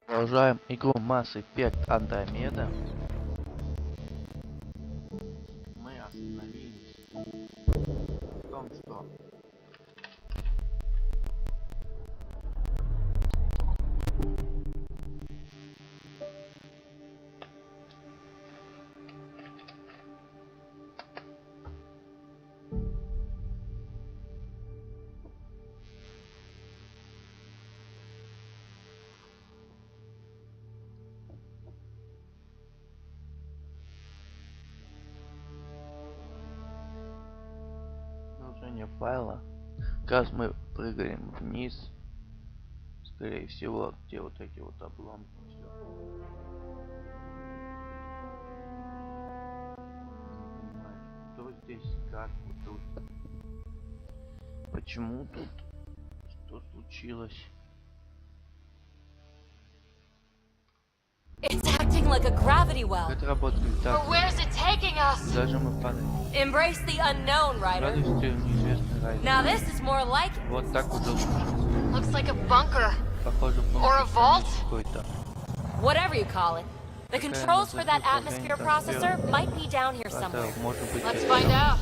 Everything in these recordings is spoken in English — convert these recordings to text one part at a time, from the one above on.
Продолжаем игру Mass Effect Andromeda. Мы остановились в том, что продолжение файла. Как мы прыгаем вниз, скорее всего, где вот эти вот обломки. Всё. Что здесь, как тут, почему тут, что случилось? It's acting like a gravity well. Это работает так. But where's it taking us? Даже мы падаем. Embrace the unknown, Ryder. Радостью неизвестный рай. Now this is more like it. Вот так уже лучше. Looks like a bunker. Похоже, Or a vault? какой-то. Whatever you call it. The controls for that atmosphere processor might be down here somewhere. Let's find out.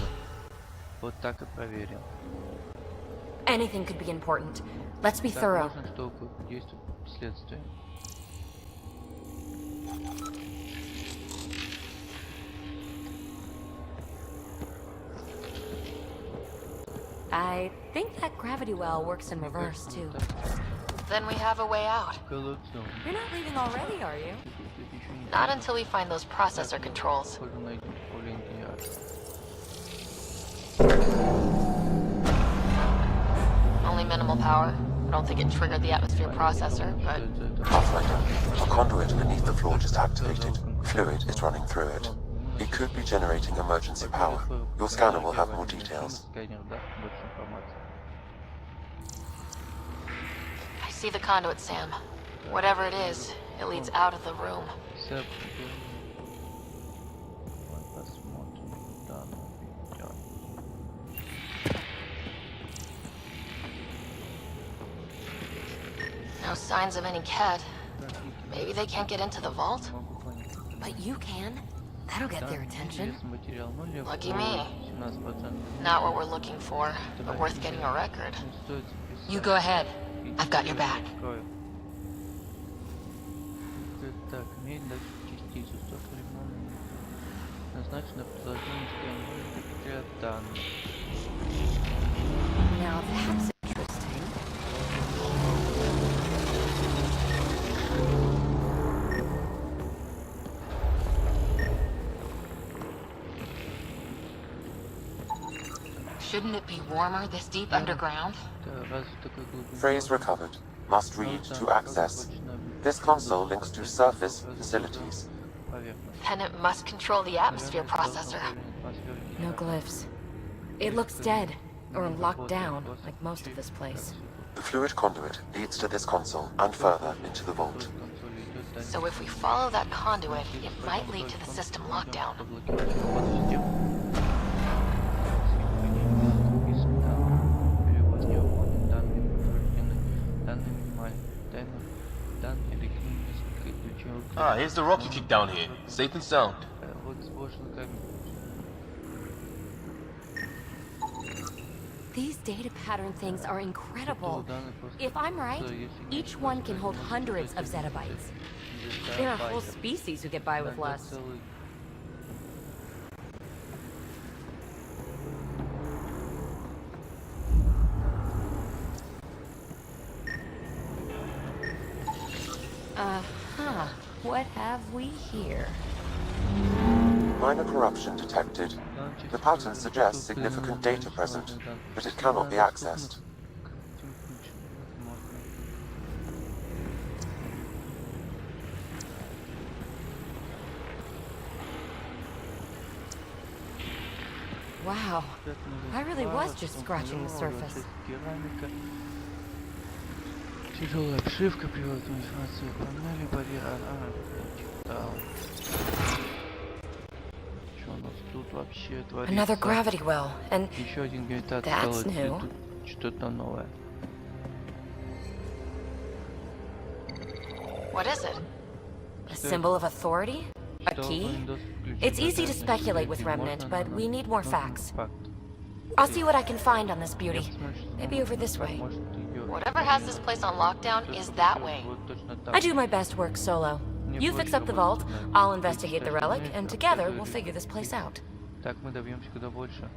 Вот так и проверим. Anything could be important. Let's be Так thorough. важно, чтобы действовать следствие. I think that gravity well works in reverse too. Then we have a way out. You're not leaving already, are you? Not until we find those processor controls. Only minimal power. I don't think it triggered the atmosphere processor, but... Pathfinder, a conduit beneath the floor just activated. Fluid is running through it. It could be generating emergency power. Your scanner will have more details. I see the conduit, Sam. Whatever it is, it leads out of the room. No signs of any cat. Maybe they can't get into the vault? But you can. That'll get their attention. Lucky me. Not what we're looking for, but worth getting a record. You go ahead. I've got your back. Now that's interesting. Shouldn't it be warmer this deep underground? Phrase recovered. Must read to access. This console links to surface facilities. Then it must control the atmosphere processor. No glyphs. It looks dead, or locked down, like most of this place. The fluid conduit leads to this console and further into the vault. So if we follow that conduit, it might lead to the system lockdown. Ah, here's the rock you kicked down here. Safe and sound. These data pattern things are incredible. If I'm right, each one can hold hundreds of zettabytes. There are whole species who get by with less. Uh-huh. What have we here? Minor corruption detected. The pattern suggests significant data present, but it cannot be accessed. Wow. I really was just scratching the surface. Тяжелая обшивка, приводит информацию панели, барьера. Читал. Что у нас тут вообще творится? Another gravity well, and Еще один гравитатор. that's new. Что-то новое. What is it? A symbol of authority? A key? It's easy to speculate with Remnant, but we need more facts. I'll see what I can find on this beauty. Maybe over this way. Whatever has this place on lockdown is that way. I do my best work solo. You fix up the vault, I'll investigate the relic, and together we'll figure this place out. Так мы добьемся куда больше.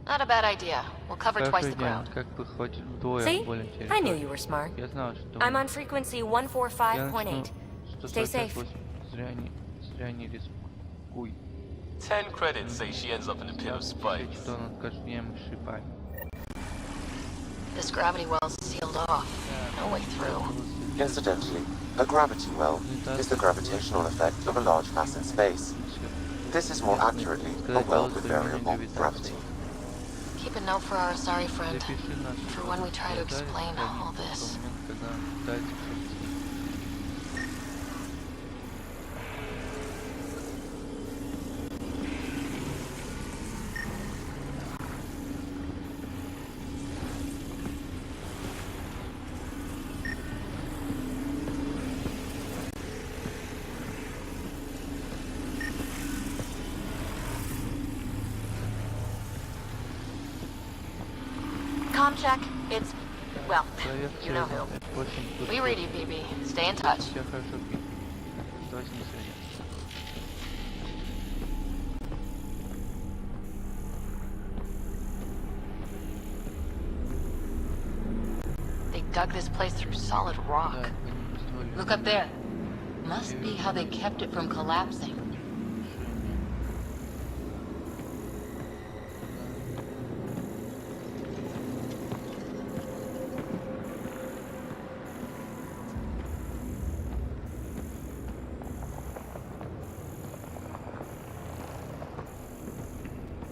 Not a bad idea. We'll cover twice the ground. Как бы хоть вдвое See? более интересно. I knew you were smart. Я знал, что I'm on frequency 145.8. Stay safe. Зря не рискуй. 10 credits say she ends up in a pit of spikes. Что он откашляем шипами. This gravity well's sealed off. No way through. Incidentally, a gravity well is the gravitational effect of a large mass in space. This is more accurately a well with variable gravity. Keep a note for our sorry friend, for when we try to explain all this. Comm check. It's, well, you know who. We read you, BB. Stay in touch. Все хорошо, Пит. Оставайся на связи. They dug this place through solid rock. Да, они построили Look up there. Must be how they kept it from collapsing.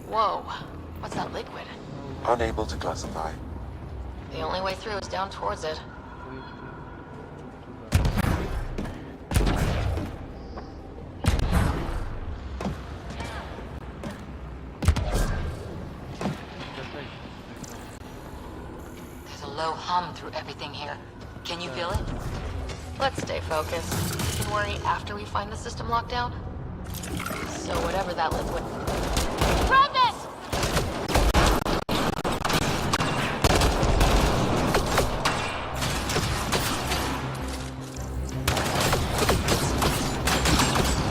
Whoa. What's that liquid? Unable to classify. The only way through is down towards it. There's a low hum through everything here. Can you feel it? Let's stay focused. We can worry after we find the system lockdown. So whatever that liquid... Grab this!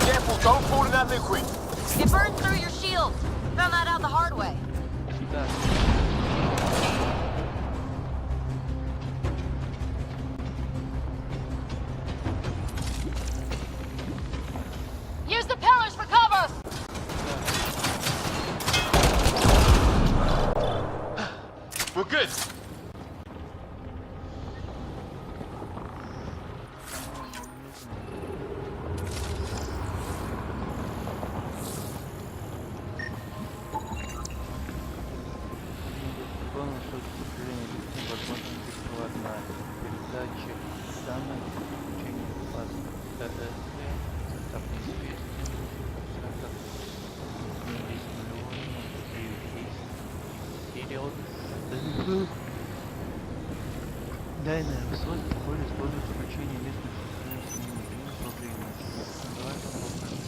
Careful, don't fall in that liquid. It burned through your shield. Found that out the hard way. Use the pillars for cover! We're good. Полностью отступление лишней возможности беспроводная передача данных подключения безопасности ТДС, состав неизвестен, состав вперед. Дайное свойство более использует включение местных проблемы. Давай попробуем.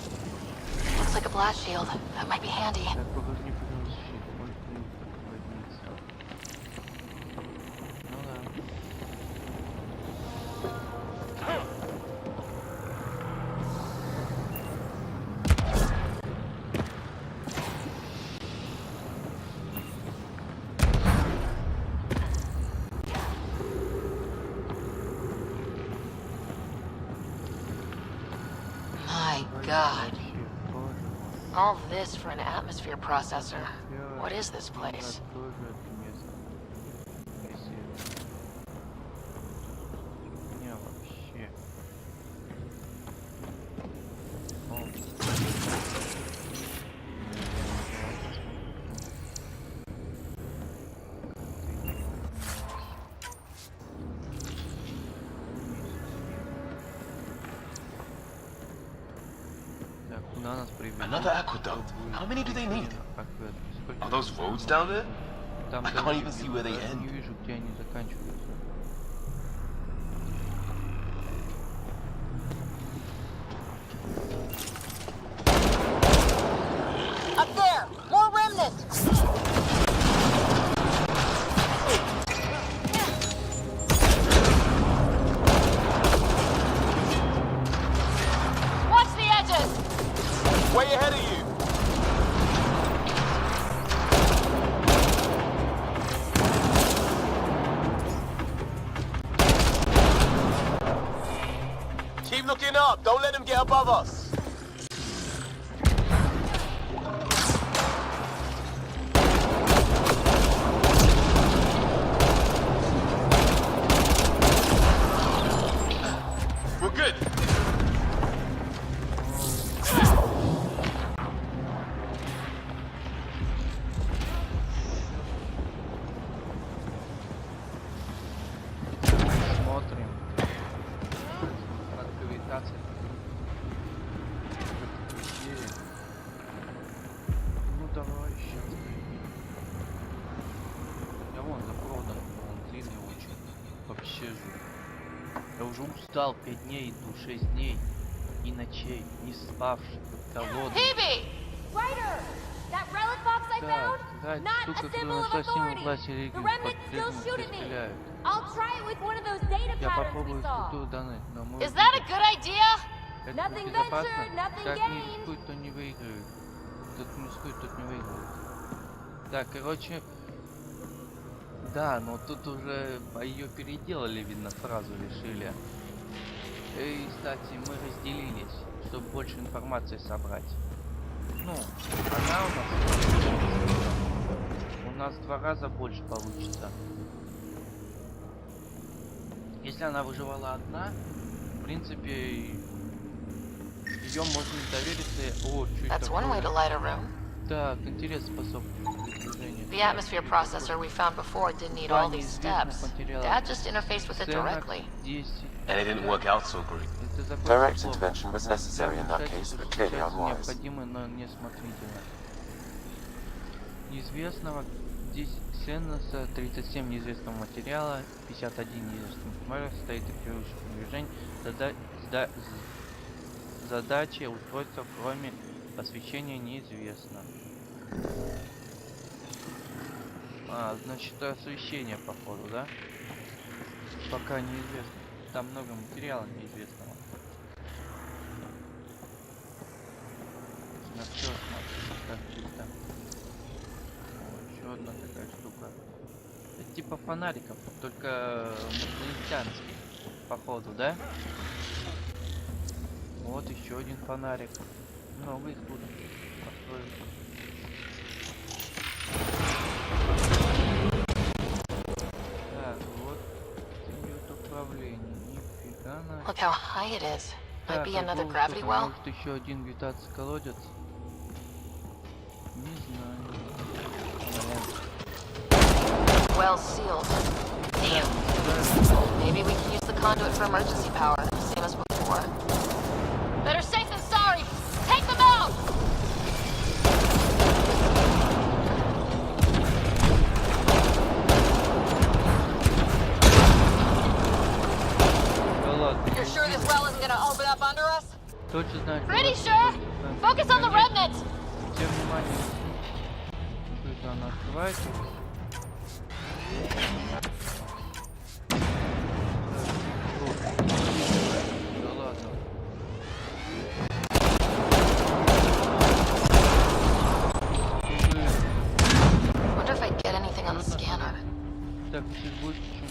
Looks like a blast shield. That might be handy. Так, похоже, не понял щит. Может, не проводница. Ну да. My God. All this for an atmosphere processor. What is this place? Куда нас привели? Another aqueduct. How many do they need? Are those roads down there? Там I can't even see where they end. не вижу, где они заканчиваются. Up there! More remnants! Watch the edges! Way ahead of you! Keep looking up! Don't let them get above us! We're good! Смотрим. От гравитации. Ну давай сейчас. Я вон запродан, он длинный очень. Вообще же. Я уже устал 5 дней иду, 6 дней. И ночей, не спавший, голодный. Phoebe! Ryder! That relic box I Так, found? какая Not a штука, symbol которая of совсем authority. власти религии The remnants still по-прежнему shoot at me. стреляют. I'll try it with one of those data Я patterns we попробую saw. структуру данных, но мы Is that a good idea? это Nothing безопасно. ventured, nothing Как не gained. рискует, то не выигрывает. Тот не рискует, тот не выигрывает. Так, короче... Да, но тут уже ее переделали, видно, фразу решили. И, кстати, мы разделились, чтобы больше информации собрать. Ну, она у нас в 2 раза больше получится. Если она выживала одна, в принципе, ее можно не довериться. О, что это That's one way to такое? light a room. Так, интерес способствует движению. The atmosphere processor we found before didn't need all these steps. Dad just interfaced with it directly. 10. And it didn't work out so great. Это закон Direct слов. intervention was necessary in that case, but clearly unwise. Необходимо, но несмотрительно. Неизвестного 10 Ксеноса, 37 неизвестного материала, 51 неизвестного материала, состоит активирующих движений. Задача устройства, кроме освещения, неизвестно. А, значит, освещение, походу, да? Пока неизвестно. Там много материала неизвестного. На все смотрим, как чисто. Еще одна такая штука. Это типа фонариков, только инопланетянских, походу, да? Вот еще один фонарик. Много их тут построили. Так, вот идет управление. Нифига на. Look how high it is. Might Так, be а another был gravity что-то, well. может еще один гравитация колодец? Не знаю. Well sealed. Damn. Maybe we can use the conduit for emergency power, same as before. Better safe than sorry. Take them out! Да ладно. You're sure this well isn't gonna open up under us? Точно знаю, что Pretty у вас sure. тут, Focus on the remnants. Все внимание. Смотрите, она открывается. Да ладно. Wonder if I'd get anything on the scanner. Так, сейчас будет почему.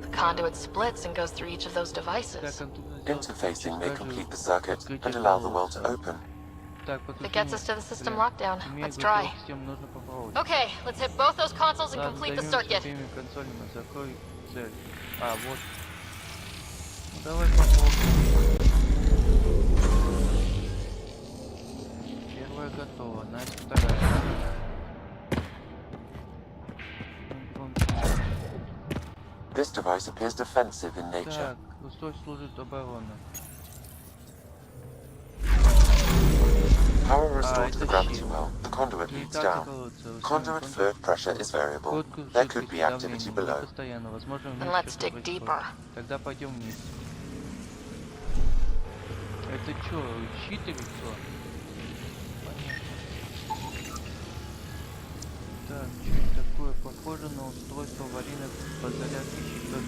The conduit splits and goes through each of those Так, devices. Антон, Interfacing may complete the circuit and allow the well to open. Так, It gets us to the system Бля, lockdown. имея Let's try. готовую систему, нужно попробовать. Okay, let's hit both those consoles and Ладно, complete the займемся circuit. обеими консолями, закрой цель. А, вот. Ну, давай попробуем. Первая готова, значит вторая. This device appears defensive in nature. Так, устройство служит обороной. Power restored to the это gravity щит. well. The conduit leads Гравитация down. колодца. Conduit fluid pressure is variable. There could be activity below. Постоянно. Возможно, Then вниз let's что-то dig происходит. deeper. Тогда пойдем вниз. Это чё, щит или что? Понятно. Так, что это такое? Похоже на устройство аварийной подзарядки щитов.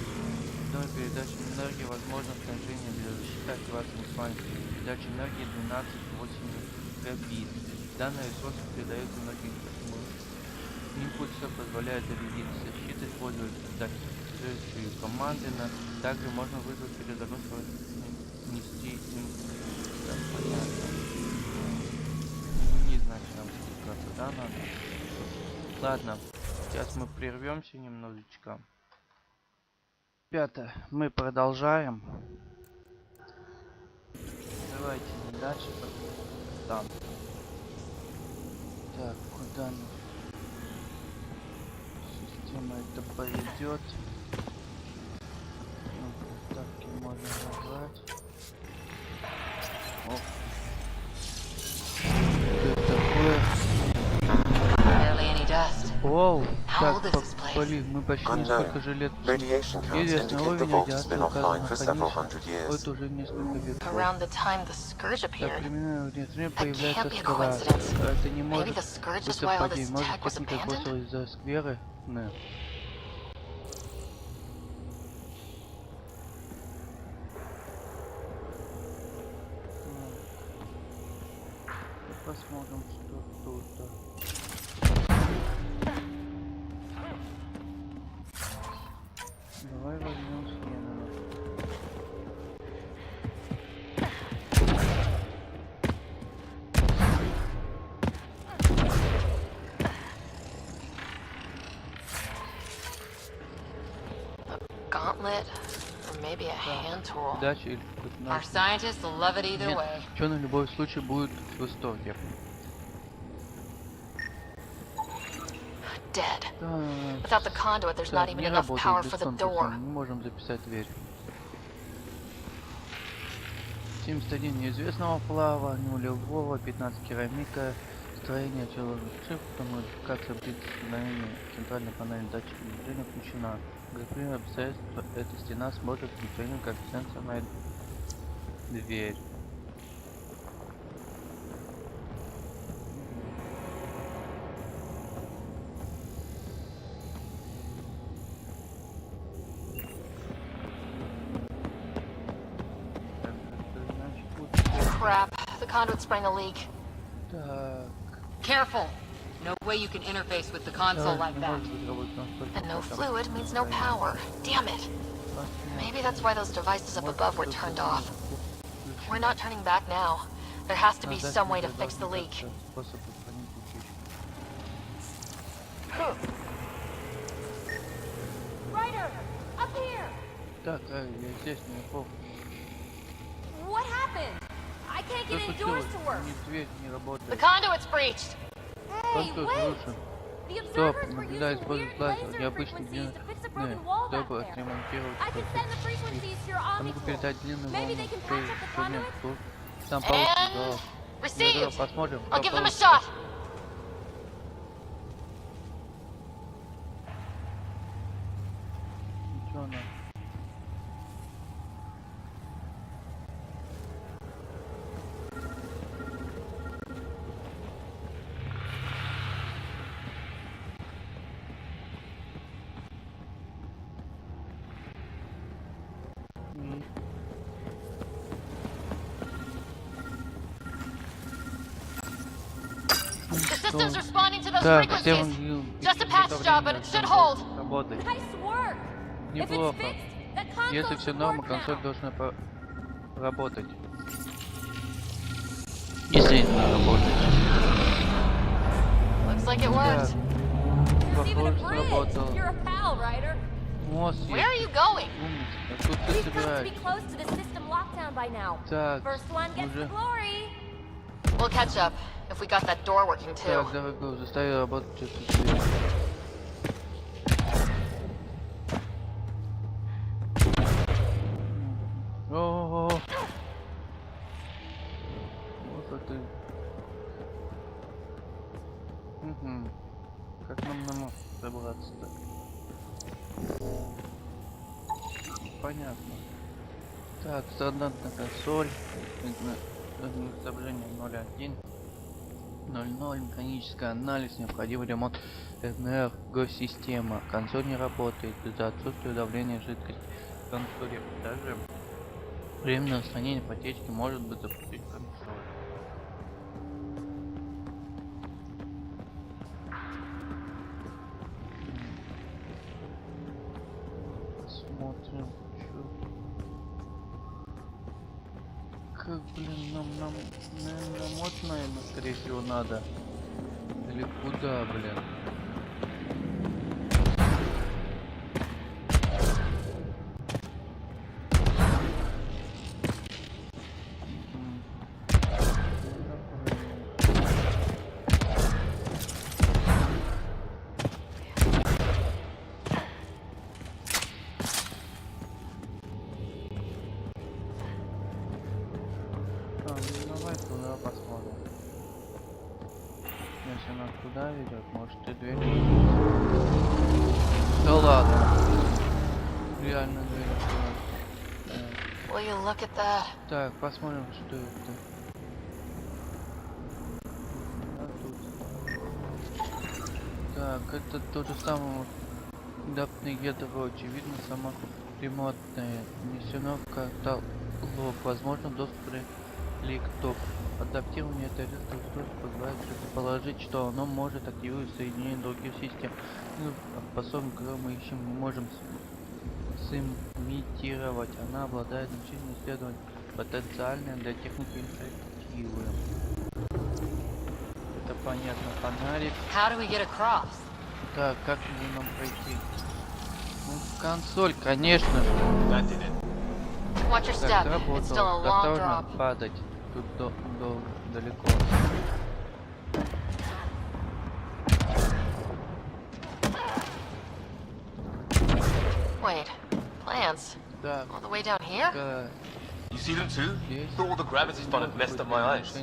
Одной передачи энергии возможно снижение для защиты активации максимальной передачи энергии 12,8 мегабит. Данный ресурс передает энергию импульса, позволяет зарядиться. Щит использует соответствующие команды, также можно вызвать перезагрузку нести да, понятно. Не знаю, нам спускаться, да, надо. Ладно, сейчас мы прервемся немножечко. Ребята, мы продолжаем. Давайте дальше. Там. Так, куда нас система это поведет? Ну, ставки можно забрать. О. Что такое? Barely any dust. Оу, How old так, is this place? блин, мы почти несколько же лет. Radiation counts Неизвестный indicate the уровень vault has been радиации offline указан for several находился. hundred years. Вот уже несколько веков. Around the time the Scourge Так, appeared. примерно в время That появляется can't be a сквера. coincidence. Это не Maybe может the Scourge быть is why all this совпадением. Может, tech was техника abandoned? бросилась из-за скверы? Не. Посмотрим, что тут. Давай возьмем схему. Gauntlet, or maybe a hand tool. Дача или какой-то Our наш. scientists will love it either Нет, way. что на любой случай будет в восторге. Dead. Да, Without the conduit, there's not even не enough power работает for без the контура. door. Мы не можем записать дверь. 71 неизвестного плава, нулевого, 15 керамика, строение человека, модификация блиц-мгновения, центральная панель датчика движения включена. При обстоятельствах эта стена смотрит включением как сенсорная дверь. Crap, the conduit sprang a leak. Так. Careful. No way you can interface with the console like that. And no fluid means no power. Damn it. Maybe that's why those devices up above were turned off. We're not turning back now. There has to be some way to fix the leak. Ryder, up here! Так, я здесь не помню. What happened? I can't Что get случилось? indoors to work. Дверь не The работает. conduit's breached. Hey, Контур wait! разрушен. The Стоп, observers were наблюдаю, using используют weird лазер, laser необычный frequencies to fix a длинный, broken wall back чтобы there. отремонтировать. I can send the frequencies to your Я могу omni передать длинный Maybe волну, they can что patch up the conduit? там получится. And Да, received. посмотрим. I'll что give them a получится. shot. Ничего надо. The system's responding to those Так, все frequencies. Just a patch job, but it should hold. Работает. Nice work! If it's Неплохо. fixed, that console Если should все норма, work консоль now. должна работать. Действительно работает. Looks like it Так, worked. There's even a похоже, bridge. сработало. You're a pal, Ryder. Мост Where are есть. you going? Умница. Тут ты We've got to be собираешься. close to the system lockdown by now. Так, First one gets the уже. glory. We'll catch up if we got that door working too. Так, дорогой, заставил работать эту дверь. О-о-о. Вот это. Угу. Как нам на мост добраться-то? Понятно. Так, стандартная консоль. Изображение 0.1. 0.0. Механический анализ. Необходимый ремонт энергосистема. Консоль не работает из-за отсутствия давления жидкости. Консоли даже временное устранение потечки может быть запустить консоль. Смотрим, как, блин, нам, наверное, мод, наверное, скорее всего, надо. Или куда, блин? Давай туда посмотрим. Если нас туда ведет, может и дверь. Да ладно. Реально дверь открылась. Will you look at that? Так, посмотрим, что это. А тут. Так, это то же самое. Адаптный ядро, очевидно, сама ремонтная. Внесено в каталог. Возможно, доступ ликтов. Адаптирование этого устройства позволяет предположить, что оно может активировать соединение других систем. Способность, которую мы ищем, мы можем сымитировать. Она обладает значительным исследованием, потенциальным для техники инициативы. Это понятно. Фонарик. How do we get across? Так, как нам пройти? Ну, консоль, конечно же. That did it. Watch your Так, step. It's still a работал. long Осторожно drop. падать. Тут далеко. Wait, plants? Так, All the way down here? You see them too? Здесь Thought all the gravity's fun had messed up my eyes.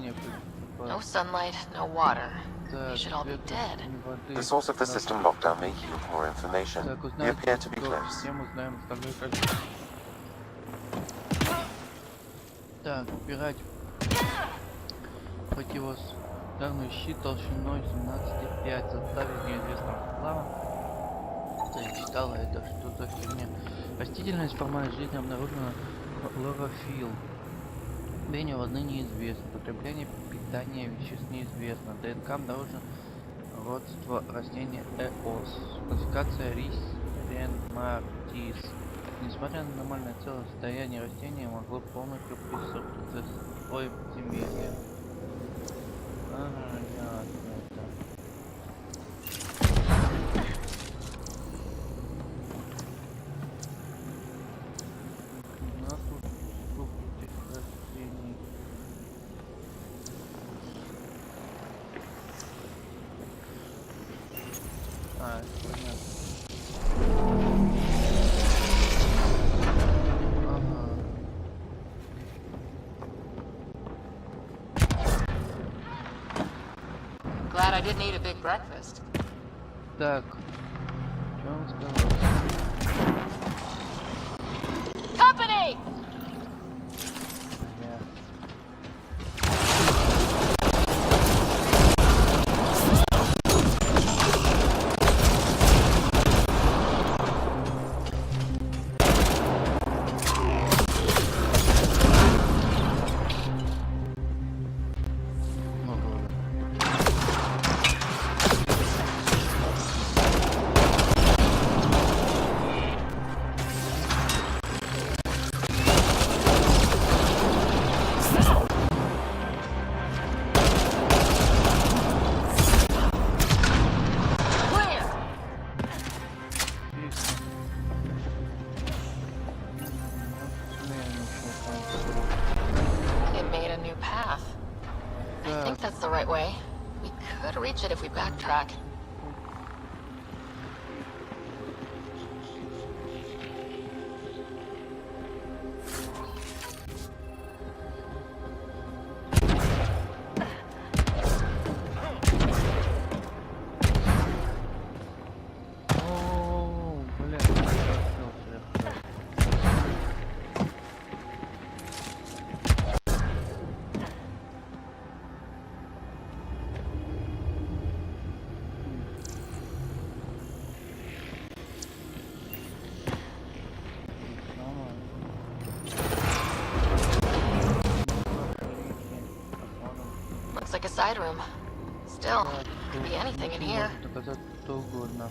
No sunlight, no water. They Так, should all be света, dead. ни воды. The source of the system lockdown may yield more information. Так, We узнаем appear to be что close. систему, узнаем остальное как. Так, убирать противоударный щит толщиной 17,5. Заставить неизвестного сплава. Я читала, это что за фигня. Растительность формальной жизни обнаружена хлорофилл. Менее воды неизвестно. Потребление питания веществ неизвестно. ДНК обнаружено родство растения ЭОС. Классификация Рис Несмотря на нормальное целое состояние растения, могло полностью присутствовать в слое подземелья. Ясно это. У нас тут группа этих растений. Понятно. Glad I didn't eat a big breakfast. Так, что он сказал? Company! Reach it if we backtrack. side room. Still, could be anything in here. Можно доказать что угодно.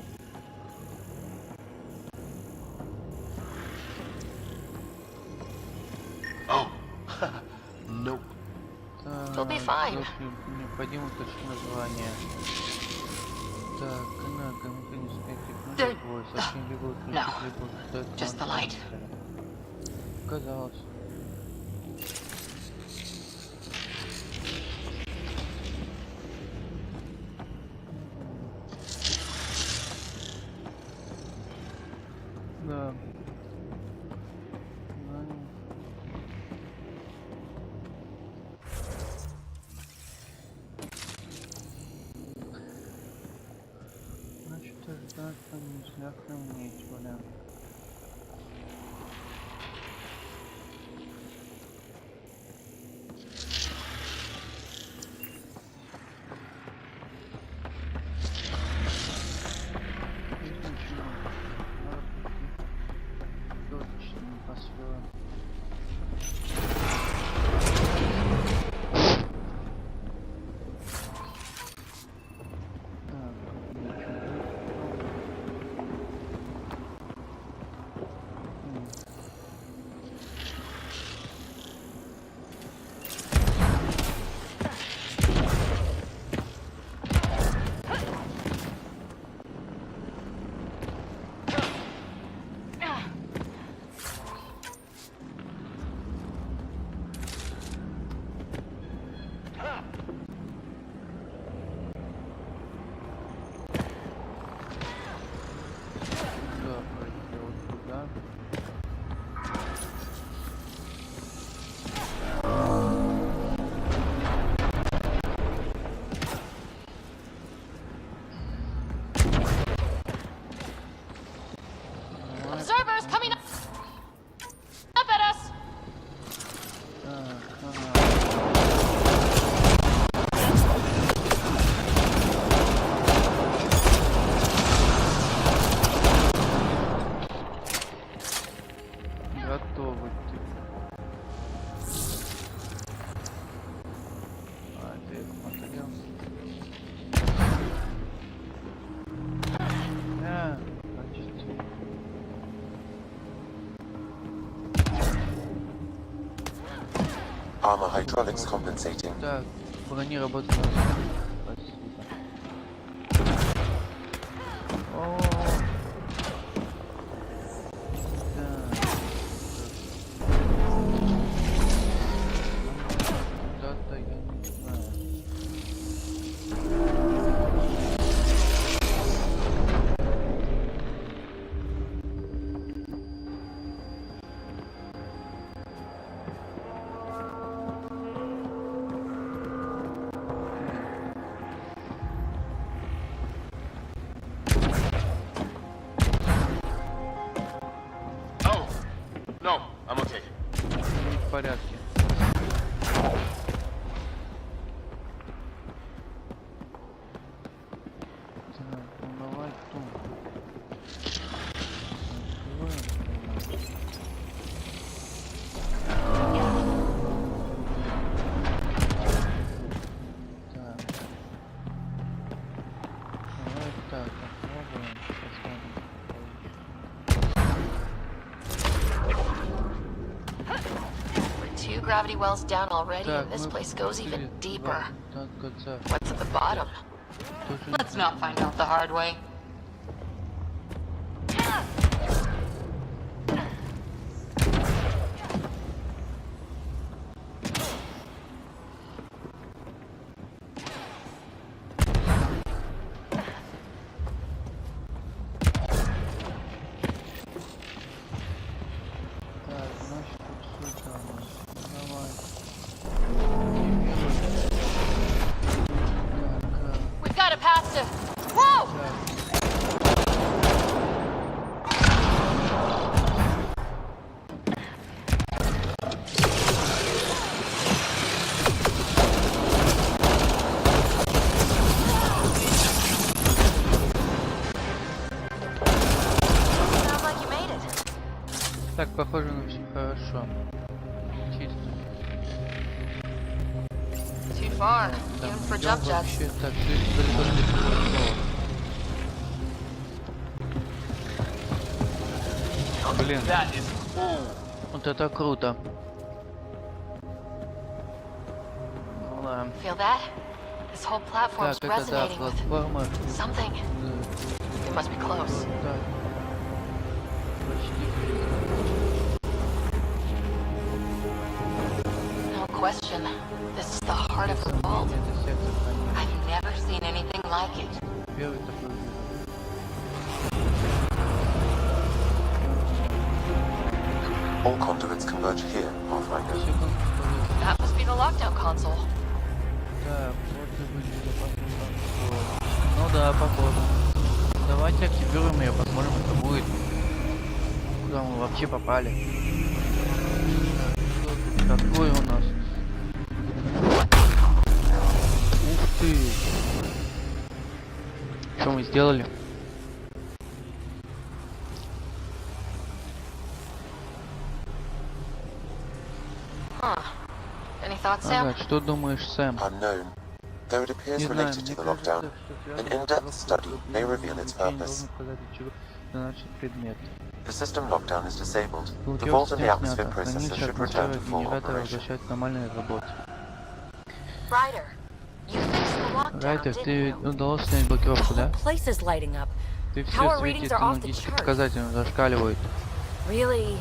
Oh. Nope. You'll be fine. Необходимо уточнить название. Так, канал, механическая технология, сообщение либо отключить, либо ждать. Just the light. Казалось. Да. Значит, ждать там нельзя хранить, бля. Точно не посвящен. Observers coming up at us. Готовы. А, ты смотрел. Почти. Armor hydraulics compensating. Так, брони работают. Спасибо. О. Куда-то я не знаю. Oh. No, I'm okay. Не в порядке. Так, ну давай тут. Так. Давай так, попробуем. Посмотрим. We're 2 gravity wells down already, Так, and this мы place goes even получили deeper. два конца. What's at the bottom? Тоже Let's not find out the hard way. Так, значит, тут сюда. Давай. We've got to pass it. Whoa! Sounds like you made it. Так, похоже на все хорошо. Чисто. Too far, Там even for идём jump jets. вообще так далеко Блин, That is cool. вот это круто. Ну ладно. Feel that? This whole platform's Так, это да, resonating with платформа. something. We must be close. Да. Почти. No question. This is the heart of the vault. Это сердце хранит. I've never seen anything like it. Первый такой вид. All conduits converge here, Pathfinder. Секунду, подожди. That must be the lockdown console. Так, вот и выглядит похоже. Ну да, похоже. Давайте активируем ее, посмотрим, что будет. Куда мы вообще попали. Что тут такое у нас? Ух ты! Что мы сделали? Huh. Any thoughts, Sam? Ага, что думаешь, Сэм? Unknown. Though it appears Не знаю, related мне to the кажется, lockdown, что an связано in-depth с study may reveal its изучение purpose. должно сказать, от чего значит предмет. The system lockdown is disabled. The Блокировка vault and the снята. atmosphere processor Хранилище should return атмосферы to full генератора operation. возвращает к нормальной работе. Ryder, you fixed the lockdown, Райтер, didn't ты you? удалось снять блокировку, The да? whole place is lighting up. Ты Power все readings светит, are off the энергетические chart. показатели зашкаливают. Really,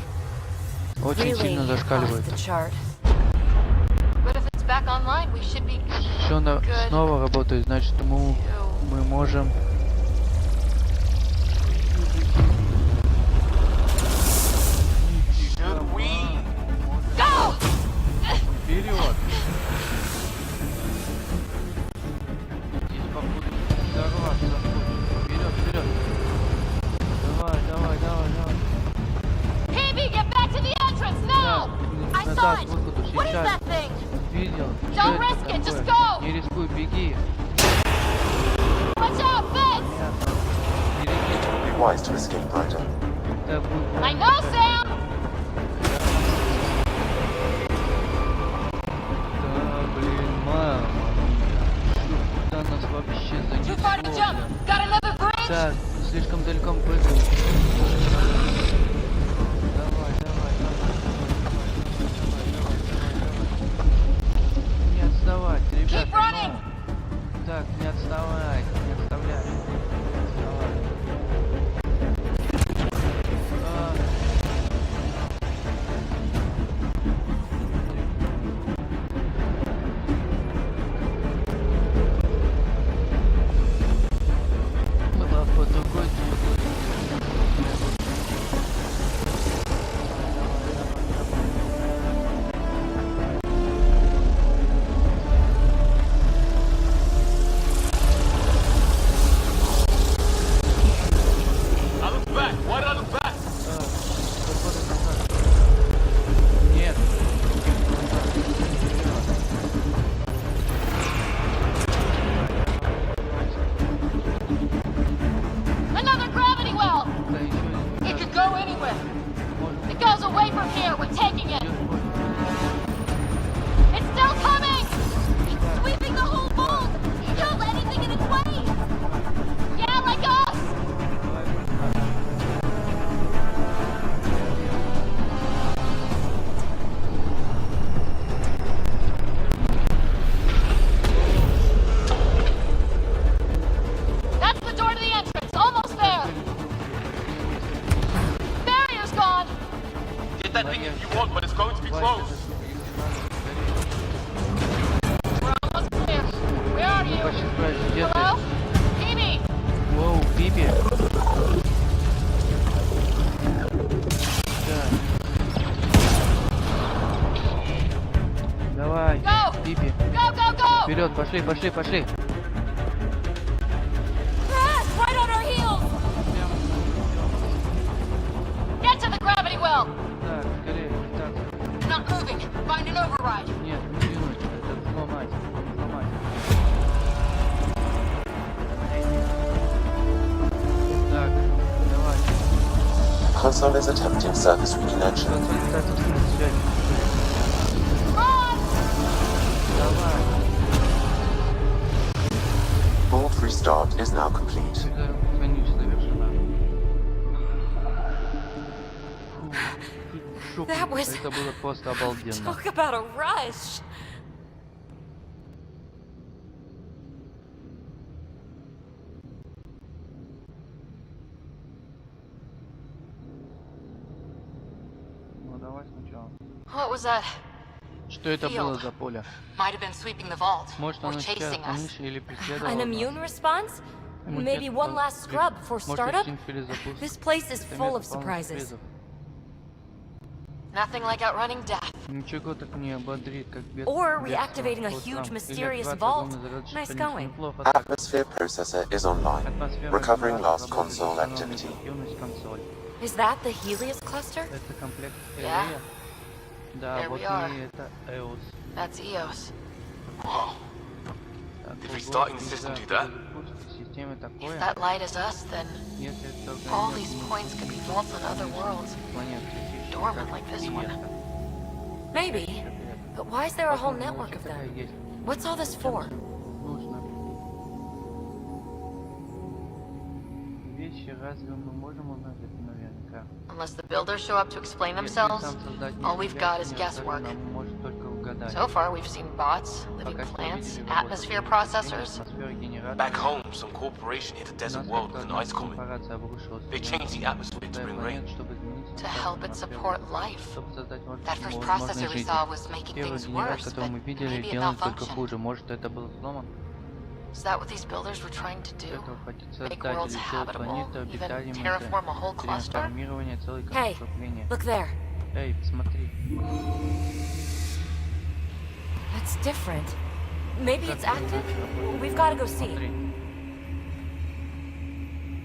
Очень сильно off зашкаливают. the chart. But if it's back online, we should be Все good. снова работает, значит мы можем... Should we? Go! Вперед! Здесь походу взорваться. Вперед, вперед! Давай, давай, давай, давай. PB, get back to the entrance now! I saw Назад, it! к выходу, What is сейчас. that thing? Видел? Don't Что это risk it, just такое? go! Не рискуй, беги. Watch out, Vince! Понятно. Береги. Be wise to escape, Ryder. Так будет. I know, Sam! Да, блин, мама. Куда нас вообще Too far to jump! занесло? Got another bridge? Так, слишком далеко мы прыгаем. Давай, давай, давай. Не отставать, ребята. Keep running! ну. Так, не отставай, не отставляй. Не отставай. А. Была под рукой. I look back. Why did I look back? Нет. Another gravity well! Да еще It could go anywhere. It goes away from here. We're taking it. It's still coming! It's sweeping the whole vault! Don't let anything in its way! Yeah, like us! That's the door to the entrance. Almost there. Barrier's gone. Get that thing if you want, but it's going to be close. We're almost clear. Where are you? Почти справишься. Где ты? Hello? Phoebe! Воу, Пипи. Давай, Go! Пипи. Go, go, go! Вперед, пошли, пошли, пошли. Crash! Right on our heels! Get to the gravity well! Так, скорее, так. Not moving. Find an override. Нет, не двинуть. Это сломать. Сломать. Так, давай. Console is attempting surface reconnection. Run! Давай. vault restart is now complete. Хранишь совершенно. Фу, That was... это было просто обалденно. Talk about a rush. Ну давай сначала. What was that? Что это было за поле? Might have been sweeping the vault Может or оно сейчас chasing us. мышь или преследовало An нас? immune response? Maybe Иммунитет one last scrub before Может, startup? instinct перезапуск? This place is Это full место of полно surprises. сюрпризов. Nothing like outrunning death. Ничего так не ободрит, как без... Or без reactivating a вот huge там. mysterious Или vault. активация огромной загадочной Nice страницы. going. Неплохо так. Atmosphere processor is online, Атмосфера recovering генератора last работает, console установлена activity. активность консоль. Is that the Helios cluster? Это комплект Yeah. Элея. Да, There вот we are. и это EOS. That's Eos. Wow. Так, If ого, restarting the system do that? перезапуск в системе If такое. that light is us, then Если это all ограничено these points could be vaults on other worlds. планет, летящих dormant как like this и one. это. Maybe. But why is there a whole Возможно, network лучше of такая them? есть. What's all this for? Нужно. Вещи, разве мы можем узнать это наверняка? Unless the builders show up to explain Если themselves, сам создатель all we've got is является guesswork. неразгаданным, может только угадать. So far, we've seen bots, living Пока что plants, видели работу atmosphere атмосферы, processors. генератора. Back home, some corporation hit a У desert нас world как-то with an одна ice comet. корпорация обрушилась They на changed the atmosphere to пустая bring планета, rain. чтобы изменить To состав help it атмосферы, support life. чтобы создать That first возможность processor we жизни. saw was making Первый things генератор, worse, который but мы видели, maybe it делал только malfunctioned. хуже. Может, это было сломано? Is that what these builders were trying to do? Этого хватит Make создателей worlds сделать habitable? планету Even обитаемой terraform a whole для cluster? трансформирования целой Hey, конструктурения. look there. Эй, смотри. That's different. Maybe Как it's это active? иначе работает? We've got to go see. Смотри.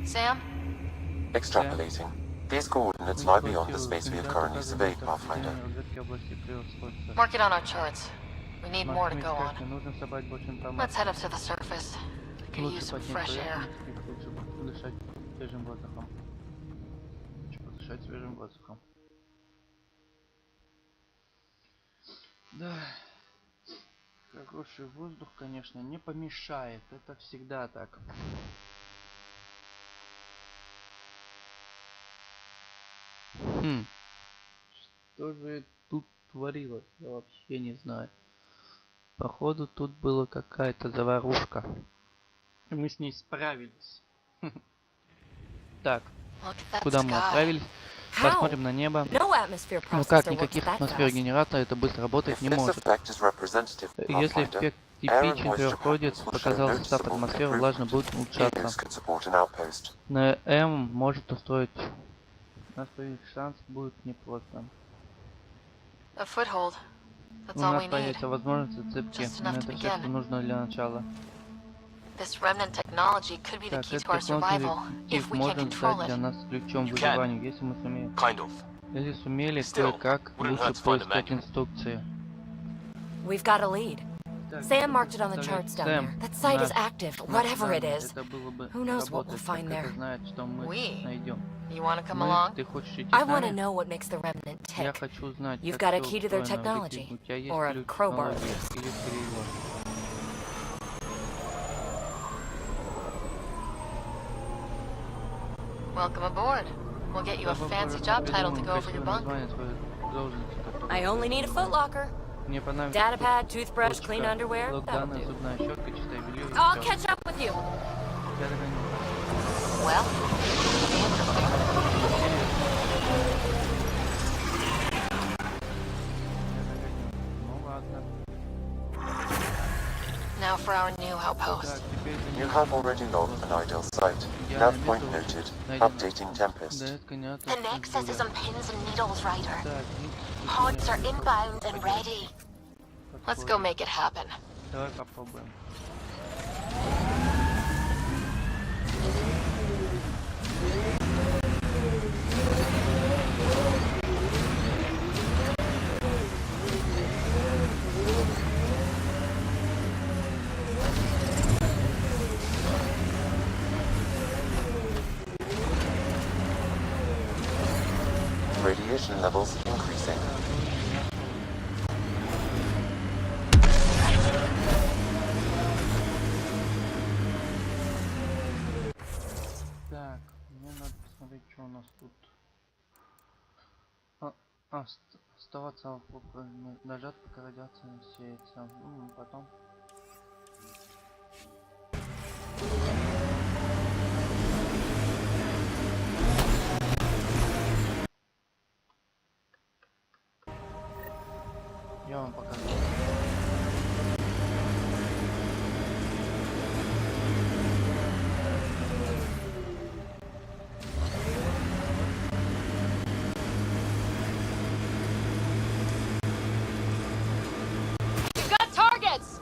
Sam? Extrapolating. These coordinates lie beyond the space we have currently surveyed, Pathfinder. Mark it on our charts. We need more to go on. Нужно собрать больше Let's информации. head up to the surface. I could use Лучше some поднять fresh air. поверхность и лучше подышать свежим воздухом. Лучше подышать свежим воздухом. Да. Хороший воздух, конечно, не помешает. Это всегда так. Что же тут творилось? Я вообще не знаю. Походу тут была какая-то заварушка. И мы с ней справились. Так, Look at that куда мы sky. отправились? How? Посмотрим на небо. No atmosphere Ну как, processor works никаких that атмосфер fast. генератора это быстро работать If не this может. effect is representative, Если Pathfinder, эффект air and типичен moisture проходит, patterns will show показал состав noticeable атмосферы, improvement. влажно будет улучшаться. Helios could support an outpost. На М может устроить... У нас появится шанс, будет непросто. A foothold. That's У all нас we need. появится возможность зацепки. Just Но enough to это все, что begin. нужно для начала. This remnant technology could be the Так, key этот to our survival, контур if we can может control стать для it. нас ключом к You can. выживанию, если мы сумеем. Kind of. Если сумели, Still, кое-как, wouldn't лучше hurt to find a поискать manual. инструкции. We've got a lead. Так, Sam marked it on the представляю, charts down Сэм, there. That site is наш- active, наш whatever it данный, is. это было бы Who knows what we'll работать, find так there. это знает, что мы We? найдем. You want to come Мы, along? ты хочешь идти I с want to нами? know what makes the remnant Я tick. хочу узнать, You've как got a всё key to their устроено в technology, Викинге. У тебя есть or a ключ к crowbar. технологии или перевод. Welcome aboard. We'll get you a fancy job title to go over your bunk. I only need a footlocker. Мне понадобится Data pad, toothbrush, clean ручка, underwear. блок That'll данных, do. зубная щетка, чистое белье и I'll всё. catch up with you. Я догоню. Well, it'll be interesting. Я догоню. Ну ладно. Now for our new outpost. Так, теперь You have already logged an ideal site. Nav point noted. Updating Tempest. The Nexus is on pins and needles, Ryder. Так, Pods are inbound and ready. Let's go make it happen. Давай попробуем. Radiation levels increasing. Оставаться нажать, пока радиация сеется. Потом. Я вам покажу. We've got targets!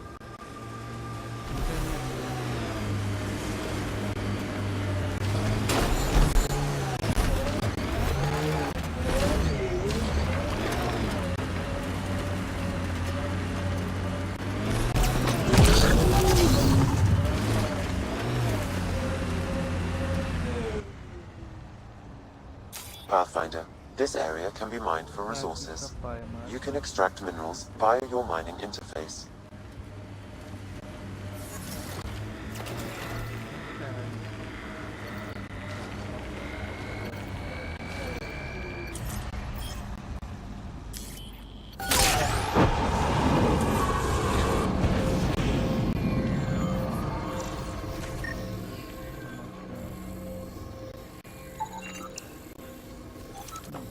Pathfinder, this area can be mined for resources. You can extract minerals via your mining interface.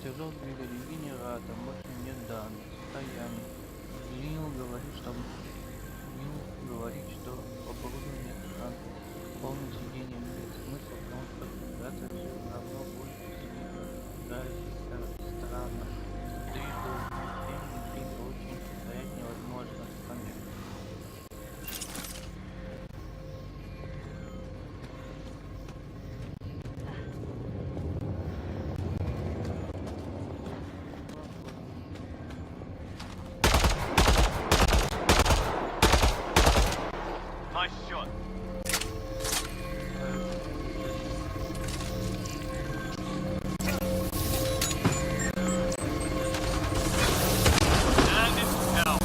Тяжелый двигатель генератор, мощный нет данных, состояние. Лил говорит, что оборудование полное сиденье имеет смысл, потому что операция все равно будет странно. Три долгие очень стоять невозможно. Nice shot. And it's hell.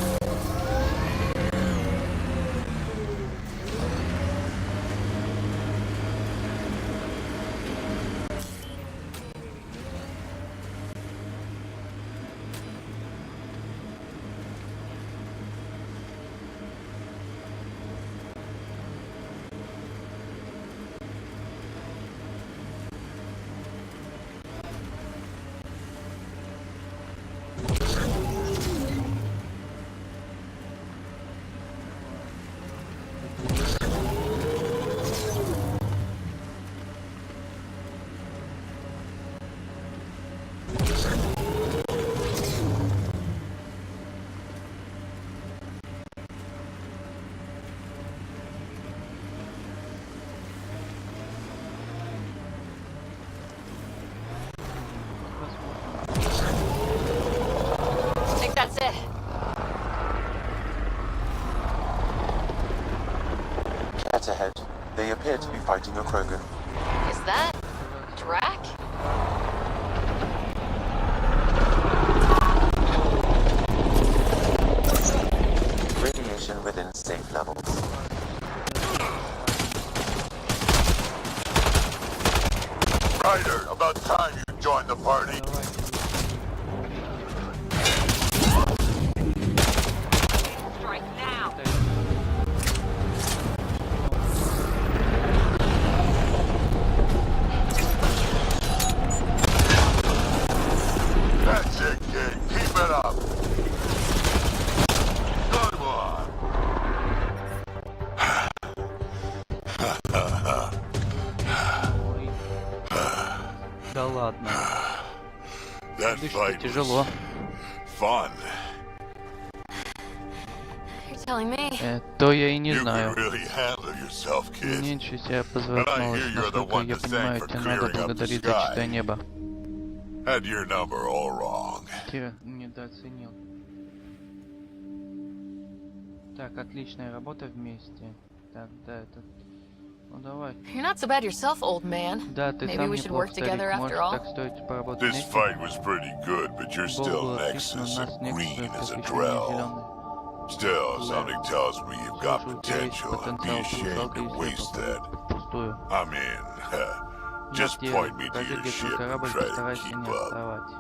I think that's it. Cat ahead. They appear to be fighting a Krogan. Is that Drac? Radiation within safe levels. Ryder, about time you joined the party. Strike now. That's it, kid. Keep it up. Good one. Да ладно. That Дышать fight тяжело. was fun. You're telling me. То я и не You can знаю. really handle yourself, kid. Нечего себя позволить, насколько я понимаю, тебе надо благодарить за чистое небо. Had your number all wrong. Ты недооценил. Так, отличная работа вместе. Так, да, это... Ну давай. You're not so bad yourself, old man. Да, ты Maybe сам we should work неплох, старик. together Может, after all. так стоит поработать This вместе? fight was pretty good, but you're Бой still был отлично, Nexus но нас and Nexus green as a освещение Drell. зеленый. Still, something tells me you've got Слушай, у тебя есть potential and be потенциал, ashamed ты to waste that. впустую. I mean, just Нет, point me to покажи, your где твой ship and корабль, try to постарайся keep не up. отставать.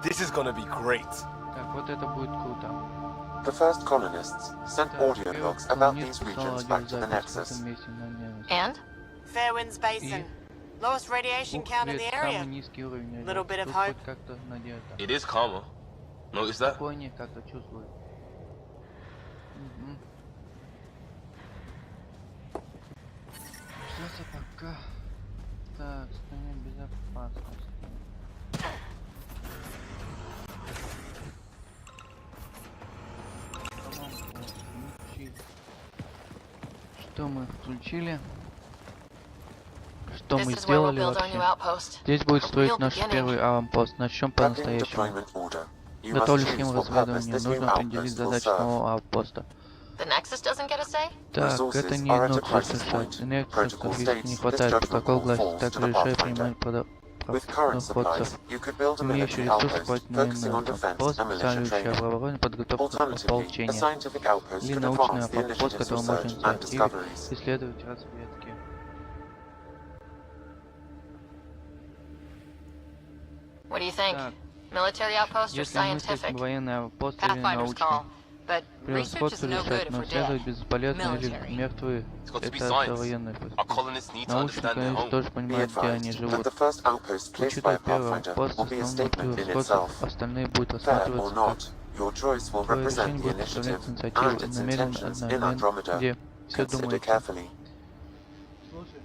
This is gonna be great. Так, вот это будет круто. The first colonists sent Так, audio первый logs about колонист these писал regions back to the аудиозапись в Nexus. этом месте на небе. And? Fairwinds Basin. Lowest radiation count in the Самый area. низкий уровень. Little bit of Тут hope. хоть как-то надежда. It is calmer. Notice that? Спокойнее как-то чувствую. Угу. Сейчас я пока... Так, страна безопасности. Что мы включили? Что мы This is where we'll сделали build our new вообще? outpost. Здесь будет A строить real наш beginning. первый аванпост. Начнем Back in по-настоящему. deployment order. You Готовлю must схему choose what purpose разведывания. this new Нужно определить outpost will задачу serve. нового аванпоста. The Nexus doesn't get a say? Так, Resources это не are at a Ноксус crisis решает. point. Энергии Protocol стратегически states не this хватает. judgment Протокол call гласит, falls to также the решает Pathfinder. принимать With current проходцев. supplies, you could build a Имеющие military ресурсы outpost хватит на focusing on именно defense пост, and militia специальную training. оборудование, подготовку Alternatively, a ополчения. scientific outpost Или could научный advance the пост, initiative's который может research and инициативе discoveries. исследовать разведки. What do you think? Так, Military outpost or если мыслить scientific? военный пост или Pathfinder's научный. call. But research Превосходство is no решать, good но for исследовать dead. бесполезно или Military. мертвые. It's got to be Это science. военный пост. Our colonists need to Научный, understand their конечно, home. тоже Be понимает, где они advised that живут. the first outpost placed by Учитывая a первый Pathfinder пост, will be a основной statement in превосходство, itself. остальные будут Fair or рассматриваться как not, your choice will твое represent решение the будет initiative представлять инициативу and и its намерен intentions in одновременно, Andromeda. где все Consider думаете. carefully. Слушай,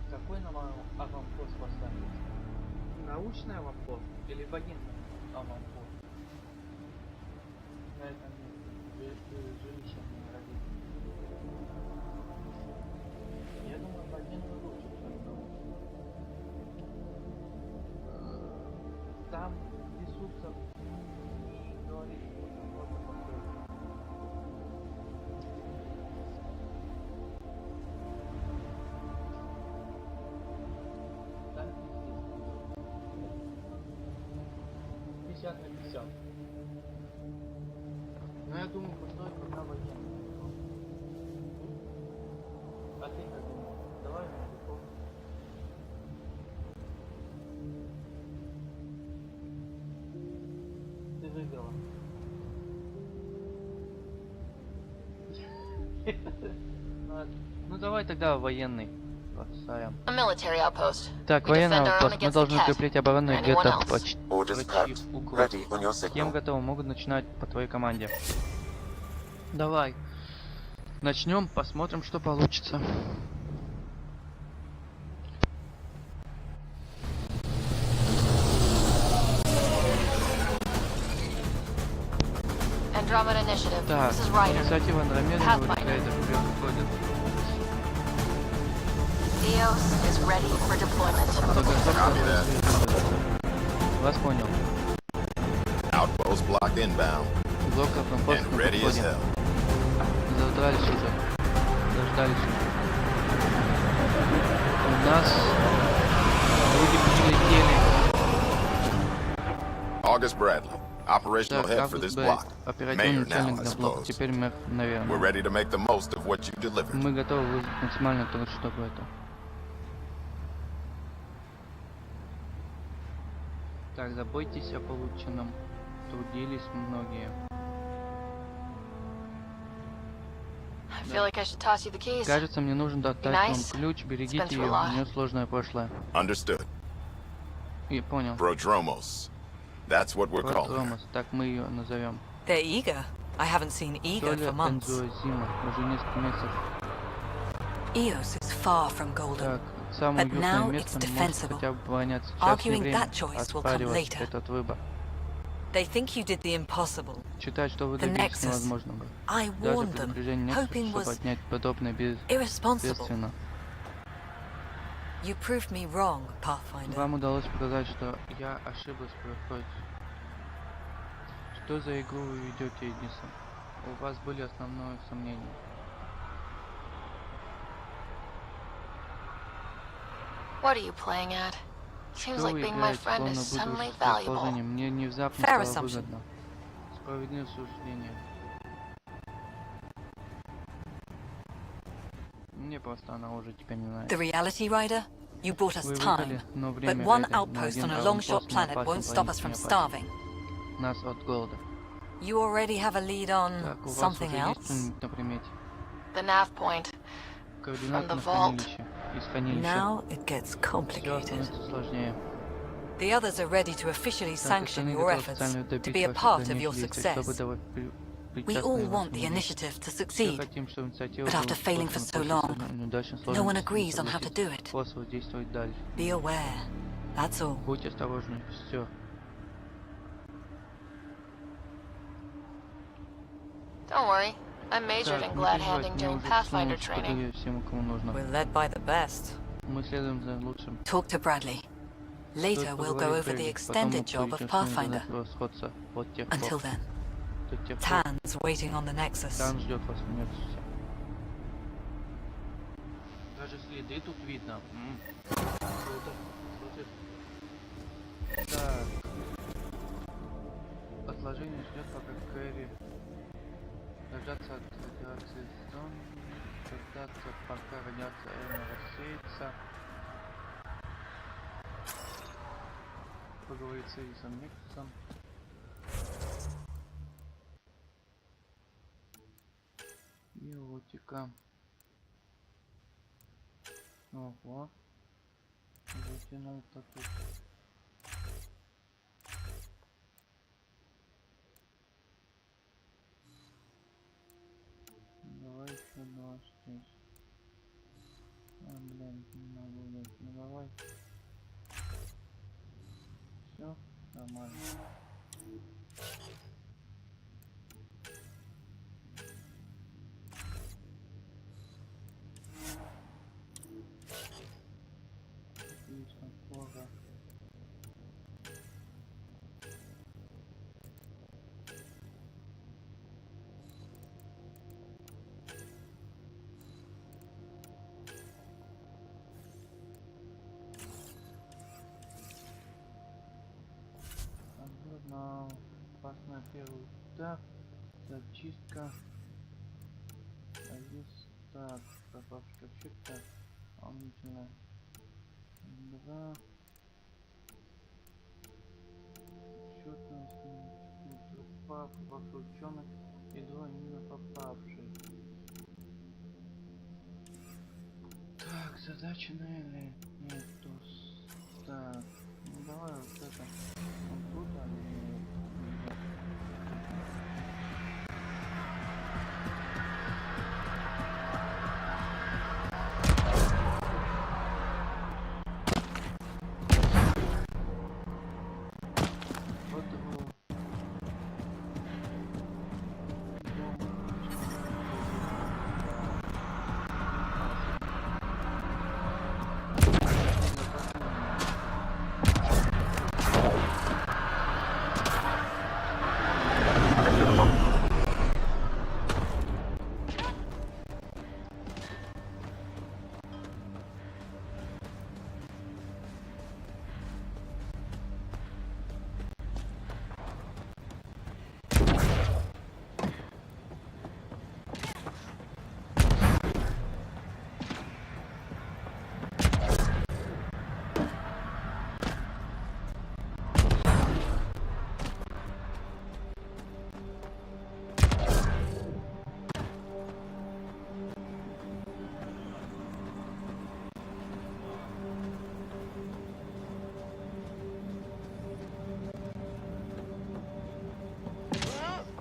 какой нам аванпост поставить? Научный аванпост или военный аванпост? На этом жилище не родится. Я думаю, военный лучше, чем научный. Там ресурсов говорит, можно построить. Да? 50 на 50. Но я думаю, построить пока военный. А ты как думаешь? Давай на телефон. Ты выиграла. Ну давай тогда военный. Поставим. A military outpost. Так, We военный defend our own аванпост. Мы against the должны cat. укреплять оборону Or anyone где-то else. почти Orders prepped. угол. Ready on your Кем signal. готовы? Могут начинать по твоей команде. Давай. Начнем, посмотрим, что получится. Andromeda Initiative. Так, This is Ryder. инициатива Андромеда Pathfinder. выиграет, выходит. Eos is ready for deployment. Вас понял. Outpost block inbound Блок аванпост and на ready as подходе. hell. Заждались уже. Заждались. У нас люди прилетели. August Bradley, operational Так, head for Август this Б. block. Оперативный Mayor now, начальник I для блока. suppose. Теперь мэр, We're наверное. ready to make the most of what you delivered. Мы готовы вызвать максимально то, чтобы это. Так, заботьтесь о полученном. Трудились многие. I feel like I should toss you the keys. Кажется, мне нужно дать вам Nice. ключ. Берегите It's been ее. through a У lot. нее сложное прошлое. Understood. И понял. Prodromos. That's what we're calling her. Ромас, так мы ее назовем. They're eager. I haven't seen eager Соля for months. энзоазима. Уже несколько месяцев. Eos is far from golden. Так, самое But уютное now место it's может defensible. хотя бы обороняться. Сейчас не Arguing время that choice will come оспаривать later. этот выбор. They think you did the impossible. Считать, что вы The добились Nexus. невозможного. I Даже warned them, предупреждение hoping Nexus, чтобы was отнять подобное irresponsible. безответственно. You proved me wrong, Pathfinder. Вам удалось показать, что я ошиблась при входе. Что за игру вы ведете, Эдисон? У вас были основные сомнения. What are you playing at? Seems Что like вы being my играете, friend is словно suddenly буду valuable. предположением? Мне не внезапно Fair стало assumption. выгодно. Справедливое суждение. Мне просто она уже теперь не The нравится. reality rider? You bought us Вы time, выиграли, но but время one ради, но outpost один on a аванпост long-shot на planet опасной won't stop us планете from не опасен starving. нас от голода. You already have a lead on Так, у вас something уже есть else? что-нибудь на примете? The nav point. Координаты the на vault. хранилище. Из хранилища. Now it gets Все complicated. становится сложнее. The others are ready to officially Так, sanction остальные your готовы efforts, официально to добить be a ваших part of дальнейших your действий, чтобы success. давать We причастны all к want вашему the успеху. initiative to Все succeed, хотим, чтобы инициатива but была after failing for успешной, so после long, неудачной no one сложности agrees on how to do it. способов действовать дальше. Be aware. That's all. Будьте осторожны, все. Don't worry. I majored Так, in не glad переживайте, handing мне during уже Pathfinder что training. подарили всем, кому нужно. We're led by the best. Мы следуем за лучшим. Talk to Bradley. Later Стоит we'll go поговорить over the Брэдли, потом мы extended job of будем с ним Pathfinder. задать расходца от тех Until пор. then, До тех пор. Tan's waiting on the Nexus. Там ждет вас в Нексусе. Даже следы тут видно. Круто. Слушай. Так. Отложение ждет, пока Кэрри дождаться от радиации зомби, дождаться, пока радиация Эрна рассеется. Поговорить с Эрисом Нексусом. Биотика. Ого. Затянул-то тут. Давай еще два здесь. Блин, не могу дать. Ну давай. Все, нормально. Отлично, кожа. Журнал. Пас на первый этап. Зачистка. А здесь так. Пропавший ковчег. Так. Дополнительно. 2. Отчетность. Пропавший ученых. И 2 мимо попавших. Так, задача, наверное, нету. Так. Ну давай вот это. Вот тут, а не... Вот его.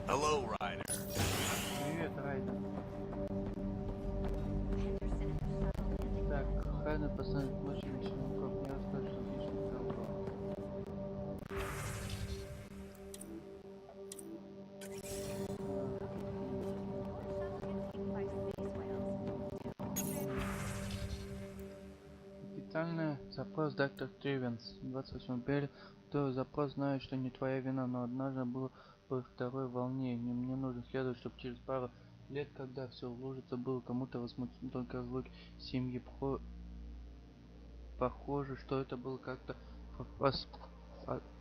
Hello, Ryder. Привет, Райдер. Так, Хайден поставит больше вечерников. Не расскажешь, что лишних долгов. Официальный запрос доктор Тревенс. 28 апреля. Твой запрос знает, что не твоя вина, но однажды было по второй волне. Мне нужно следовать, чтобы через пару лет, когда все уложится, было кому-то возмутить только разлуки семьи. Похоже, что это было как-то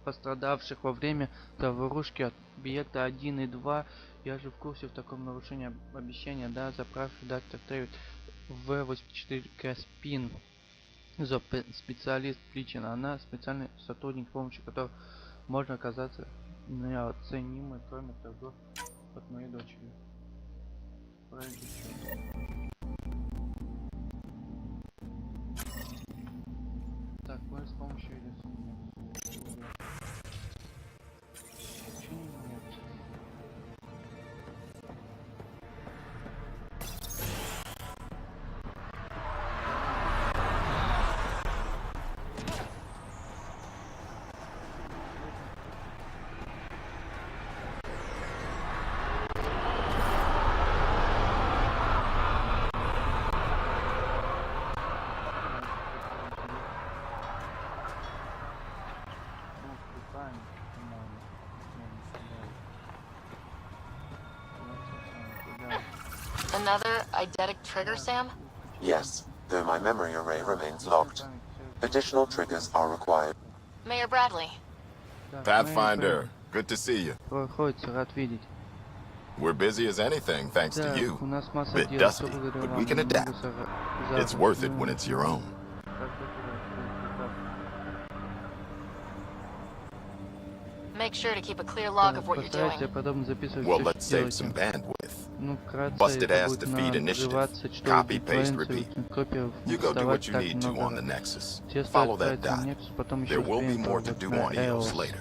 пострадавших во время заварушки от объекта 1 и 2. Я же в курсе в таком нарушении обещания, да, заправший доктор Тревит В-84 Каспин. Специалист Пличин. Она специальный сотрудник, с помощью которого можно оказаться неоценимой, кроме того, от моей дочери. Пройди всё. Так, мы с помощью рисунка. Нет. Another eidetic trigger, Sam? Yes, though my memory array remains locked. Additional triggers are required. Mayor Bradley. Pathfinder, good to see you. Проходится, рад видеть. We're busy as anything, thanks to Так, you. у нас масса Bit дел, dusty, что благодаря but вам we can немного adapt. It's worth it when it's your own. Make sure to keep a clear log of what you're Постарайся doing. подробно записывать Well, всё, let's что save some делаете. bandwidth. Ну, вкратце, Busted это ass будет defeat initiative. надрываться, что Copy, paste, Флоренцию, repeat. копию You go do вставать what you так need to много on the раз. Nexus. Тебе Follow стоит that отправиться на dot. Nexus, потом еще There will be успеем more to поработать do на on EOS EOS. later.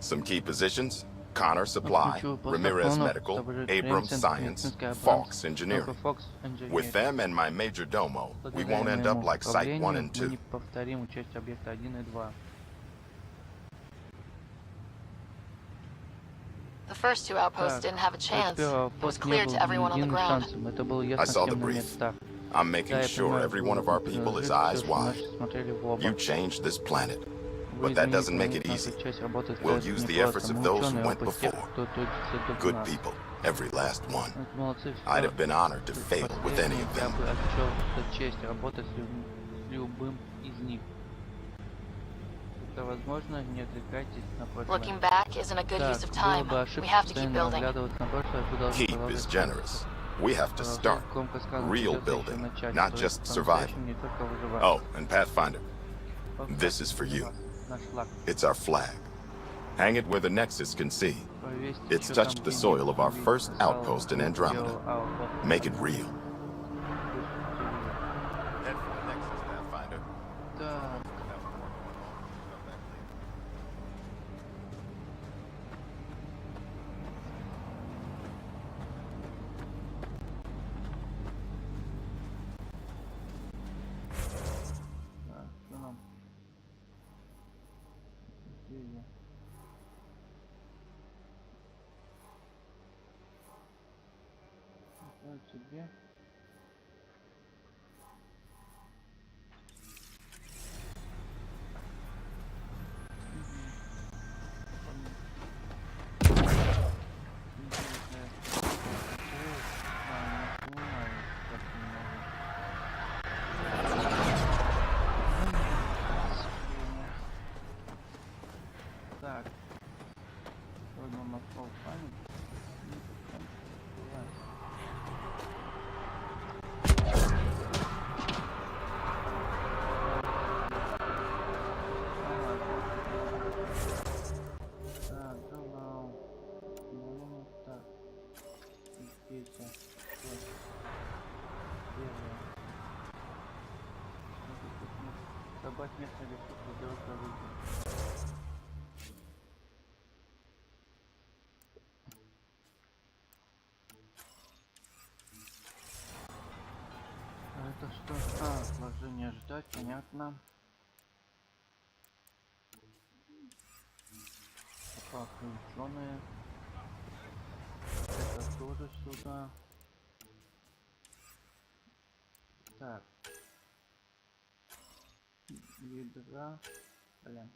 Some key positions: Connor Supply, Ключевой пост Ramirez Антонов, Medical, чтобы Abrams Центр Science, медицинской Fox обороны, Engineering. Fox Engineering. With them and my major domo, we Благодаря won't end up моему like Site 1 and управлению 2. мы не повторим участие объекта 1 и 2. The first two outposts Так, didn't have a chance. первый It was пост не clear был to everyone on the единым ground. шансом. Это было I ясно saw the всем на brief. местах. I'm Да, making я sure понимаю, every one of our people is всё, eyes что wide. наши смотрели в оба. You changed this planet, Вы but that изменили doesn't make it планету, наша easy. часть работает We'll это use не the efforts просто. of Мы those who ученые, went опыт тех, before. кто трудится до Good нас. people, every last one. Это молодцы, I'd всё. have been honored to fail with any of Я them. бы отчел эту честь работать с любым из них. Это возможно, не отвлекайтесь на прошлое. Looking back isn't a good Так, use of было time. бы We ошибкой have to keep постоянно building. оглядываться на прошлое, вы должны Keep is продолжать generous. We have to start. Громко сказано, Real придётся ещё building, начать not строить just по-настоящему, surviving. не только выживать. Oh, and Pathfinder, Вот this так is for для you. вас, наш флаг. It's our flag. Hang it where the Nexus can see. Повесьте It's ещё там touched the где-нибудь, soil of our видите, first салон outpost in Andromeda. белого outpost. Make it real. Так. Так, что нам? Где я? Отправить тебе. Так, сегодня на пол память. Так, журнал. Ну, так. Здесь. Вот. Первое. Добавь местный ресурс, сделать оружие. А это что? А, вложение ждать, понятно. Поправки ученые. Это тоже сюда. Так. Ядра. Блин.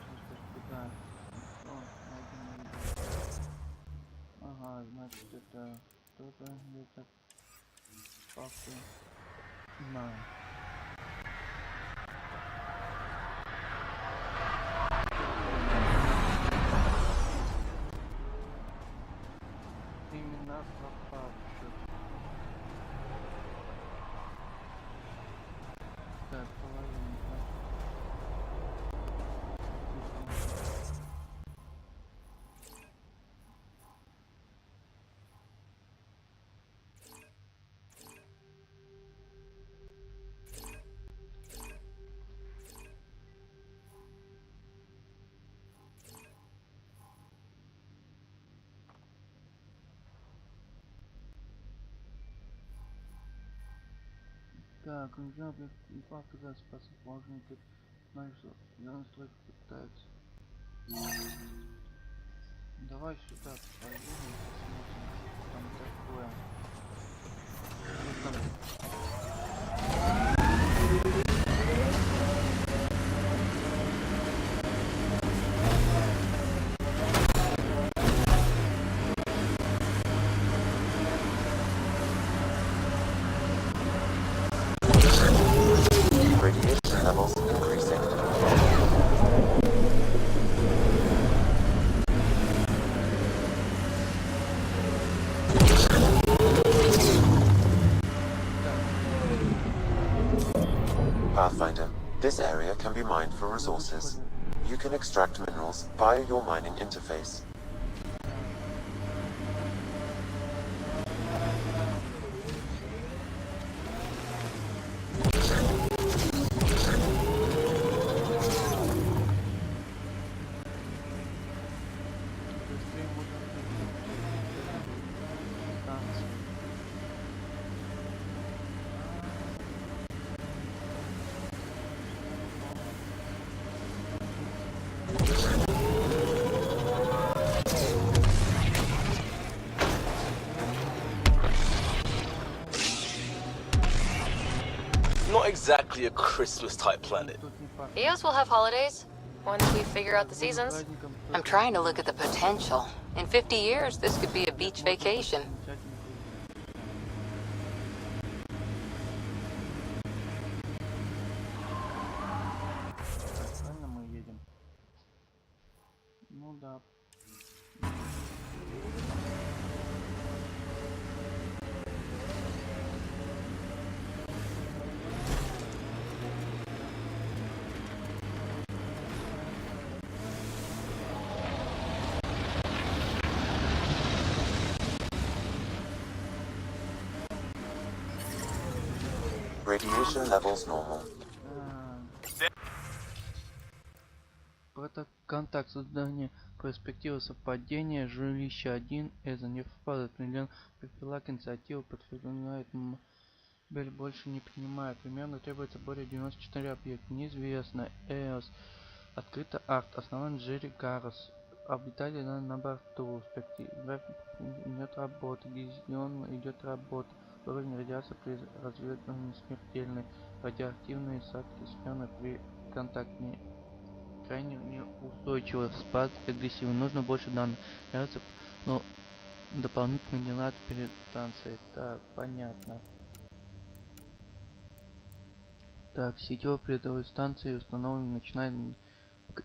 Что сюда? О, один ядро. Ага, значит это тоже где-то папы. На. Именно пропавших. Так, половина, значит. Так, нужно показать способ положения. Тут знаешь, что я настройку пытается. Давай сюда поедем, посмотрим, что там такое. Что там? Radiation levels increasing. Pathfinder, this area can be mined for resources. You can extract minerals via your mining interface. Not exactly a Christmas-type planet. Eos will have holidays once we figure out the seasons. I'm trying to look at the potential. In 50 years, this could be a beach vacation. Правильно мы едем? Ну да. Radiation levels normal. Контакт создания перспективы совпадения жилища 1 это не впадает в миллион профилак инициативы подтверждает больше не принимает. Примерно требуется более 94 объекта. Неизвестно. Эос. Открыто арт. Основан Джерри Гаррес. Обитатели на борту. График идет работа. Дивизион идет работа. Уровень радиации при разведывании смертельный. Радиоактивные садки сферы при контакте крайне неустойчивый, спад агрессивный. Нужно больше данных. Кажется, но дополнительно не надо перед станцией. Так, понятно. Так, сетевой передовой станции установлена, начинает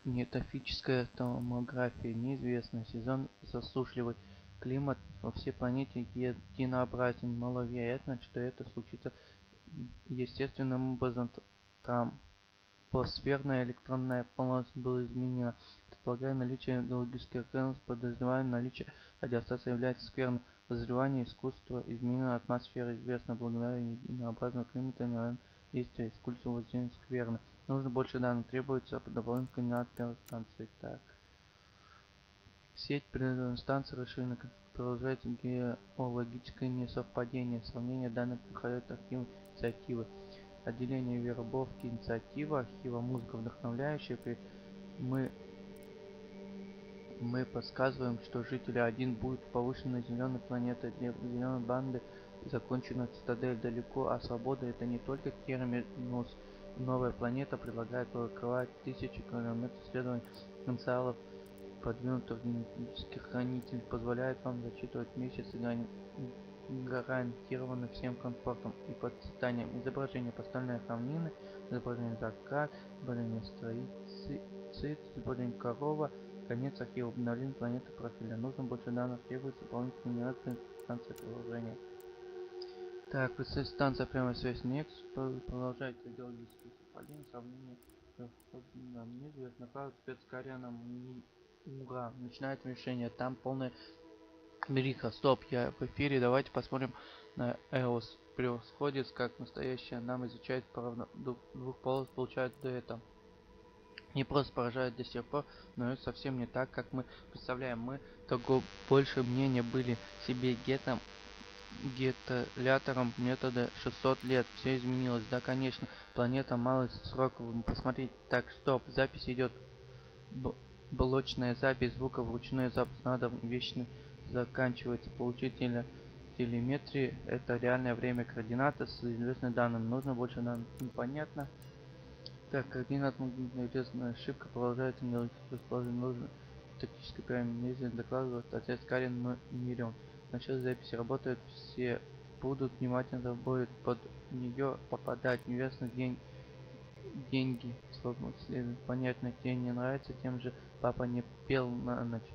метафическая томография. Неизвестно. Сезон засушливый. Климат во всей планете единообразен. Маловероятно, что это случится естественным образом. Там Атмосферная электронная полоса была изменена. Предполагая наличие геологических океанов, подозревая наличие радиостанции является скверным. Подозревание искусства изменена атмосфера известна благодаря единообразному климату и действия искусства воздействия скверны. Нужно больше данных. Требуется дополнительный координат первой станции. Так. Сеть передовой станции расширена. Продолжается геологическое несовпадение. Сравнение данных проходит архив инициативы. Отделение вербовки инициатива, архива музыка вдохновляющая. Мы подсказываем, что жители 1 будет повышены зеленой планеты, для зеленой банды закончена цитадель далеко, а свобода это не только терминус. Новая планета предлагает открывать тысячи километров исследований потенциалов продвинутых генетических хранителей, позволяет вам зачитывать месяцы гарантированно всем комфортом и процветанием. Изображение поставленной равнины, изображение закат, изображение строицит, изображение корова, конец архива обновления планеты профиля. Нужно больше данных, требуется дополнительный станция приложения. Так, представь, станция прямой связи Некс продолжает радиологическое совпадение сравнение нам неизвестно, правда, спецкарянам ура, начинает решение, там полная бриха. Стоп, я в эфире, давайте посмотрим на Эос. Превосходит, как настоящая, нам изучает двух полос, получает до этого. Не просто поражает до сих пор, но это совсем не так, как мы представляем. Мы того больше мнения были себе геталятором метода 600 лет. Все изменилось. Да, конечно, планета малый срок. Посмотрите. Так, стоп, запись идет. Блочная запись звука вручную. Запись надо вечно заканчивается. Получителя телеметрии. Это реальное время координаты с известными данными. Нужно больше данных. Непонятно. Так, координат известная ошибка продолжается расположение нужно. Тактической пирамиде докладывает отец Карин, но миллион. Начало записи работает, все будут внимательно будет под нее попадать. Неизвестно деньги. Свободно следует. Понятно, тебе не нравится, тем же папа не пел на ночь.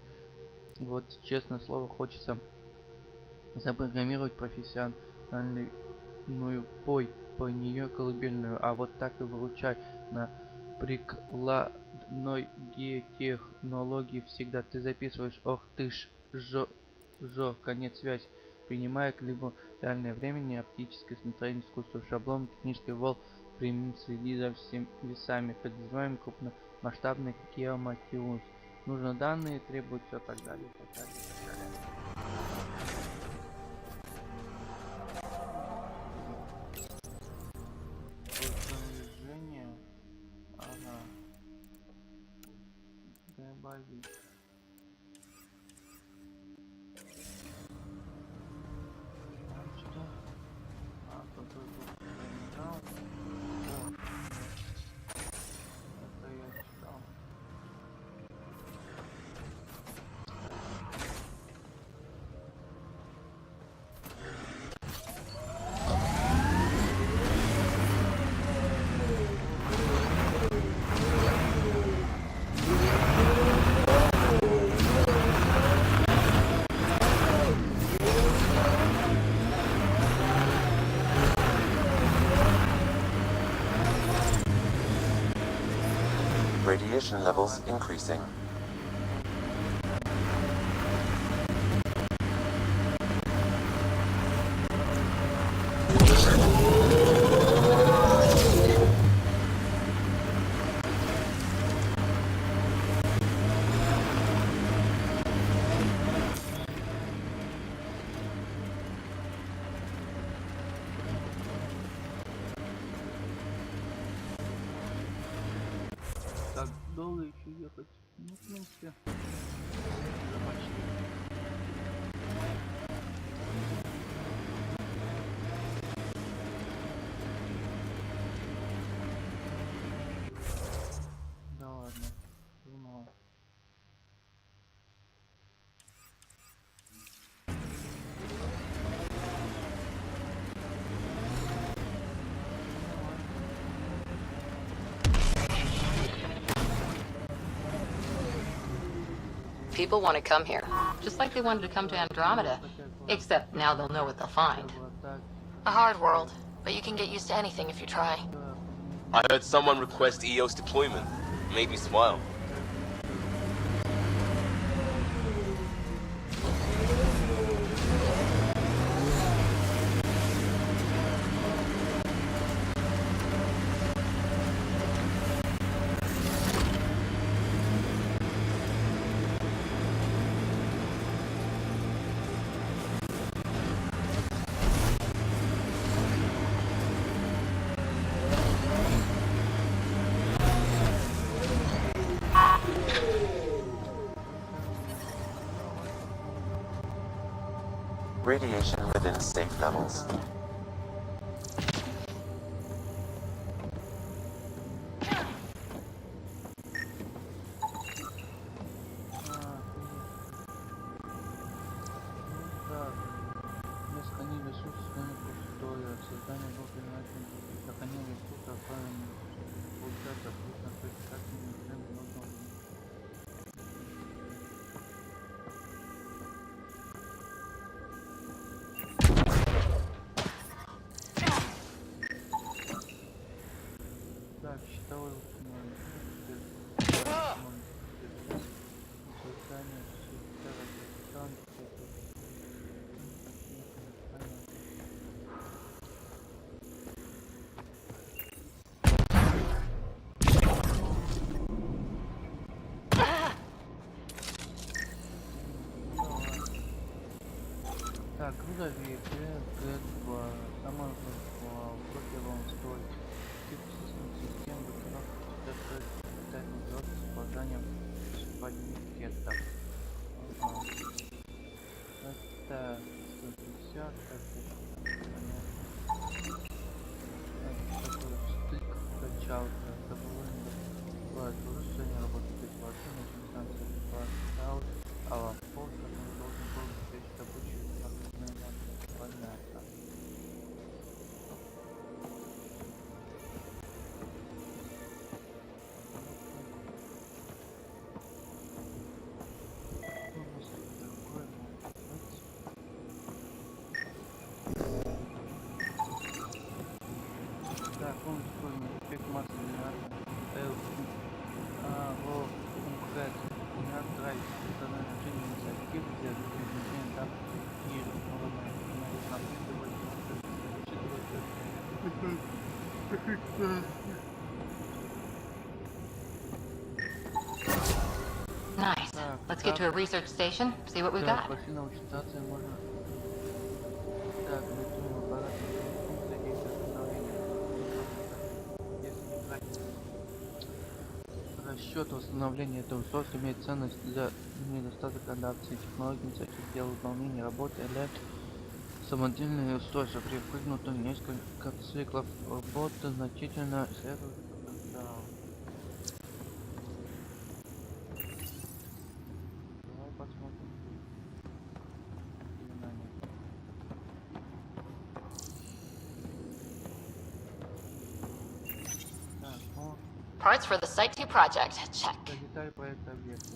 Вот, честное слово, хочется запрограммировать профессиональную пой по нее колыбельную, а вот так и выручай на прикладной технологии всегда ты записываешь. Ох ты ж, конец связи. Принимая либо реальное времени, оптическое смотрение, искусство, шаблон, технический вол, прими, следи за всеми весами, подозреваем крупномасштабный геоматиус. Нужно данные, требуют все так далее, так далее, так далее. Ага. Добавить. Там что? А, тут терминал. О, это я читал. Radiation levels increasing. Так долго еще ехать? Ну, в принципе. Да ладно. Думала. People want to come here, just like they wanted to come to Andromeda. Except now they'll know what they'll find. A hard world, but you can get used to anything if you try. I heard someone request EOS deployment. Made me smile. Radiation within safe levels. Так, считалось создание сектора станции. Так, грузовик, Г2, сама кофе вам стоит. Тип систем блокировки питательных звезд с положением пакетов. Это 150, это такой стык, качалка, довольно вооружение работает без воды, нужно станция поставил, а лампос, который должен был быть рабочий, понятно. Так, он использует эффект массы генератора МК генератора установление инициатив для изменения этап и Nice. Let's get to a research station, see what we've got. Пошли на участацию можно. Так, летунный аппарат функция действия установления. Расчет восстановления этого устройства имеет ценность для недостаток адапции технологий инициатив для выполнения работы или самодельные устройства при прыгнутом несколько циклов работы значительно исследуют потенциал. Давай посмотрим. Так, ну, Parts for the Site 2 project. Check. деталь проекта объекта.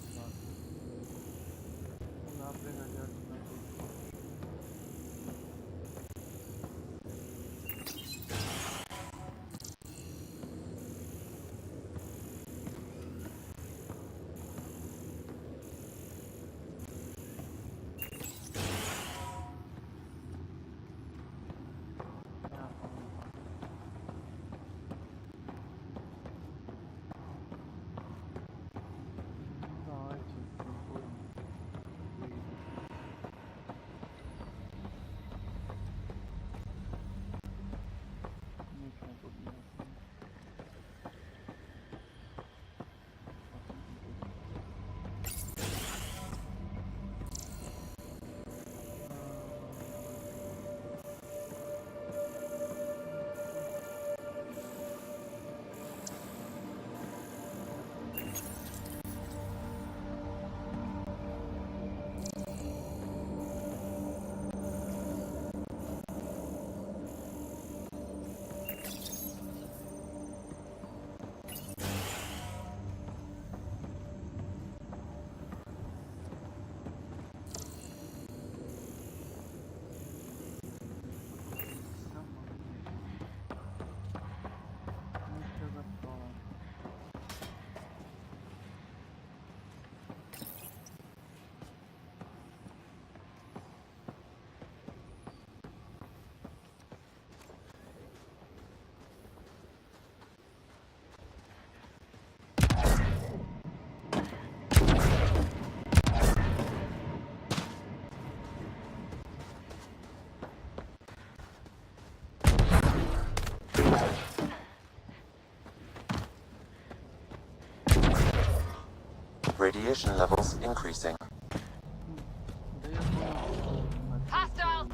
Radiation levels increasing. Hostile!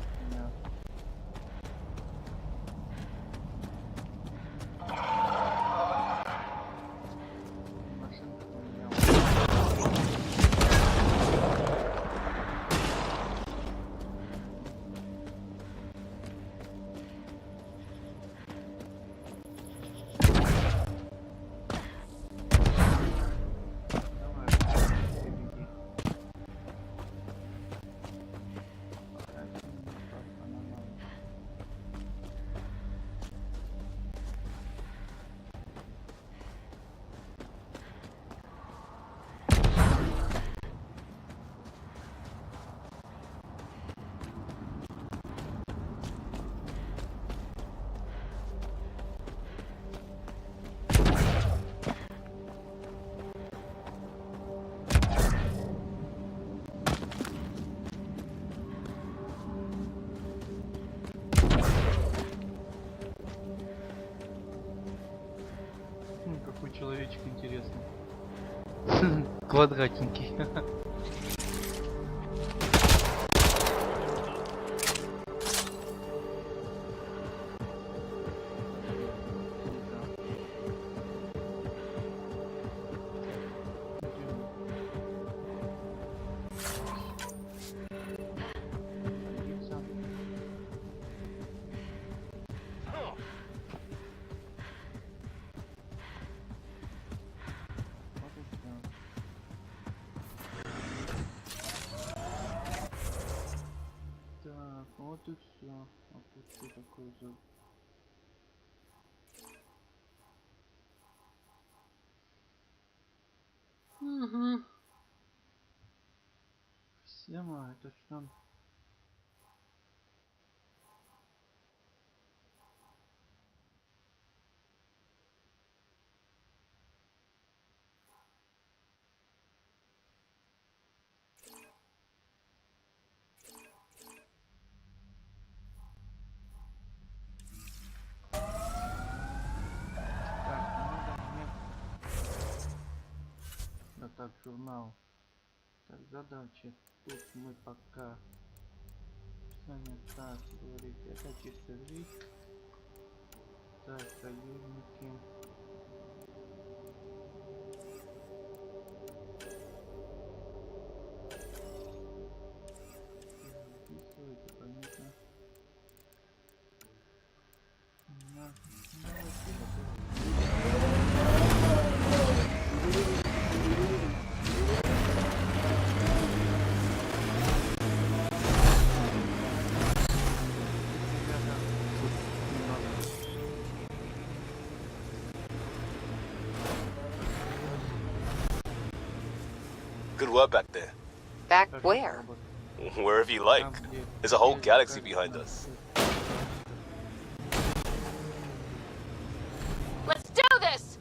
Какой человечек интересный. Квадратненький. Так, вот и все. А тут что такое за... Угу. Схема, это что? Да так, журнал. Так, задачи. Тут мы пока... Описание, так, говорить, это чисто жизнь. Так, союзники. Записывайте, понятно. Good work back there. Back where? Wherever you like. There's a whole galaxy behind us. Let's do this!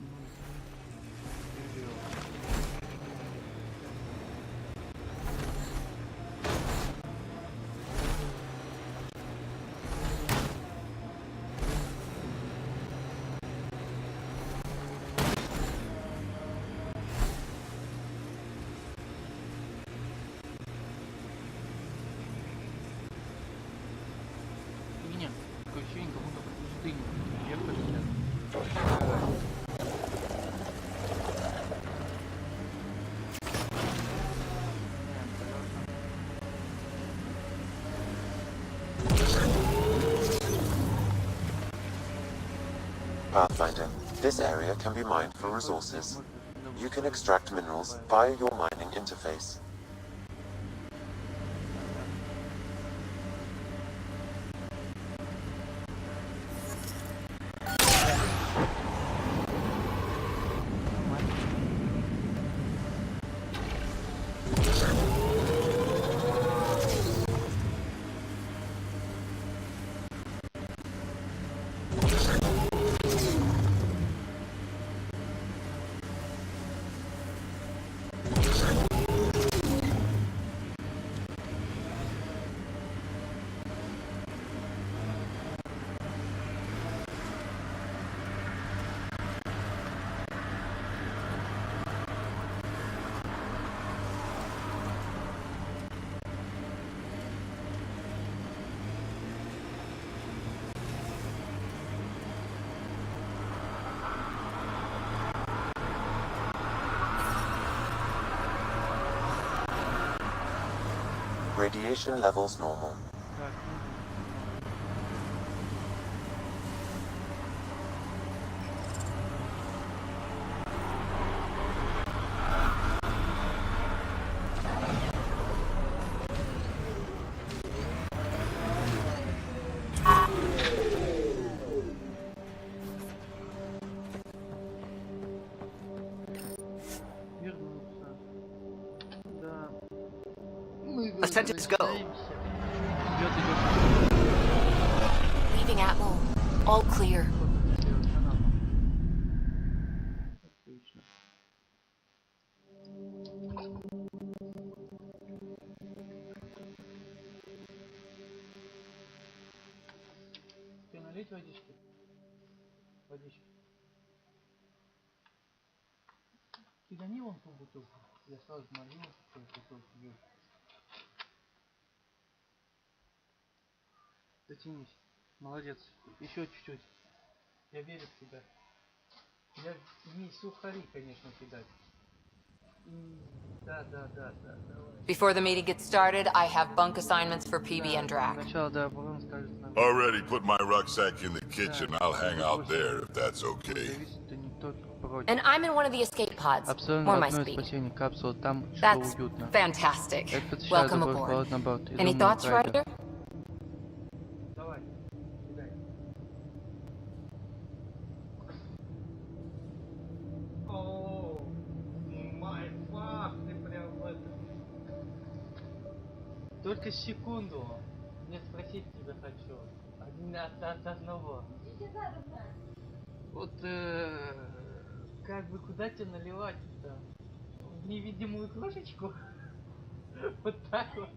Меня такое ощущение, как будто в пустыню ехали сейчас. Pathfinder, this area can be mined for resources. You can extract minerals via your mining interface. Radiation levels normal. Let's go. Leaving Atmo. All clear. Отлично. Ты налить водички? Водички. гони вон ту бутылку. Я сразу налью бутылку. Дотянись. Молодец. Еще чуть-чуть. Я верю в тебя. Я не сухари, конечно, кидать. Да. Before the meeting gets started, I have bunk assignments for PB and Drac. Сначала, да, потом скажет нам. Already put my rucksack in the kitchen. I'll hang out there if that's okay. And I'm in one of the escape pods. More my speed. That's fantastic. Welcome aboard. Any thoughts, Ryder? Только секунду. Мне спросить тебя хочу. От одного. Вот как бы куда тебе наливать-то? В невидимую кружечку? Вот так вот.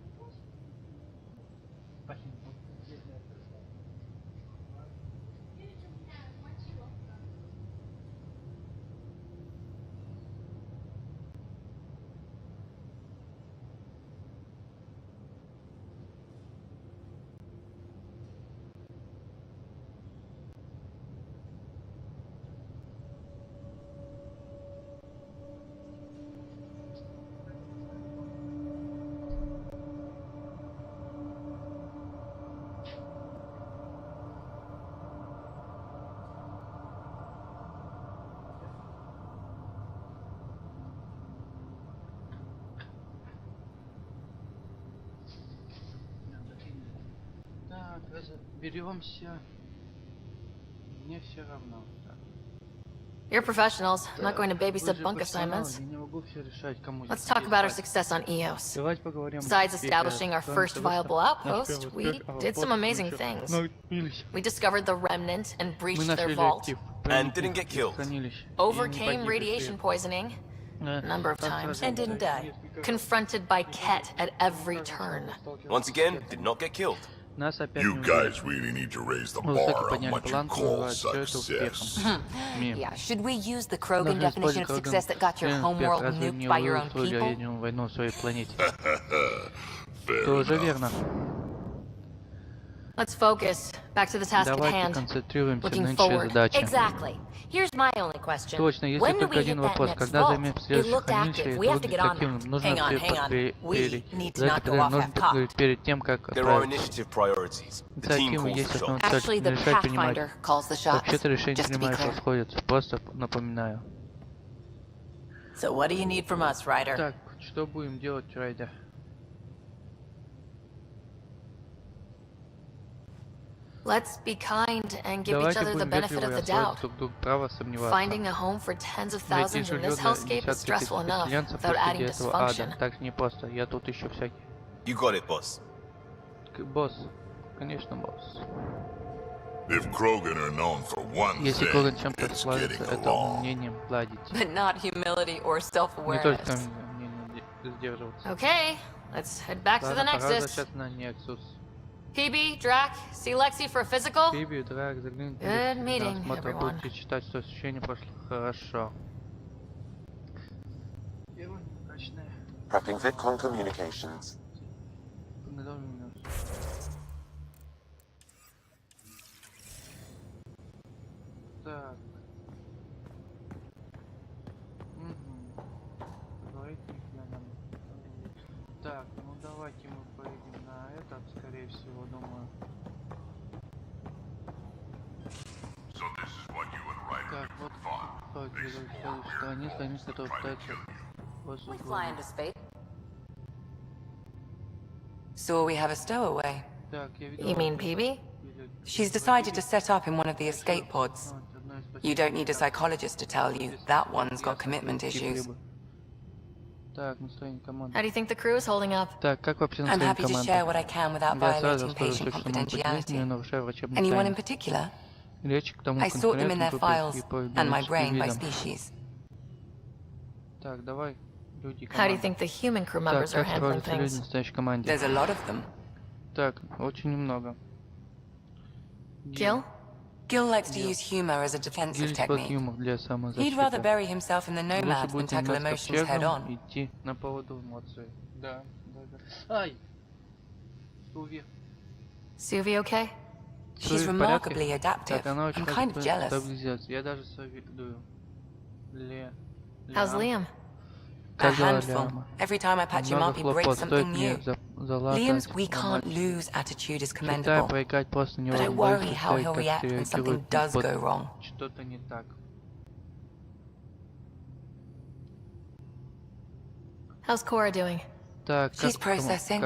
Так, разберемся. Мне все равно. You're professionals. I'm not going to babysit bunk assignments. Let's talk about our success on EOS. Besides establishing our first viable outpost, we did some amazing things. We discovered the remnant and breached their vault. And didn't get killed. Overcame radiation poisoning a number of times and didn't die. Confronted by Ket at every turn. Once again, did not get killed. You guys really need to raise the bar on what you call success. Yeah, should we use the Krogan definition of success that got your homeworld nuked by your own people? Тоже верно. Let's focus. Back to the task at Давайте hand. концентрируемся Looking на forward. задаче. Exactly. Here's my only question. Точно, есть When do только we один hit that вопрос. next Когда vault? займем It следующее looked хранилище, active. это We have to будет get on активным. that. Нужно Hang on. We need to not go off half-cocked. перед тем, как There are отправиться. initiative priorities. The team Инициатива calls есть the основная shots. цель. Actually, the Решать принимать. Pathfinder calls the shots. Вообще-то решение Just to be принимает clear. расходится. Просто напоминаю. So what do you need from us, Ryder? Так, что будем делать, Райдер? Let's be kind and give each Давайте other the будем benefit of вежливы и the оставить doubt. друг другу право сомневаться. Finding a home for tens of Найти thousands in жилье this для hellscape is десятки stressful тысяч enough поселенцев without посреди adding этого ада. dysfunction. Так не просто. Я тут еще всякий. You got it, boss. Босс. Конечно, босс. If Krogan are known for one Если thing, Коган чем-то it's славится, getting это along. умением ладить. But not humility or Не только self-awareness. умением сдерживаться. Okay, let's head back to the Ладно, пора Nexus. возвращаться на Nexus. PB, Drac, see Lexi for a physical? Фиби, Драк, загляните. Good meeting, Смотрю, everyone. будете читать, что ощущение прошло хорошо. Первое неудачное. Prepping VidCon communications. Подготовлено. Так. Давайте глянем. Так, ну давайте мы поедем на этот, скорее всего, думаю. So this is what you and Ryder Так, вот следующей стороне страниц, которые пытаются вас We fly into space. So we have a stowaway. Так, я видел. You mean PB? She's decided to set up in one of the escape pods. You don't need a psychologist to tell you that one's got commitment issues. Так, настроение команды. How do you think the crew is holding up? Так, как вообще I'm настроение happy to share команды? what I can without Я сразу violating скажу patient все, что может быть известно, не confidentiality. нарушая врачебную Anyone in тайну. particular? Речь к тому I sort them in their конкуренту files по and my биологическим brain by видам. species. Так, давай, люди, How do you команда. think the human crew Так, members are как handling строятся люди в things? настоящей команде? There's a lot of them. Так, очень немного. Gil? Gil likes to use humor as a defensive technique. Юмор для He'd самозащиты. rather bury himself in the Лучше nomad than будет tackle немножко emotions head ковчегом on. идти на поводу эмоций. Да, да, да. Ай! Суви. Suvi okay? She's Суви в порядке? remarkably adaptive. Так, она очень I'm kind of jealous. стабилизируется. Я даже советую. How's Liam? A handful. Every time I patch him up, he breaks something new. Liam's we can't lose attitude is commendable, but I worry how he'll react when something does go wrong. Что-то не так. How's Cora doing? Так, She's processing.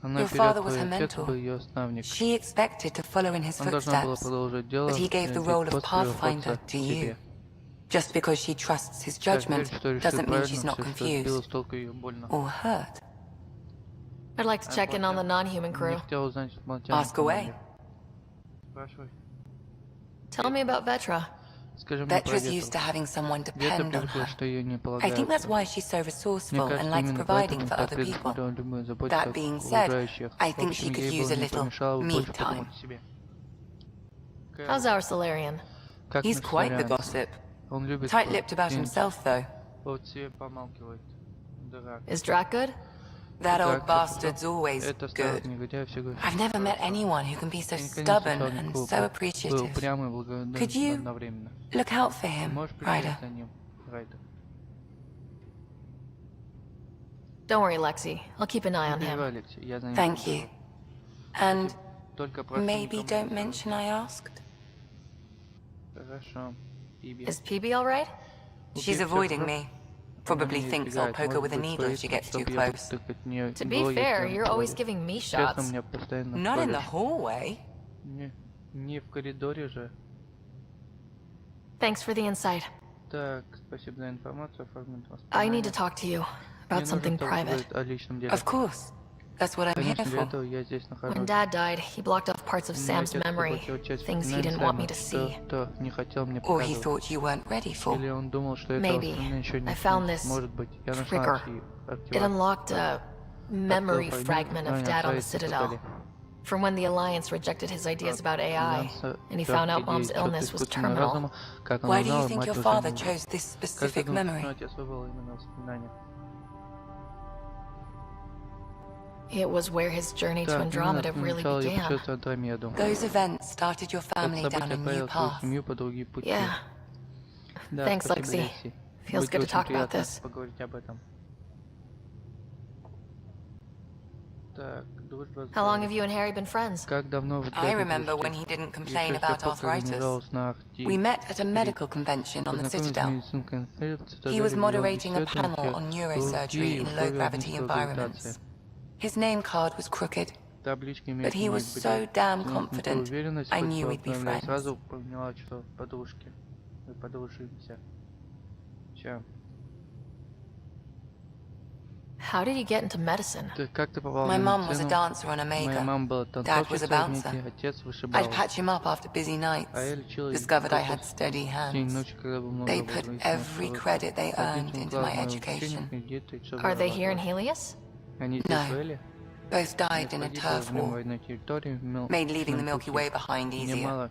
Она Your father берет was her твой отец mentor. был ее наставник. She expected to follow in his Он должна была footsteps, продолжить дело, but he gave the role of pathfinder to you. Just because she trusts his judgment doesn't mean she's not confused or hurt. I'd like to check in on the non-human crew. Ask away. Tell me about Vetra. Vetra's used to having someone depend on her. I think that's why she's so resourceful and likes providing for other people. That being said, I think she could use a little me time. How's our Solarian? He's quite the gossip. Tight-lipped about himself, though. Is Drac good? That old bastard's always good. I've never met anyone who can be so stubborn and so appreciative. Could you look out for him, Ryder? Don't worry, Lexi. I'll keep an eye on him. Thank you. And maybe don't mention I asked. Is PB alright? She's avoiding me. Probably thinks I'll poke her with a needle if she gets too close. To be fair, you're always giving me shots. Not in the hallway. Не в коридоре же. Thanks for the insight. Так, спасибо за информацию. I need to talk to you about something private. Of course. That's what I'm here for. When Dad died, he blocked off parts of Sam's memory, things he didn't want me to see. Or he thought you weren't ready for. Maybe. I found this trigger. It unlocked a memory fragment of Dad on the Citadel. From when the Alliance rejected his ideas about AI, and he found out Mom's illness was terminal. Why do you think your father chose this specific memory? It was where his journey to Andromeda really began. Those events started your family down a new path. Yeah. Thanks, Lexi. Feels good to talk about this. How long have you and Harry been friends? I remember when he didn't complain about arthritis. We met at a medical convention on the Citadel. He was moderating a panel on neurosurgery in low-gravity environments. His name card was crooked, but he was so damn confident, I knew we'd be friends. How did you get into medicine? My mum was a dancer on Omega. Dad was a bouncer. I'd patch him up after busy nights. Discovered I had steady hands. They put every credit they earned into my education. Are they here in Helios? No. Both died in a turf war. Made leaving the Milky Way behind easier.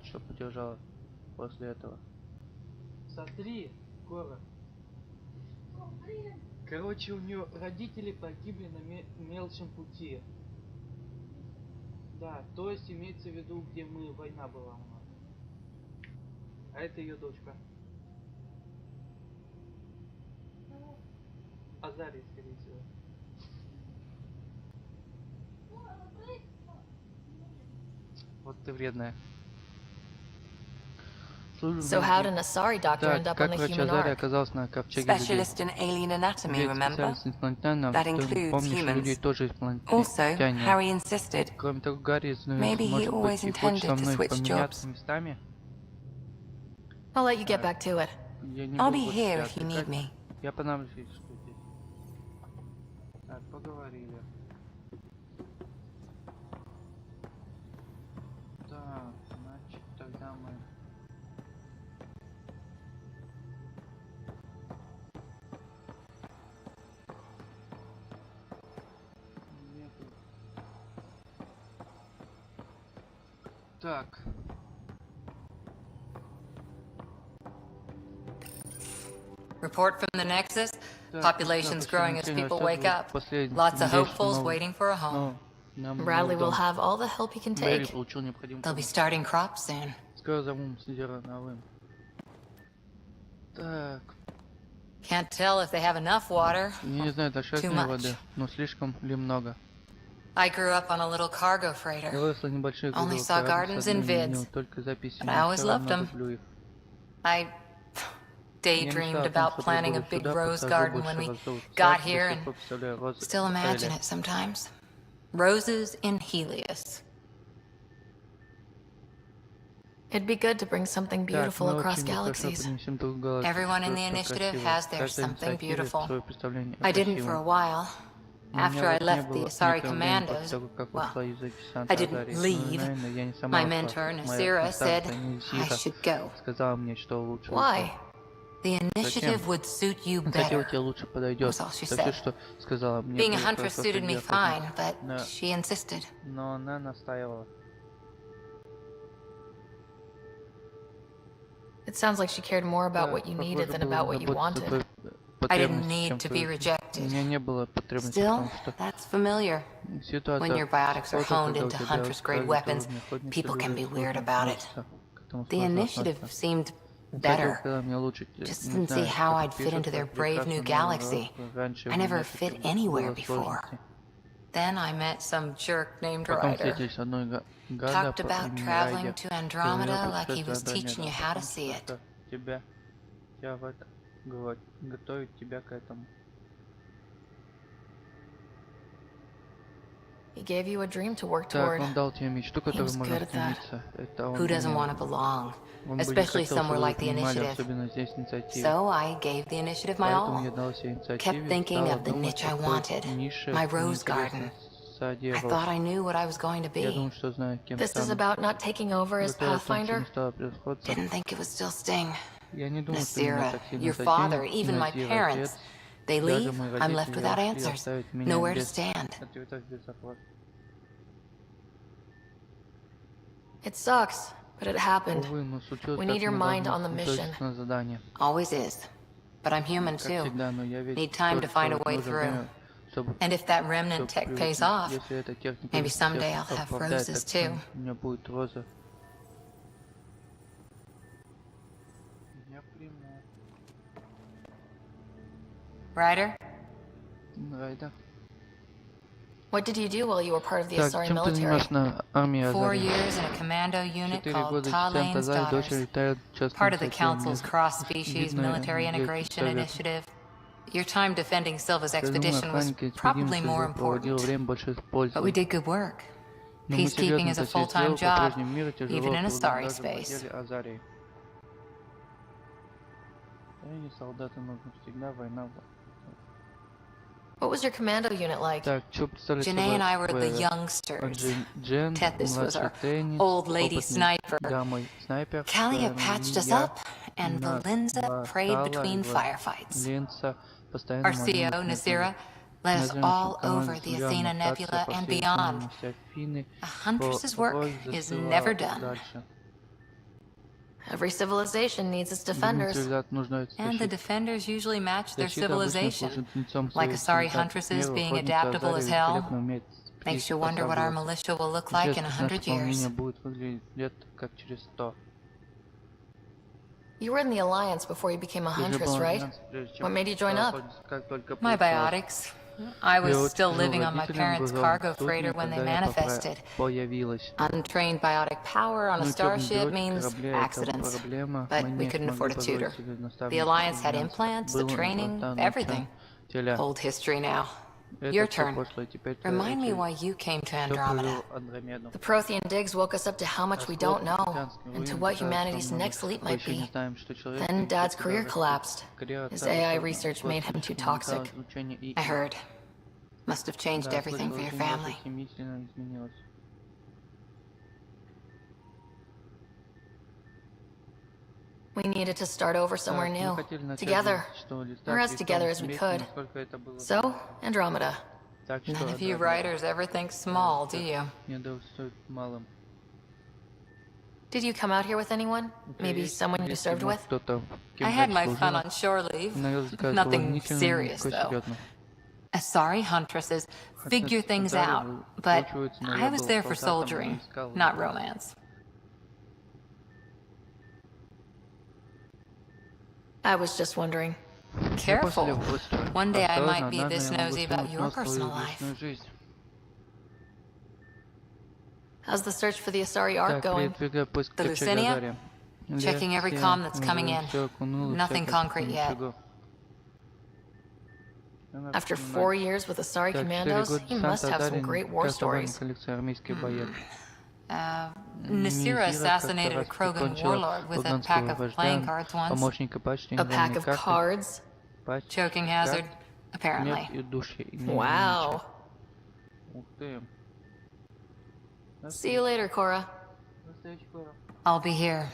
Короче, у нее родители погибли на мелком пути. Да, то есть имеется в виду, где война была у нас. А это ее дочка. Азария, скорее всего. Вот ты вредная. So how did an Asari doctor end up on the human ark? Specialist in alien anatomy, remember? That includes humans. Also, Harry insisted. Maybe he always intended to switch jobs. I'll let you get back to it. I'll be here if you need me. Я понадоблюсь, что здесь. Так, поговорили. Так, значит, тогда мы... Так. Report from the Nexus. Так, Population's да, growing as последний people отчет wake будет up. последний. Lots of Надеюсь, что hopefuls новый. waiting for a home. Но нам Bradley will дом. have all the help he can Бэрри take. получил необходимую They'll be помощь. starting crops soon. Скоро зовем зерновым. Так, Can't tell if they have enough water. я не знаю, достаточно Too ли much. воды, но слишком ли много. I grew up on a little cargo Я freighter. выросла в небольших Only городах, saw корабль gardens с and одной vids, имел только записи, but но I always всё loved равно them. люблю их. I Я мечтала daydreamed о том, about что planting a прибуду big сюда, rose посажу garden when большой we розовый got сад, here, до сих and пор представляю розы still imagine Эли. it sometimes. Roses in Helios. It'd be good to bring something Так, beautiful мы across очень бы хорошо galaxies. принесем другую галактику, Everyone in что the всё initiative красиво. has their Каждая something инициатива beautiful. свое представление о I didn't for a красивом. while. У меня After I вот не left the было Asari некоторое время после Commandos, того, как well, ушла из десанта I didn't Азарии. Ну, leave. наверное, я не сама My ушла. mentor, Моя Nasira, said наставница I Низира should go. сказала мне, что лучше Why? уйти. The initiative would suit you Инициатива better. тебе лучше подойдет. was all she Это все, said. что сказала мне. Being a будет huntress хорошо suited me среди fine, охотников. but Да. she insisted. Но она настаивала. It sounds like she cared more about Да, what you похоже, needed than было about what you заботиться о wanted. твоей I didn't потребности, чем need to be твоей. У rejected. меня не было потребности, Still, потому что that's familiar. ситуация When your biotics are охота, honed когда у into тебя huntress-grade правильный weapons, уровень охотника, people can be люди weird сложно about it. относятся к этому, The сложно initiative относятся. seemed Инициатива better. сказала мне лучше, Just не didn't see знаю, how как I'd fit into пишется, their brave new прекрасно, но galaxy. раньше I у never меня fit таких anywhere было before. сложностей. Then I met some jerk named Потом Ryder. встретились с одной гада Talked по about имени traveling Райдер. to Говорил Andromeda like he путешествие was teaching you Андромеда, how to потому see it. что тебя в это готовит тебя к этому. He gave you a dream to work Так, toward. он дал тебе мечту, was которой good можно at that. стремиться. Это он Who doesn't умел. want to belong? Он бы не Especially хотел, somewhere чтобы like вы the принимали, initiative. особенно здесь инициативу. So I gave the initiative my Поэтому all. я дал себе Kept инициативе, thinking стала of the думать niche I о той wanted, нише, my мне rose garden. интересно, саде I роз. thought I knew what I was going to Я be. думаю, что знаю, кем This is стану. about not taking over as Готовя о том, что Pathfinder. не стало превосходцем, Didn't think it would still sting. я не думал, что меня Nasira, так сильно your father, заденет. even my Назир, parents. отец, They даже leave, мои I'm left родители without ушли, answers. оставить меня Nowhere to без stand. ответов, без запрос. It sucks, but it happened. Увы, но случилось We так, need your мы mind должны on the mission. сосредоточиться на задании. Always is. But I'm human Как too. всегда, но я ведь Need time to find a только way нужно through. время, чтобы And if that remnant tech pays привыкнуть. off, Если эта техника maybe someday всех I'll have оправдает, roses так too. у меня будет роза. Я приму. Ryder, Райда. What did you do while you were part of the Так, Asari чем ты military? занимаешься на армии 4 Азари? years in a commando unit 4 called года Ta десант Lane's Азари, дочь Daughters. летает частным Part of the соседом. Council's cross-species Видно, military здесь integration совет. initiative. Your time defending Silva's Я думаю, expedition was охранники probably more экспедиции проводил important. время больше с But we пользой. did good work. Но мы серьезно Peacekeeping is a относились к full-time делу, job, по-прежнему миру тяжело, even in a трудно starry даже в space. пределе Азарии. Крайне солдаты нужны всегда, война. What was your commando unit like? Так, что представляет Janae and I were the собой youngsters. Джен, Tethys was младший our Теннис, old lady опытный sniper. дамой снайпер. Kalia patched us Я up, and на Valenza prayed Ватала between и firefights. Ленца постоянно Our CO, молилась Nasira, led us all over the Athena Nebula and beyond. A huntress's work is never done. Every civilization needs its defenders. And the defenders usually match their civilization. Like Asari huntresses being adaptable as hell. Makes you wonder what our militia will look like in 100 years. You were in the Alliance before you became a huntress, right? What made you join up? My biotics. I was still living on my parents' cargo freighter when they manifested. Untrained biotic power on a starship means accidents. But we couldn't afford a tutor. The Alliance had implants, the training, everything. Old history now. Your turn. Remind me why you came to Andromeda. The Prothean digs woke us up to how much we don't know, and to what humanity's next leap might be. Then Dad's career collapsed. His AI research made him too toxic. I heard. Must have changed everything for your family. We needed to start over somewhere new. Together. Or as together as we could. So, Andromeda. None of you writers ever think small, do you? Did you come out here with anyone? Maybe someone you served with? I had my fun on shore leave. Nothing serious, though. Asari huntresses figure things out, but I was there for soldiering, not romance. I was just wondering. Careful. One day I might be this nosy about your personal life. How's the search for the Asari Ark going? The Lucinia? Checking every comm that's coming in. Nothing concrete yet. After 4 years with Asari commandos, he must have some great war stories. Nasira assassinated a Krogan warlord with a pack of playing cards once. A pack of cards? Choking hazard, apparently. Wow. See you later, Cora. I'll be here.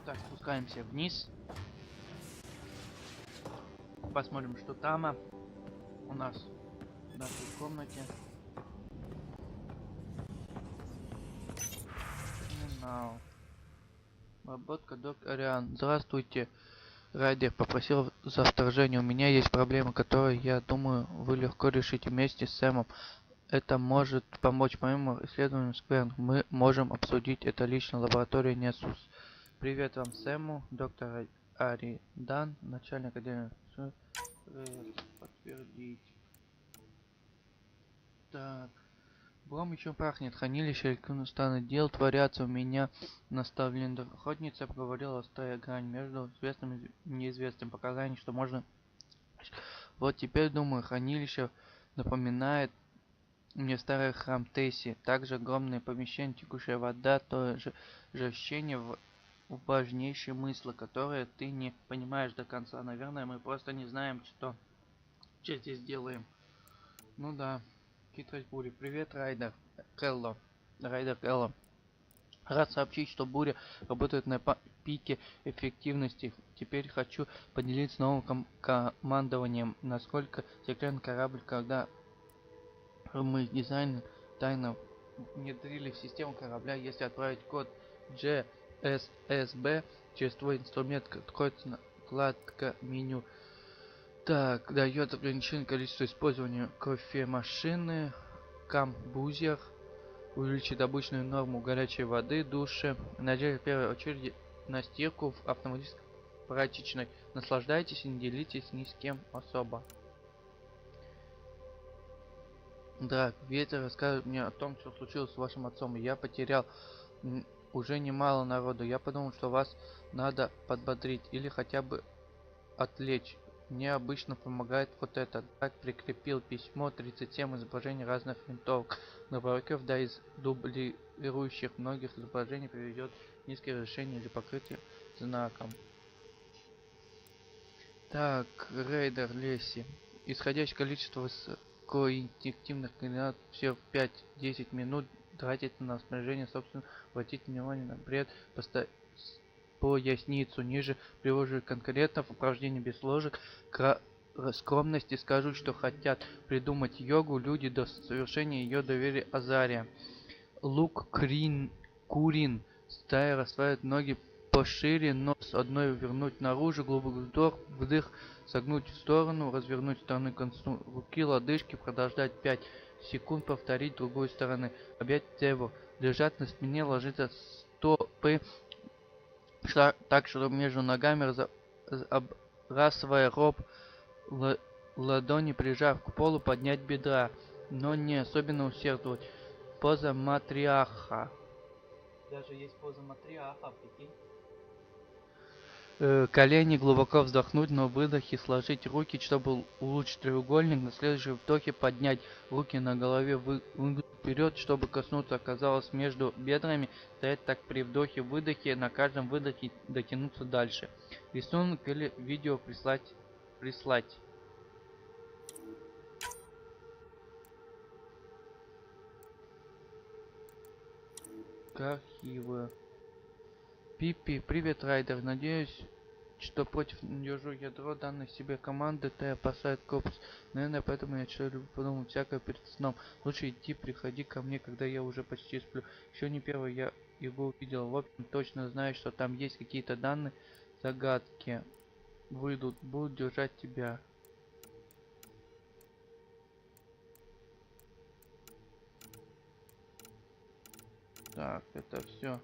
Так, спускаемся вниз. Посмотрим, что там у нас в нашей комнате. Работка доктор Ариан. Здравствуйте, Райдер. Попросил за вторжение. У меня есть проблема, которую, я думаю, вы легко решите вместе с Сэмом. Это может помочь моему исследованию Скверн. Мы можем обсудить это лично. Лаборатория Несус. Привет вам, Сэму. Доктор Аридан, начальник академии. Подтвердить. Так. Гром еще пахнет. Хранилище электронных дел творятся у меня наставлен. Охотница проговорила стая грань между известным и неизвестным. Показаний, что можно... Вот теперь, думаю, хранилище напоминает мне старый храм Тесси. Также огромное помещение, текущая вода, то же ощущение важнейшие мысли, которые ты не понимаешь до конца. Наверное, мы просто не знаем, что здесь делаем. Ну да. Хитрость бури. Привет, Райдер Келло. Райдер Келло. Рад сообщить, что буря работает на пике эффективности. Теперь хочу поделиться новым командованием. Насколько секретный корабль, когда мы дизайн тайно внедрили в систему корабля, если отправить код GSSB через твой инструмент, откроется вкладка меню. Так, дает ограниченное количество использования кофемашины, камбузер, увеличит обычную норму горячей воды, душе, надеть в первой очереди на стирку в автоматической прачечной. Наслаждайтесь и не делитесь ни с кем особо. Да, ветер рассказывает мне о том, что случилось с вашим отцом. Я потерял уже немало народу. Я подумал, что вас надо подбодрить или хотя бы отвлечь. Мне обычно помогает вот это. Так прикрепил письмо 37 изображений разных винтовок. Напротив, да, из дублирующих многих изображений приведет низкое разрешение или покрытие знаком. Так, рейдер Лесси. Исходящее количество высокоинтенсивных координат все в 5-10 минут тратить на снаряжение, собственно, обратите внимание на бред поясницу. Ниже привожу конкретно упражнение без ложек. Скромности скажу, что хотят придумать йогу люди до совершения ее довели Азария. Лук Курин. Стая расставит ноги пошире, нос одной вернуть наружу, глубокий вдох, согнуть в сторону, развернуть стороны концу руки, лодыжки, продолжать 5 секунд, повторить другой стороны. Объять теву. Лежать на спине, ложиться стопы так, чтобы между ногами обрасывая роб, ладони прижав к полу, поднять бедра, но не особенно усердствовать. Поза матриарха. Даже есть поза матриарха, прикинь. Колени глубоко вздохнуть, но в выдохе сложить руки, чтобы улучшить треугольник. На следующем вдохе поднять руки на голове, выгнуть вперед, чтобы коснуться оказалось между бедрами. Стоять так при вдохе-выдохе, на каждом выдохе дотянуться дальше. Рисунок или видео прислать. Архивы. Пипи, привет, Райдер. Надеюсь, что против держу ядро данной себе команды, ты опасает корпус. Наверное, поэтому я что люблю подумать всякое перед сном. Лучше идти, приходи ко мне, когда я уже почти сплю. Еще не первый я его увидел. В общем, точно знаю, что там есть какие-то данные, загадки. Выйдут, будут держать тебя. Так, это все.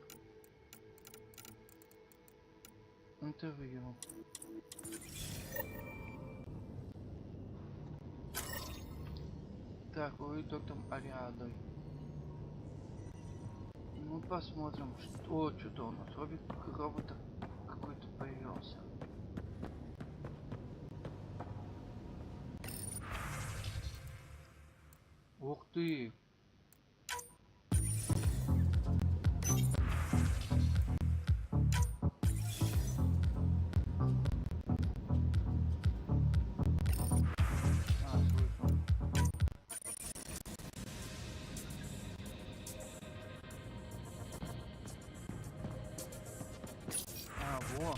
Интервью. Так, вы доктором Ариадой. Ну посмотрим, что у нас робот какой-то появился. Ух ты! Во.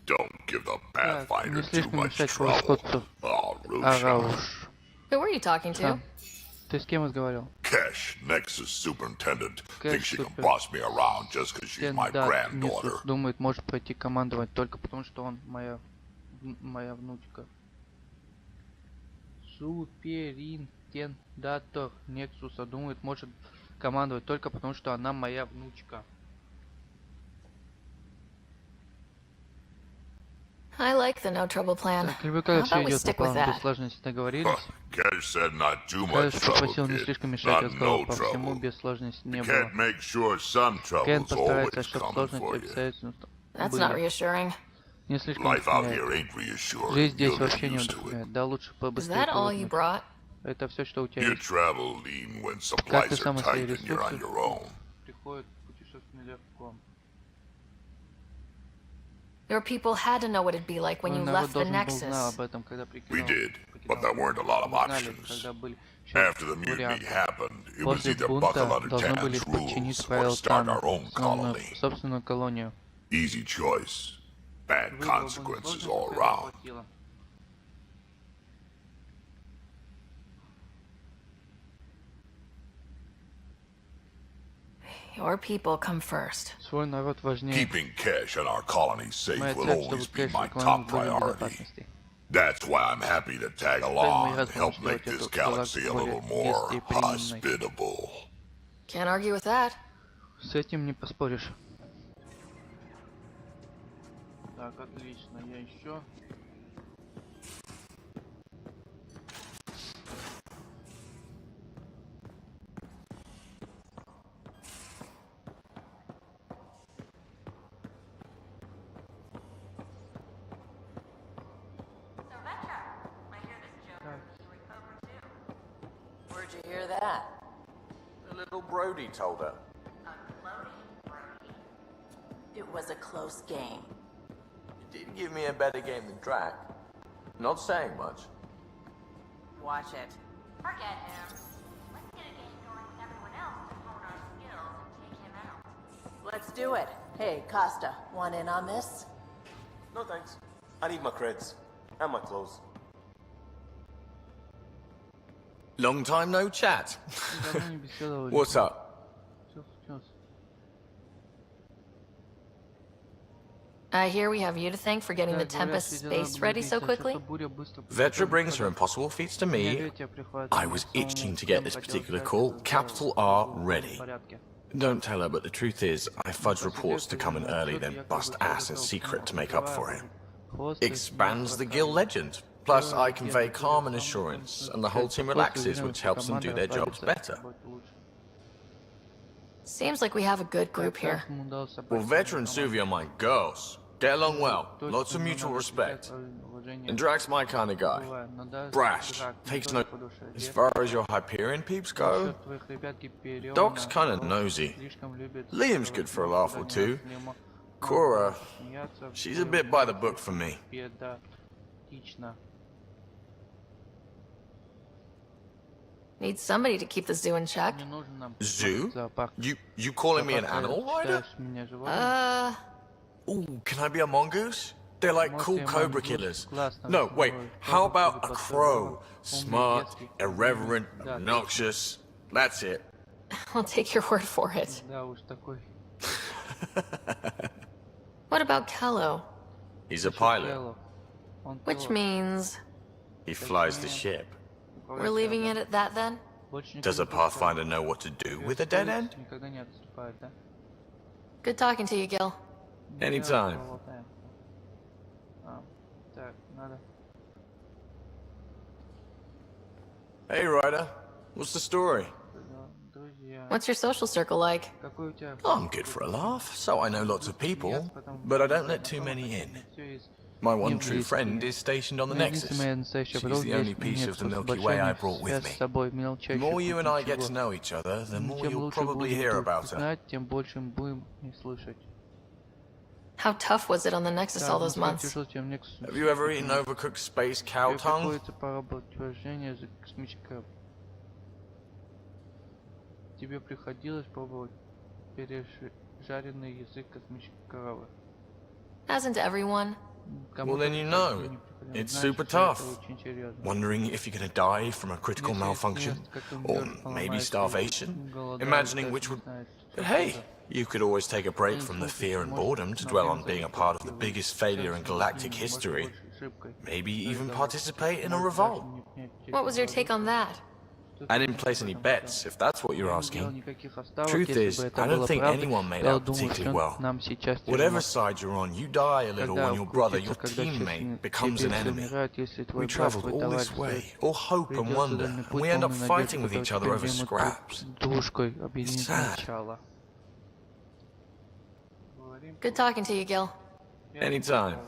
Don't give the Pathfinder Не too слишком much мешать trouble. происходцу. Арауш. Who were you talking to? Ты с кем разговаривал? Cash, Nexus Superintendent, Cash thinks she can boss me around just because she's my granddaughter. Несус думает, может пройти командовать только потому, что он моя внучка. Суперинтендатор Нексуса думает, может командовать только потому, что она моя внучка. I like the no trouble plan. Так, люблю, How когда все about we идет по stick with плану без that? сложности. Договорились? Cash said not too Кэш much trouble, попросил не kid. слишком мешать Not разговору. no По всему trouble. без сложности не You было. can't make sure some Кен trouble's постарается, always чтобы coming сложности for you. обстоятельства That's not были. reassuring. Не слишком Life out вдохновляет. here ain't reassuring. Жизнь здесь You'll get вообще не used to it. вдохновляет. Да лучше Is побыстрее that all you привыкнуть. brought? Это все, что у тебя You есть. travel lean when Как ты supplies are сам свои tight and you're on ресурсы your own. приходят путешественно легко. Your people had to know what it'd be like when you Народ left the должен был знал Nexus. об этом, когда We did, but there weren't a lot of options. After the mutiny happened, it was После either бунта buckle under должны были Tan's подчинить rules or правила start Тана, our own colony. собственную колонию. Easy choice. Bad Выбор был consequences несложным, all пока around. хватило. Your people come first. Свой народ важнее. Keeping Cash and our colony safe Моя will цель, чтобы always be Кэш my и клан top были в priority. безопасности. That's why I'm happy to tag Поэтому along я рад and help сделать make this эту galaxy a галактику little более more гостеприимной. hospitable. Can't argue with that. С этим не поспоришь. Так, отлично, я еще. Where'd you hear that? The little Brody told her. It was a close game. You did give me a better game than Drac. Not saying much. Watch it. Forget him. Let's get a game going with everyone else to hone our skills and take him out. Let's do it. Hey, Costa, want in on this? No thanks. I need my creds. And my clothes. Long time no chat. Давно не беседовали. What's up? Что случилось? I hear we have you to thank for getting the Tempest space ready so quickly. Vetra brings her impossible feats to me. I was itching to get this particular call, capital R, ready. Don't tell her, but the truth is, I fudge reports to come in early, then bust ass in secret to make up for it. Expands the guild legend. Plus, I convey calm and assurance, and the whole team relaxes, which helps them do their jobs better. Seems like we have a good group here. Well, Vetra and Suvi are my girls. Get along well, lots of mutual respect. And Drax's my kind of guy. Brash, takes no... As far as your Hyperion peeps go, Doc's kind of nosy. Liam's good for a laugh or two. Cora, she's a bit by the book for me. Need somebody to keep the zoo in check. Zoo? You calling me an animal rider? Ooh, can I be a mongoose? They're like cool cobra killers. No, wait, how about a crow? Smart, irreverent, obnoxious. That's it. I'll take your word for it. What about Kello? He's a pilot. Which means... He flies the ship. We're leaving it at that then? Does a Pathfinder know what to do with a dead end? Good talking to you, Gil. Anytime. Hey, Ryder. What's the story? What's your social circle like? I'm good for a laugh, so I know lots of people, but I don't let too many in. My one true friend is stationed on the Nexus. She's the only piece of the Milky Way I brought with me. The more you and I get to know each other, the more you'll probably hear about her. How tough was it on the Nexus all those months? Have you ever eaten overcooked space cow tongue? Тебе приходилось пробовать пережаренный язык космической коровы? Hasn't everyone? Well, then you know. It's super tough. Wondering if you're gonna die from a critical malfunction, or maybe starvation. Imagining which would... But hey, you could always take a break from the fear and boredom to dwell on being a part of the biggest failure in galactic history. Maybe even participate in a revolt. What was your take on that? I didn't place any bets, if that's what you're asking. Truth is, I don't think anyone made out particularly well. Whatever side you're on, you die a little when your brother, your teammate, becomes an enemy. We traveled all this way, all hope and wonder, and we end up fighting with each other over scraps. It's sad. Good talking to you, Gil. Anytime.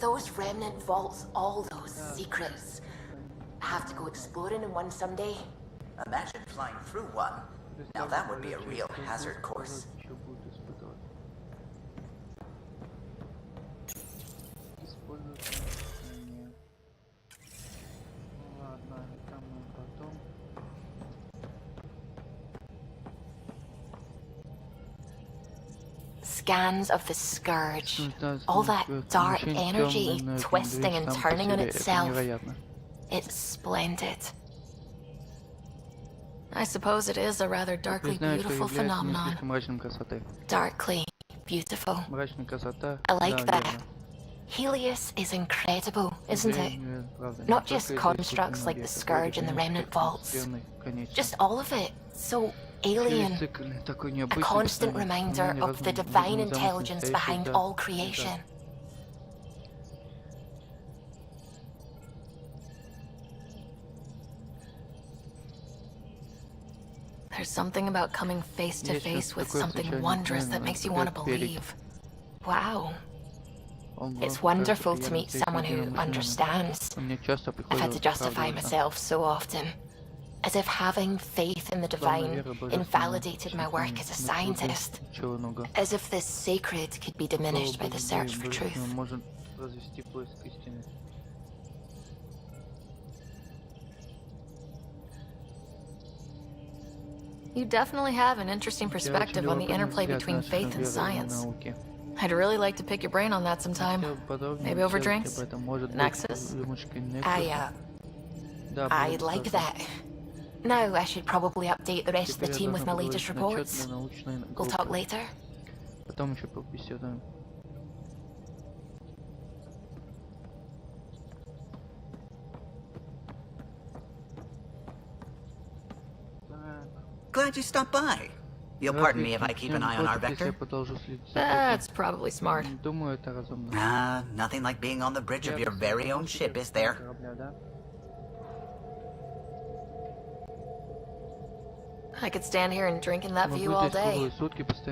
Those remnant vaults, all those secrets. Have to go exploring in one someday. Imagine flying through one. Now that would be a real hazard course. Scans of the Scourge. All that dark energy twisting and turning on itself. It's splendid. I suppose it is a rather darkly beautiful phenomenon. Darkly beautiful. I like that. Helios is incredible, isn't it? Not just constructs like the Scourge and the Remnant Vaults. Just all of it. So alien. A constant reminder of the divine intelligence behind all creation. There's something about coming face to face with something wondrous that makes you want to believe. Wow. It's wonderful to meet someone who understands. I've had to justify myself so often. As if having faith in the divine invalidated my work as a scientist. As if this sacred could be diminished by the search for truth. You definitely have an interesting perspective on the interplay between faith and science. I'd really like to pick your brain on that sometime. Maybe over drinks? Nexus? I'd like that. Now I should probably update the rest of the team with my latest reports. We'll talk later. Потом еще побеседуем. Glad you stopped by. You'll pardon me if I keep an eye on our vector. That's probably smart. Nothing like being on the bridge of your very own ship, is there? I could stand here and drink in that view all day.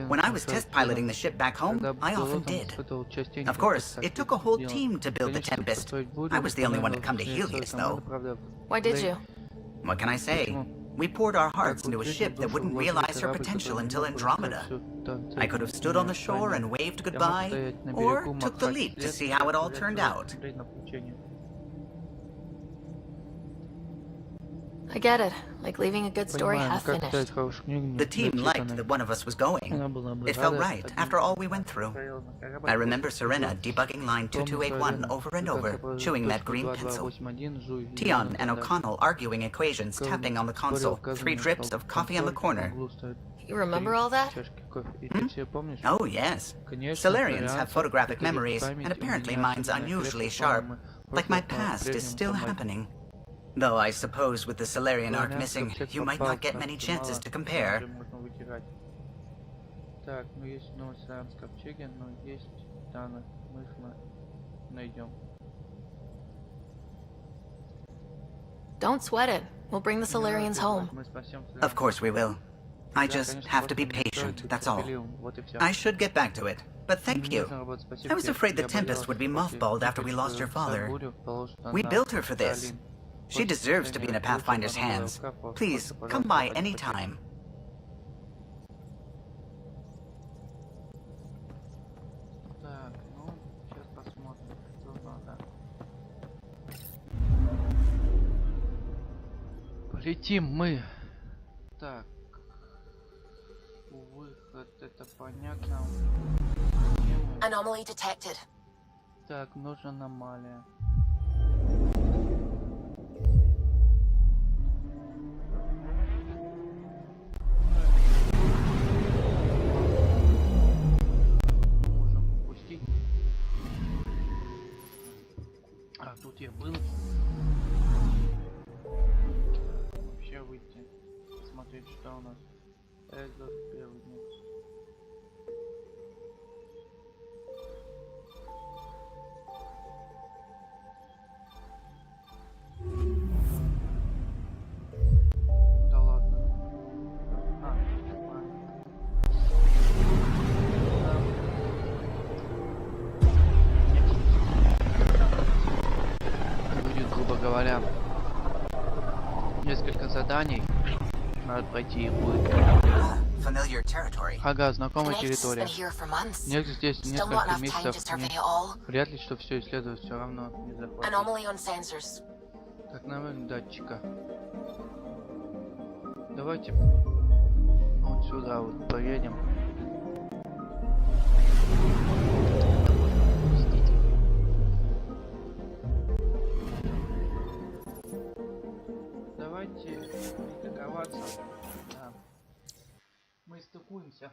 When I was test piloting the ship back home, I often did. Of course, it took a whole team to build the Tempest. I was the only one to come to Helios, though. Why did you? What can I say? We poured our hearts into a ship that wouldn't realize her potential until Andromeda. I could have stood on the shore and waved goodbye, or took the leap to see how it all turned out. I get it. Like leaving a good story half finished. The team liked that one of us was going. It felt right after all we went through. I remember Serena debugging line 2281 over and over, chewing that green pencil. Tion and O'Connell arguing equations, tapping on the console, 3 drips of coffee on the corner. You remember all that? Oh, yes. Solarians have photographic memories, and apparently mine's unusually sharp. Like my past is still happening. Though I suppose with the Solarian arc missing, you might not get many chances to compare. Так, ну есть в Новосианском ковчеге, но есть данных, мы их найдем. Don't sweat it. We'll bring the Solarians home. Of course we will. I just have to be patient, that's all. I should get back to it, but thank you. I was afraid the Tempest would be mothballed after we lost your father. We built her for this. She deserves to be in a Pathfinder's hands. Please, come by any time. Так, ну, сейчас посмотрим, что надо. Полетим мы. Так. Выход, это понятно. Anomaly detected. Так, нужна аномалия. А тут я был. Вообще выйти. Посмотреть, что у нас. Экзот первый день. Да ладно. Будет, грубо говоря, несколько заданий. Надо пройти и будет. Ага, знакомая территория. Нет, здесь несколько месяцев. Вряд ли, что все исследовать, все равно не захватит. Как номер датчика. Давайте вот сюда вот поедем. Давайте стыковаться. Да. Мы стыкуемся.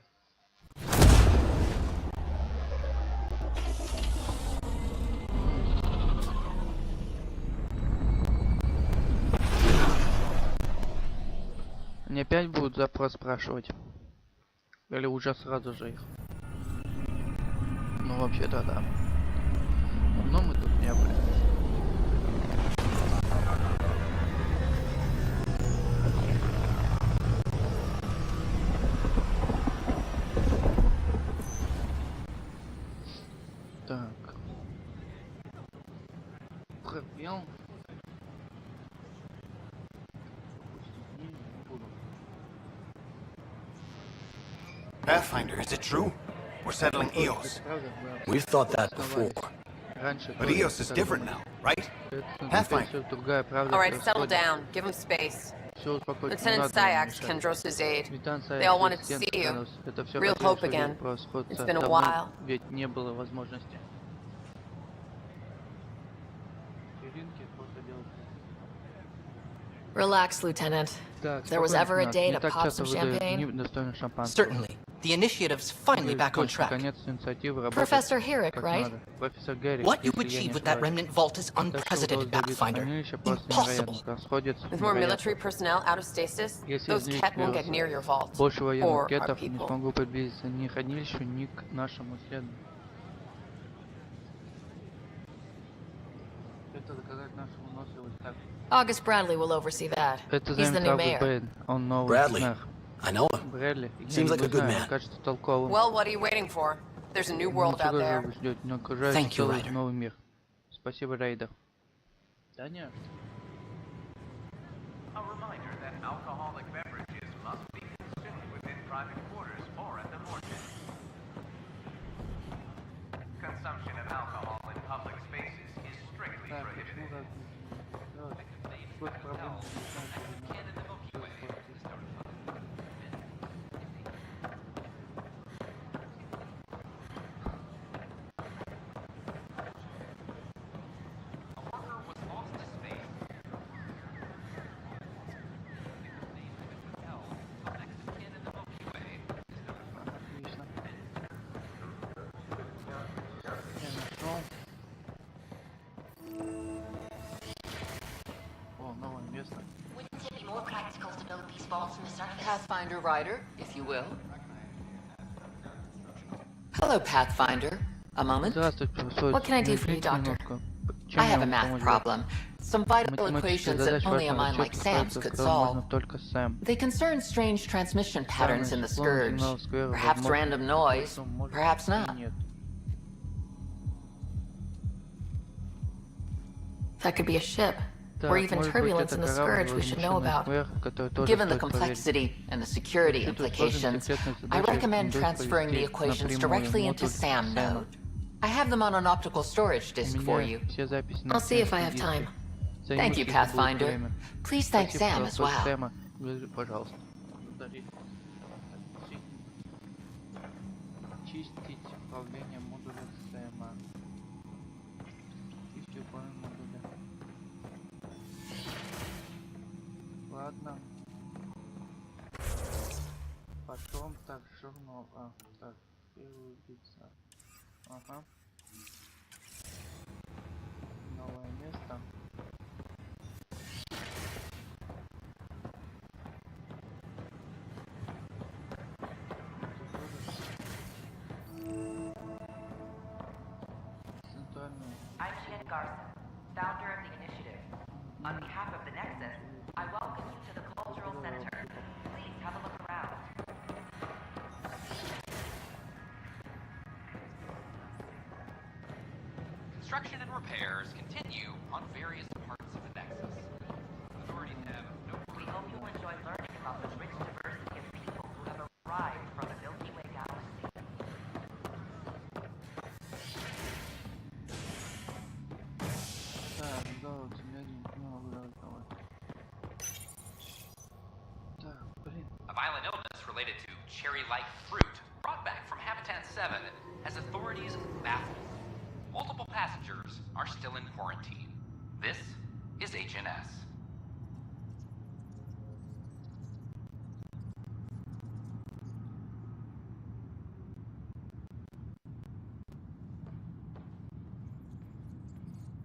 Они опять будут запрос спрашивать. Или уже сразу же их. Ну вообще-то да. Но мы тут не были. Так. Пробел. Pathfinder, is it true? We're settling Eos. We've thought that before. But Eos is different now, right? Pathfinder. Alright, settle down. Give him space. Lieutenant Syax, Kendros' aide. They all wanted to see you. Real hope again. It's been a while. Relax, Lieutenant. If there was ever a day to pop some champagne. Certainly. The initiative's finally back on track. Professor Herrick, right? What you achieved with that remnant vault is unprecedented, Pathfinder. Impossible. With more military personnel out of stasis, those Ket won't get near your vault. Or our people. August Bradley will oversee that. He's the new mayor. Bradley. I know him. Seems like a good man. Well, what are you waiting for? There's a new world out there. Thank you, Ryder. Спасибо, Рейдер. A reminder that alcoholic beverages must be consumed within private quarters or at the morgue. Consumption of alcohol in public spaces is strictly prohibited. Wouldn't it be more practical to build these vaults in the surface? Pathfinder Ryder, if you will. Hello, Pathfinder. A moment? What can I do for you, Doctor? I have a math problem. Some vital equations that only a mind like Sam's could solve. They concern strange transmission patterns in the Scourge. Perhaps random noise, perhaps not. That could be a ship. Or even turbulence in the Scourge we should know about. Given the complexity and the security implications, I recommend transferring the equations directly into SAM node. I have them on an optical storage disk for you. I'll see if I have time. Thank you, Pathfinder. Please thank Sam as well. Чистить управление модуля Сэма. Чистить управление модуля. Ладно. Потом так, журнал. Так, первый лица. Ага. Новое место. I'm Jen Garson, founder of the initiative. On behalf of the Nexus, I welcome you to the Cultural Center. Please have a look around. Construction and repairs continue on various parts of the Nexus. Authorities have no... We hope you will enjoy learning about the rich diversity of people who have arrived from the Milky Way galaxy. A violent illness related to cherry-like fruit brought back from Habitat 7 has authorities baffled. Multiple passengers are still in quarantine. This is HNS.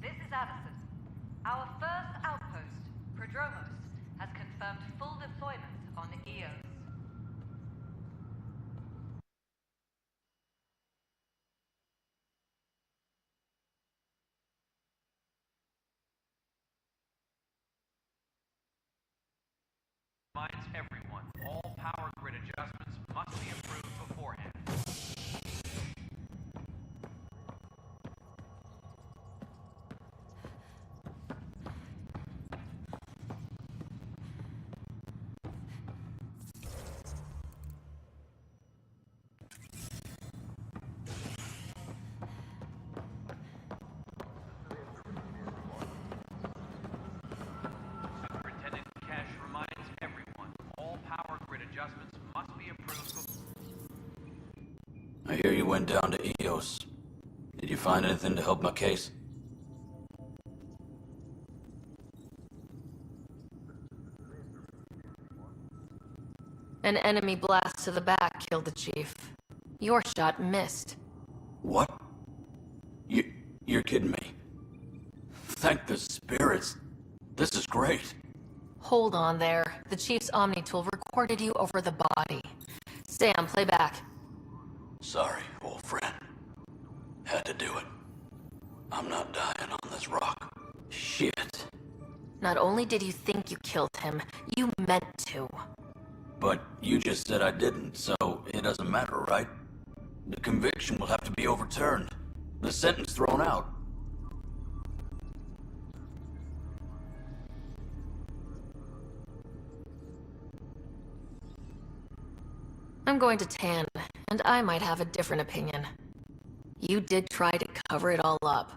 This is Addison. Our first outpost, Prodromos, has confirmed full deployment on Eos. Reminds everyone, all power grid adjustments must be approved beforehand. I hear you went down to EOS. Did you find anything to help my case? An enemy blast to the back killed the chief. Your shot missed. What? You're kidding me. Thank the spirits. This is great. Hold on there. The chief's Omni tool recorded you over the body. Sam, play back. Sorry, old friend. Had to do it. I'm not dying on this rock. Shit. Not only did you think you killed him, you meant to. But you just said I didn't, so it doesn't matter, right? The conviction will have to be overturned. The sentence thrown out. I'm going to Tan, and I might have a different opinion. You did try to cover it all up.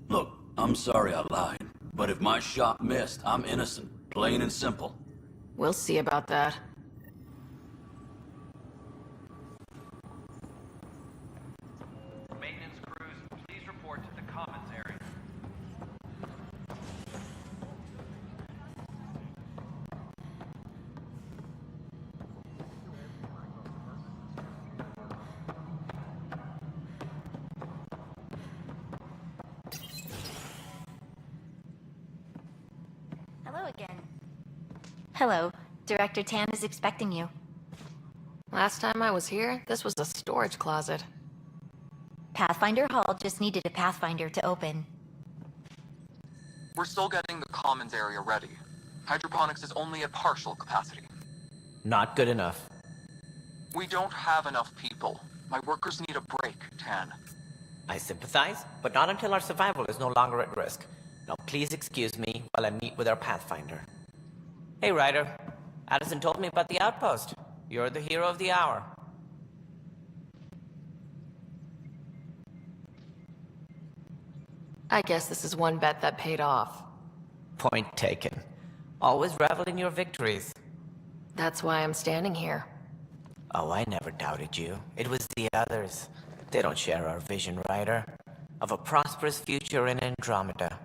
Look, I'm sorry I lied, but if my shot missed, I'm innocent. Plain and simple. We'll see about that. Maintenance crews, please report to the commons area. Hello again. Hello. Director Tan is expecting you. Last time I was here, this was a storage closet. Pathfinder Hall just needed a Pathfinder to open. We're still getting the commons area ready. Hydroponics is only at partial capacity. Not good enough. We don't have enough people. My workers need a break, Tan. I sympathize, but not until our survival is no longer at risk. Now please excuse me while I meet with our Pathfinder. Hey, Ryder. Addison told me about the outpost. You're the hero of the hour. I guess this is one bet that paid off. Point taken. Always revel in your victories. That's why I'm standing here. Oh, I never doubted you. It was the others. They don't share our vision, Ryder. Of a prosperous future in Andromeda.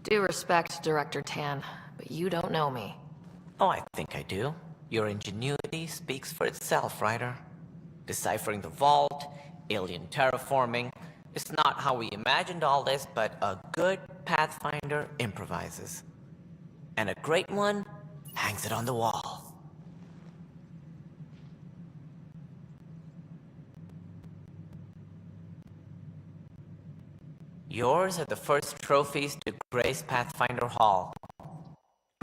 Due respect, Director Tan, but you don't know me. Oh, I think I do. Your ingenuity speaks for itself, Ryder. Deciphering the vault, alien terraforming. It's not how we imagined all this, but a good Pathfinder improvises. And a great one hangs it on the wall. Yours are the first trophies to grace Pathfinder Hall.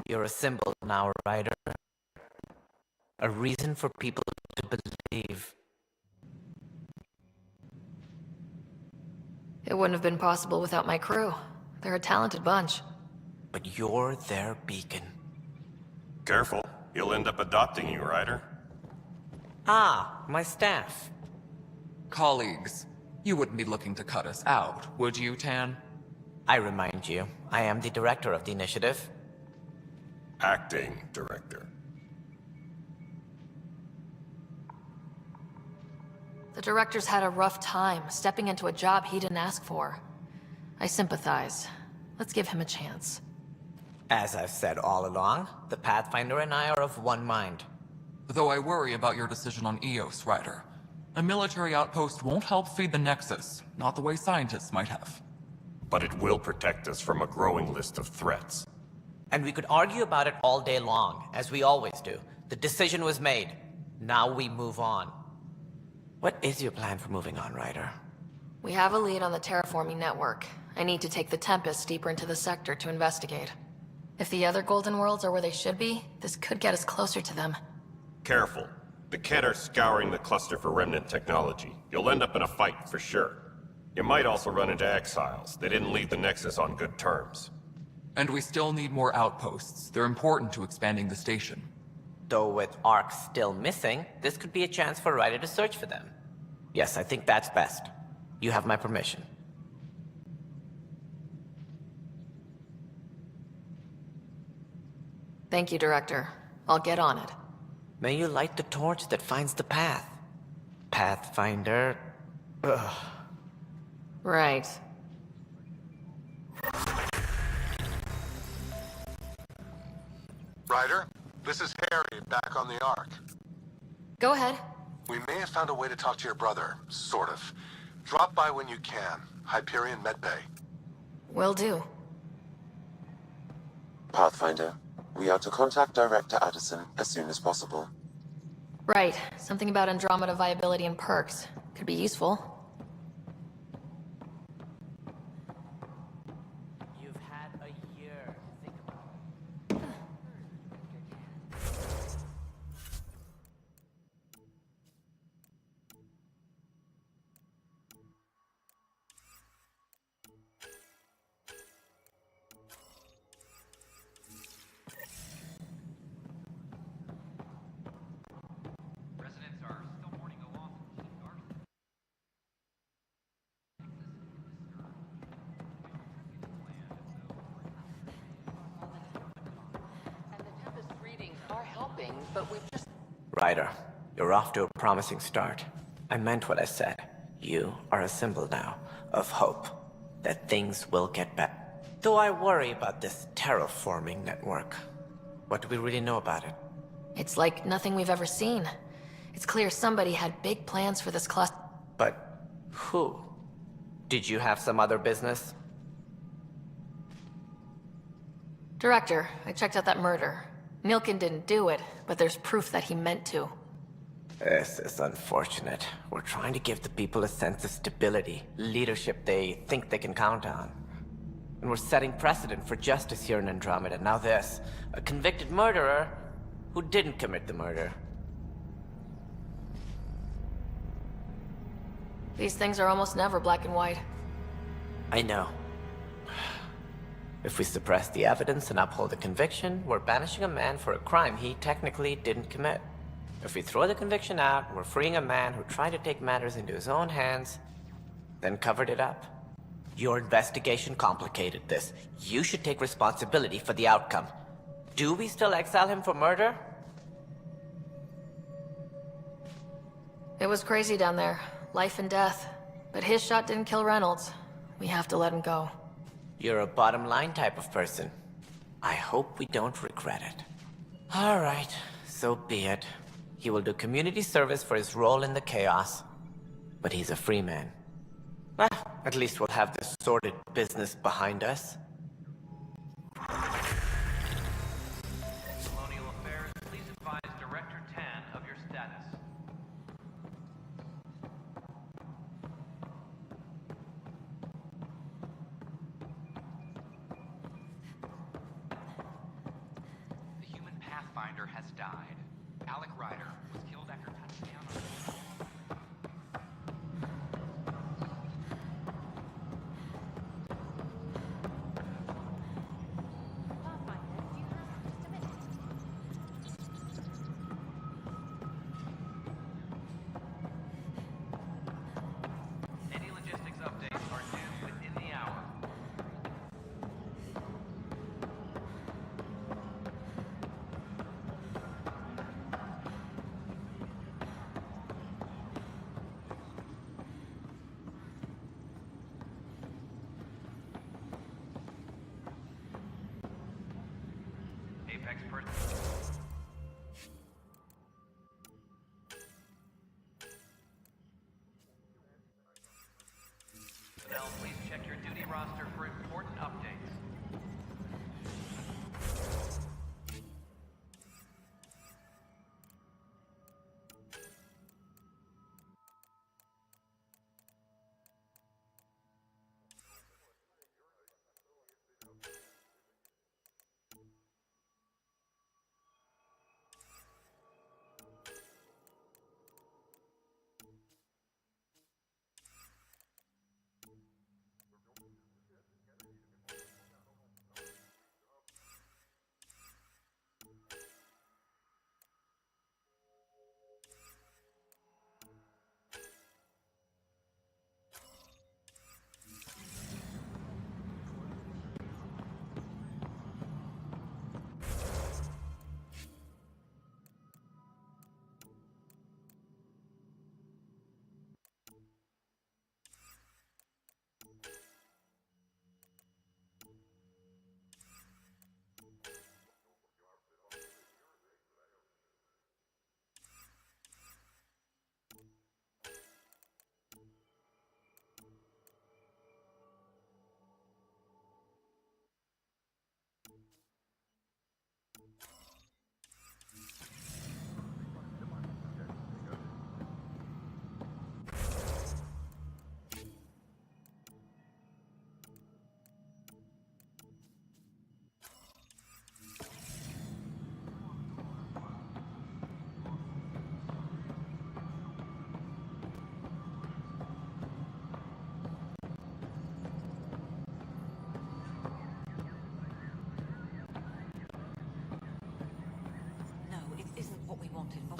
You're a symbol now, Ryder. A reason for people to believe. It wouldn't have been possible without my crew. They're a talented bunch. But you're their beacon. Careful. He'll end up adopting you, Ryder. Ah, my staff. Colleagues, you wouldn't be looking to cut us out, would you, Tan? I remind you, I am the director of the initiative. Acting director. The director's had a rough time, stepping into a job he didn't ask for. I sympathize. Let's give him a chance. As I've said all along, the Pathfinder and I are of one mind. Though I worry about your decision on EOS, Ryder. A military outpost won't help feed the Nexus, not the way scientists might have. But it will protect us from a growing list of threats. And we could argue about it all day long, as we always do. The decision was made. Now we move on. What is your plan for moving on, Ryder? We have a lead on the terraforming network. I need to take the Tempest deeper into the sector to investigate. If the other Golden Worlds are where they should be, this could get us closer to them. Careful. The Kett are scouring the cluster for remnant technology. You'll end up in a fight, for sure. You might also run into exiles. They didn't leave the Nexus on good terms. And we still need more outposts. They're important to expanding the station. Though with Ark still missing, this could be a chance for Ryder to search for them. Yes, I think that's best. You have my permission. Thank you, Director. I'll get on it. May you light the torch that finds the path. Pathfinder. Ugh. Right. Ryder, this is Harry back on the Ark. Go ahead. We may have found a way to talk to your brother, sort of. Drop by when you can. Hyperion Medbay. Will do. Pathfinder, we are to contact Director Addison as soon as possible. Right. Something about Andromeda viability and perks. Could be useful. You've had a year to think about it. Residents are still mourning the loss of Chief Garson. And the Tempest readings are helping, but we've just... Ryder, you're off to a promising start. I meant what I said. You are a symbol now of hope that things will get better. Though I worry about this terraforming network. What do we really know about it? It's like nothing we've ever seen. It's clear somebody had big plans for this cluster. But who? Did you have some other business? Director, I checked out that murder. Milken didn't do it, but there's proof that he meant to. This is unfortunate. We're trying to give the people a sense of stability, leadership they think they can count on. And we're setting precedent for justice here in Andromeda. Now this, a convicted murderer who didn't commit the murder. These things are almost never black and white. I know. If we suppress the evidence and uphold the conviction, we're banishing a man for a crime he technically didn't commit. If we throw the conviction out, we're freeing a man who tried to take matters into his own hands, then covered it up. Your investigation complicated this. You should take responsibility for the outcome. Do we still exile him for murder? It was crazy down there. Life and death. But his shot didn't kill Reynolds. We have to let him go. You're a bottom line type of person. I hope we don't regret it. All right, so be it. He will do community service for his role in the chaos. But he's a free man. At least we'll have this sordid business behind us. Colonial Affairs, please advise Director Tan of your status. The human Pathfinder has died. Alec Ryder was killed after touching down on...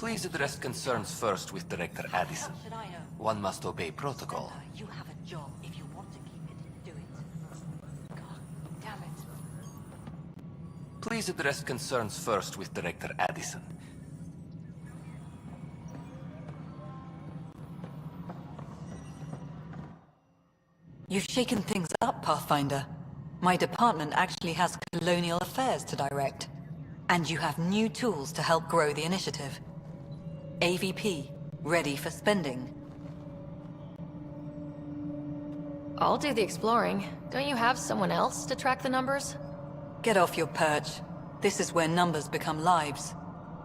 Please address concerns first with Director Addison. One must obey protocol. You have a job. If you want to keep it, do it. God damn it. Please address concerns first with Director Addison. You've shaken things up, Pathfinder. My department actually has colonial affairs to direct. And you have new tools to help grow the initiative. AVP, ready for spending. I'll do the exploring. Don't you have someone else to track the numbers? Get off your perch. This is where numbers become lives.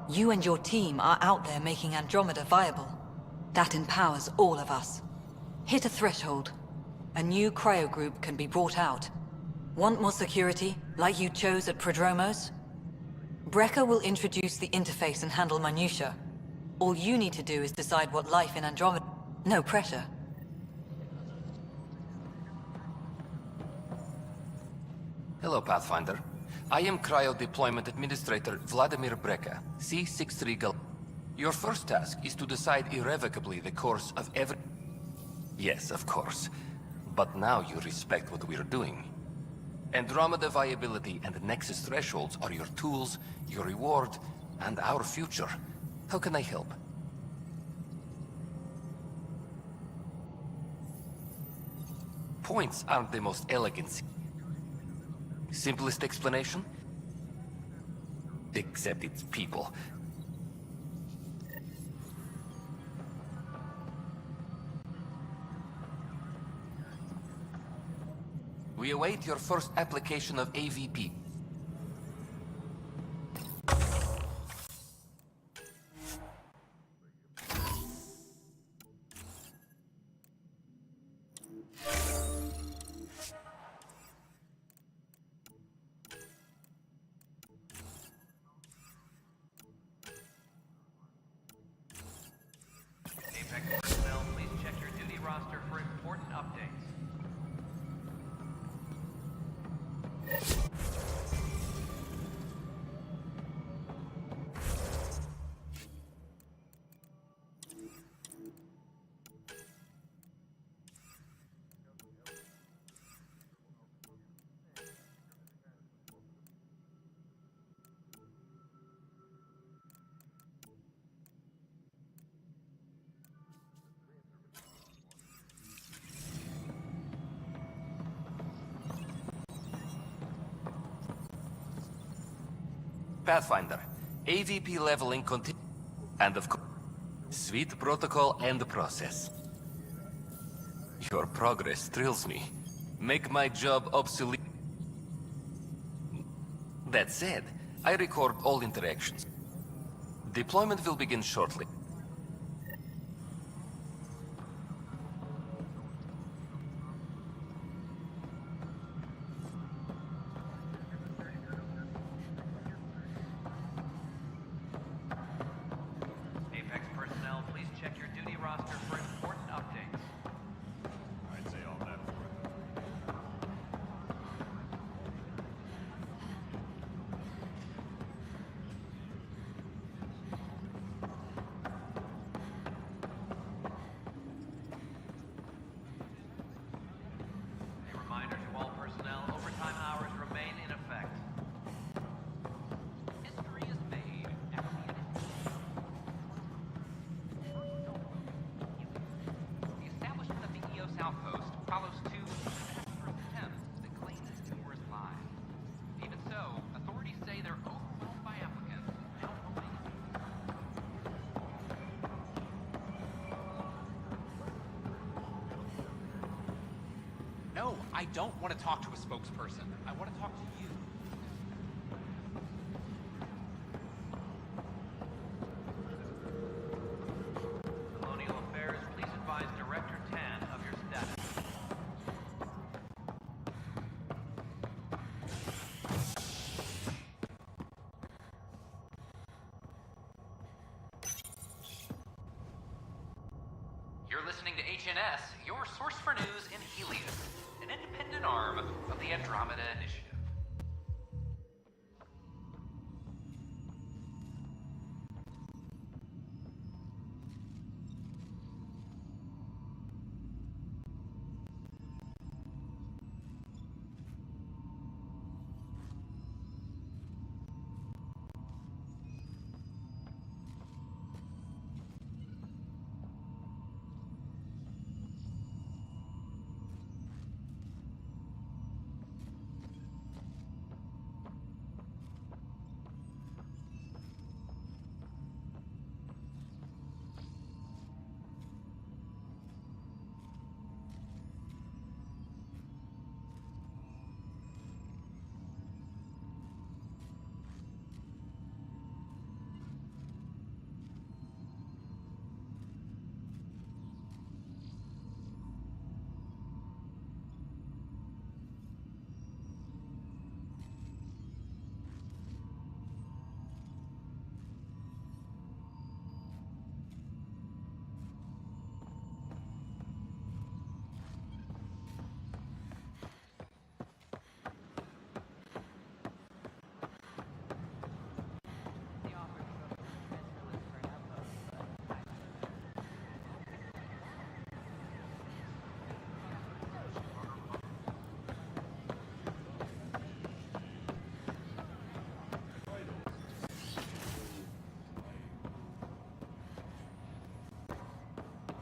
You and your team are out there making Andromeda viable. That empowers all of us. Hit a threshold. A new cryo group can be brought out. Want more security, like you chose at Prodromos? Brecker will introduce the interface and handle minutiae. All you need to do is decide what life in Andromeda... No pressure. Hello, Pathfinder. I am Cryo Deployment Administrator Vladimir Brecker, C-63 Gal... Your first task is to decide irrevocably the course of every... Yes, of course. But now you respect what we're doing. Andromeda viability and Nexus thresholds are your tools, your reward, and our future. How can I help? Points aren't the most elegant. Simplest explanation? Except it's people. We await your first application of AVP. Effect personnel, please check your duty roster for important updates. Pathfinder, AVP leveling continue, and of course, sweet protocol and process. Your progress thrills me. Make my job obsolete. That said, I record all interactions. Deployment will begin shortly. Apex personnel, please check your duty roster for important updates. I'd say all that for A reminder to all personnel, overtime hours remain in effect. History is made. The establishment of the EOS outpost follows two disastrous attempts that claim this tour is live. Even so, authorities say they're overwhelmed by applicants and outgoing. No, I don't want to talk to a spokesperson. I want to talk to you. Colonial Affairs, please advise Director Tan of your status. You're listening to HNS, your source for news in Helios, an independent arm of the Andromeda Initiative.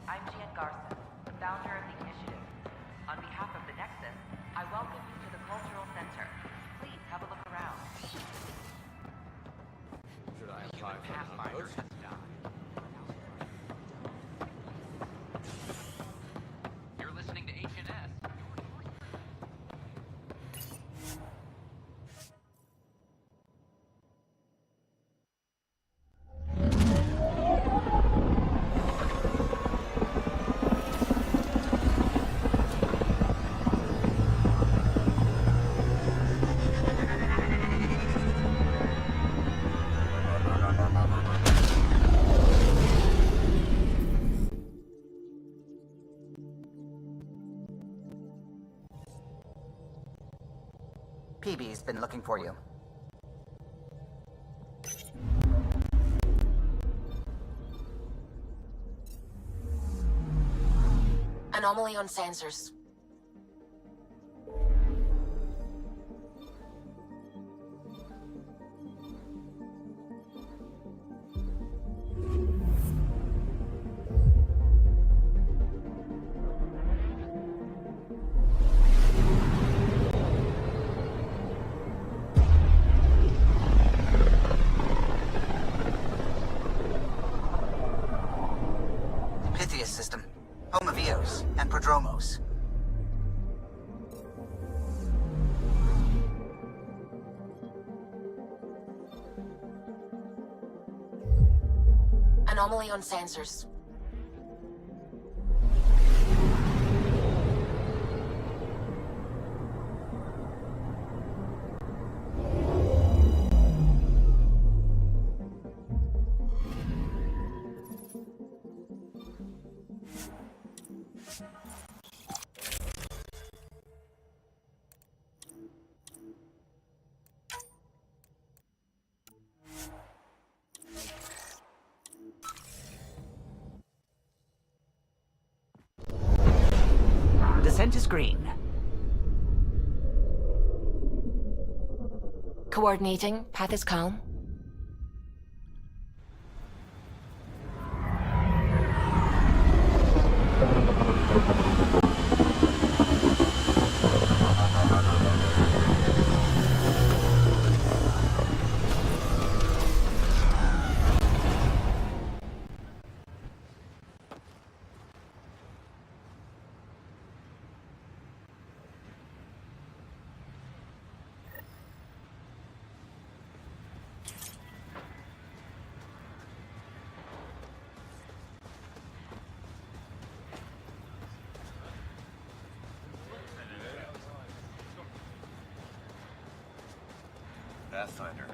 I'm Gian Garson, founder of the initiative. On behalf of the Nexus, I welcome you to the Cultural Center. Please have a look around. Should I apply for Pathfinder has died. You're listening to HNS. PB's been looking for you. Anomaly on sensors. Pythias system. Home of Eos and Prodromos. Anomaly on sensors. Descent is green. Coordinating. Path is calm. Pathfinder.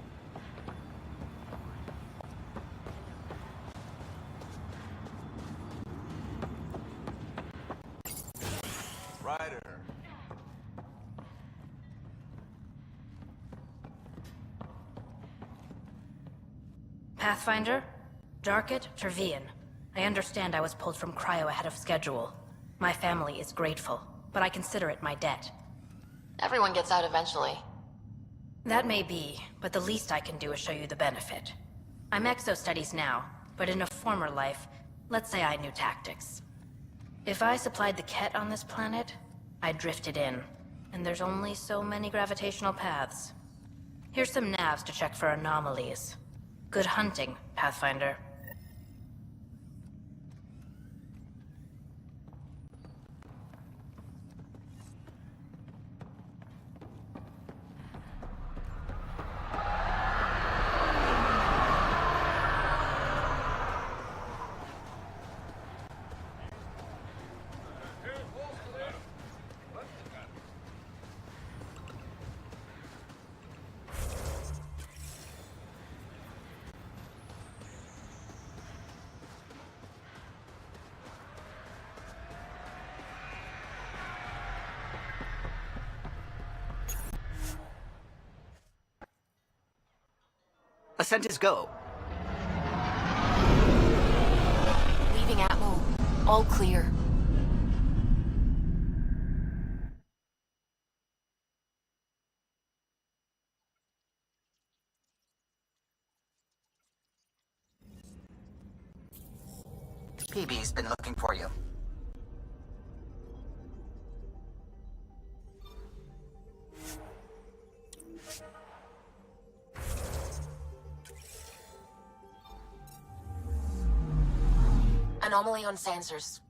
Ryder. Pathfinder? Jarkett, Trevian. I understand I was pulled from cryo ahead of schedule. My family is grateful, but I consider it my debt. Everyone gets out eventually. That may be, but the least I can do is show you the benefit. I'm exo-studies now, but in a former life, let's say I knew tactics. If I supplied the Ket on this planet, I drifted in, and there's only so many gravitational paths. Here's some navs to check for anomalies. Good hunting, Pathfinder. Ascent is go. Leaving Atmo. All clear. PB's been looking for you. Anomaly on sensors.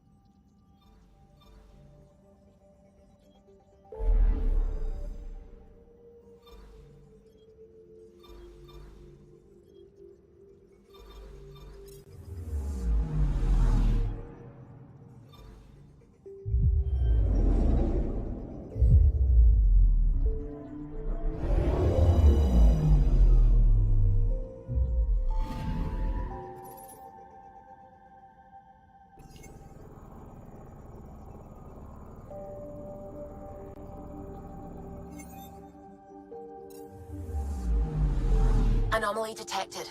Anomaly detected.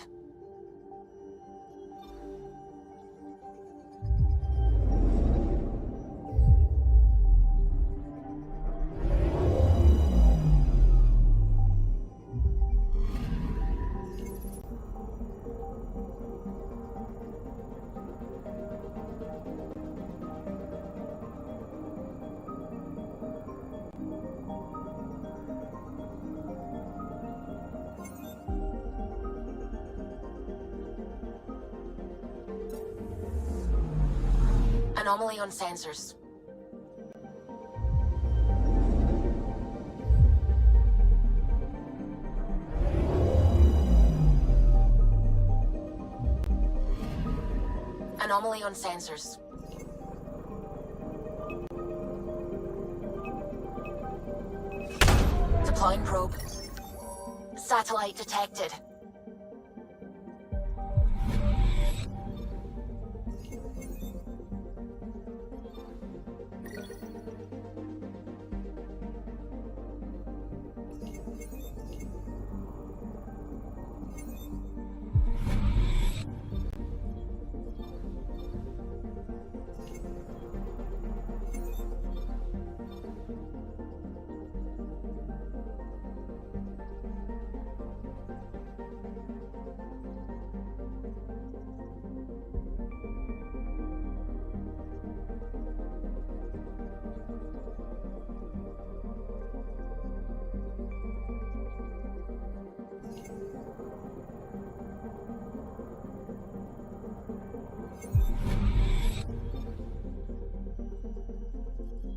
Anomaly on sensors. Anomaly on sensors. Deploying probe. Satellite detected.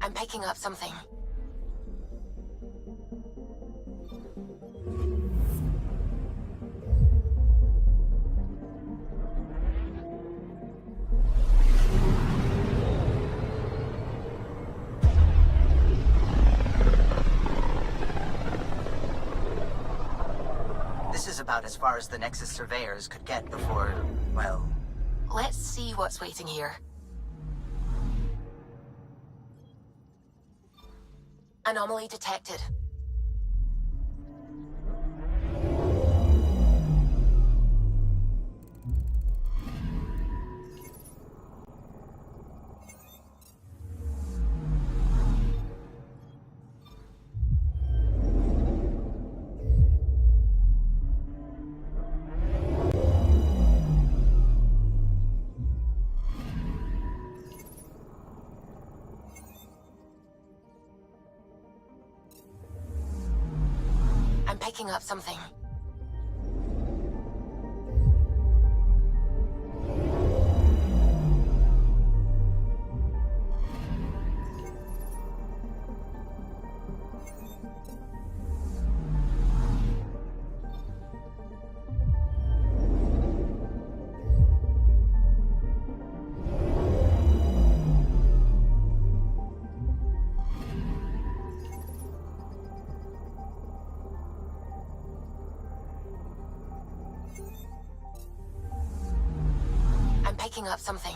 I'm picking up something. This is about as far as the Nexus surveyors could get before, well... Let's see what's waiting here. Anomaly detected. I'm picking up something. I'm picking up something.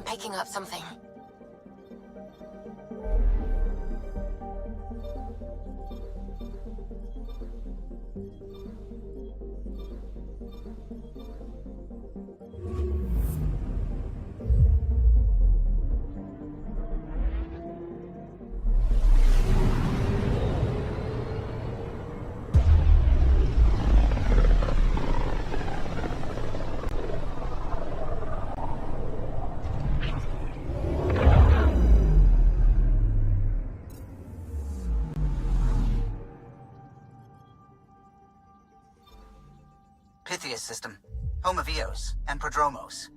picking up something. Pythias system. Home of Eos and Prodromos.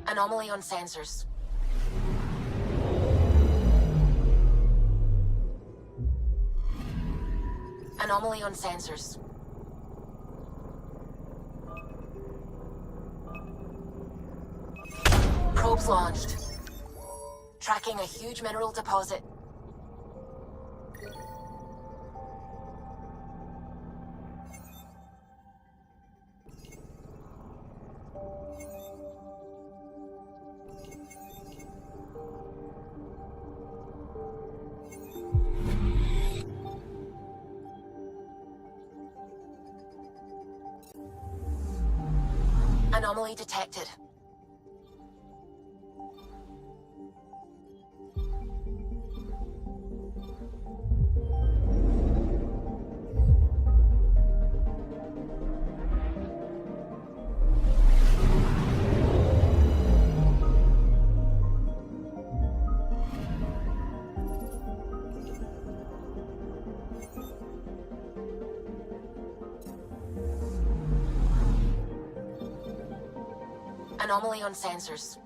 Anomaly on sensors. Anomaly on sensors. Probes launched. Tracking a huge mineral deposit. Anomaly detected. Anomaly on sensors.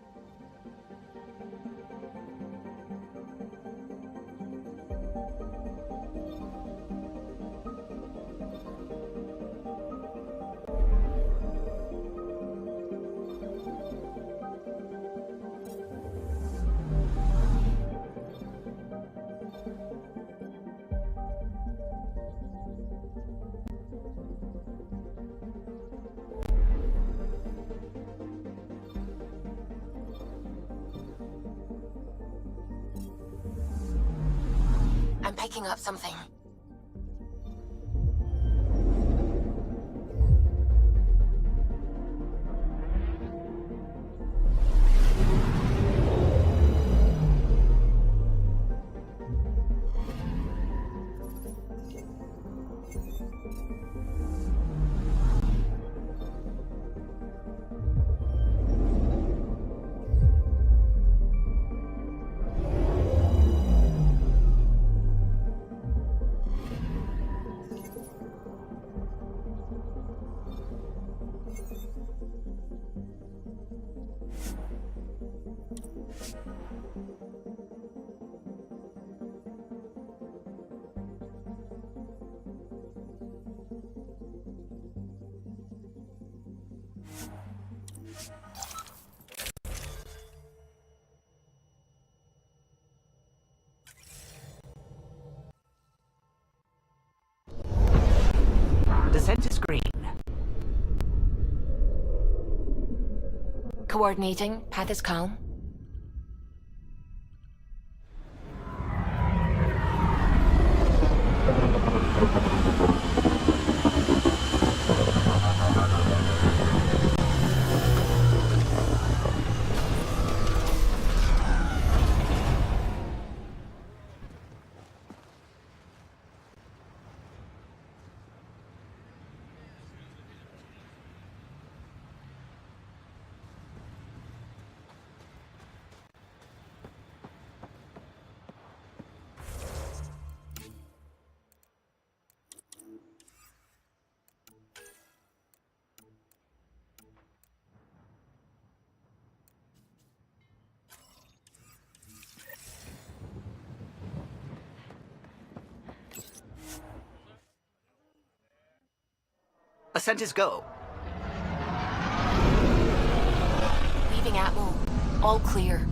I'm picking up something. Descent is green. Coordinating. Path is calm. Ascent is go. Leaving Atmo. All clear.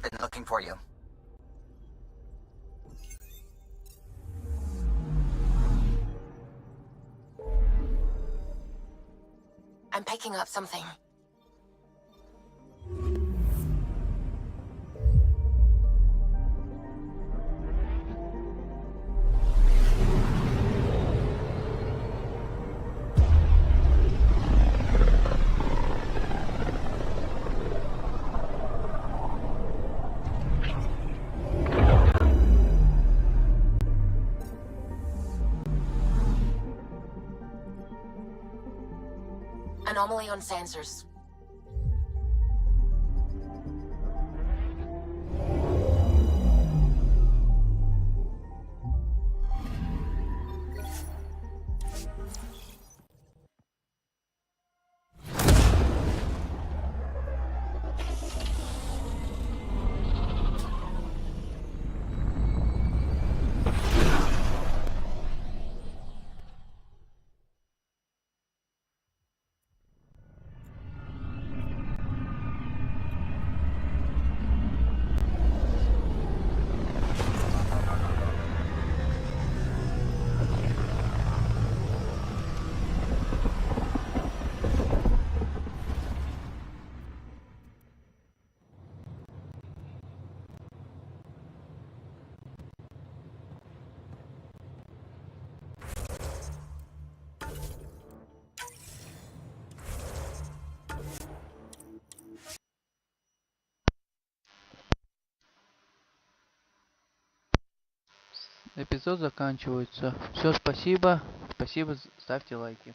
been looking for you. I'm picking up something. Anomaly on sensors. Эпизод заканчивается. Все, спасибо. Спасибо, ставьте лайки.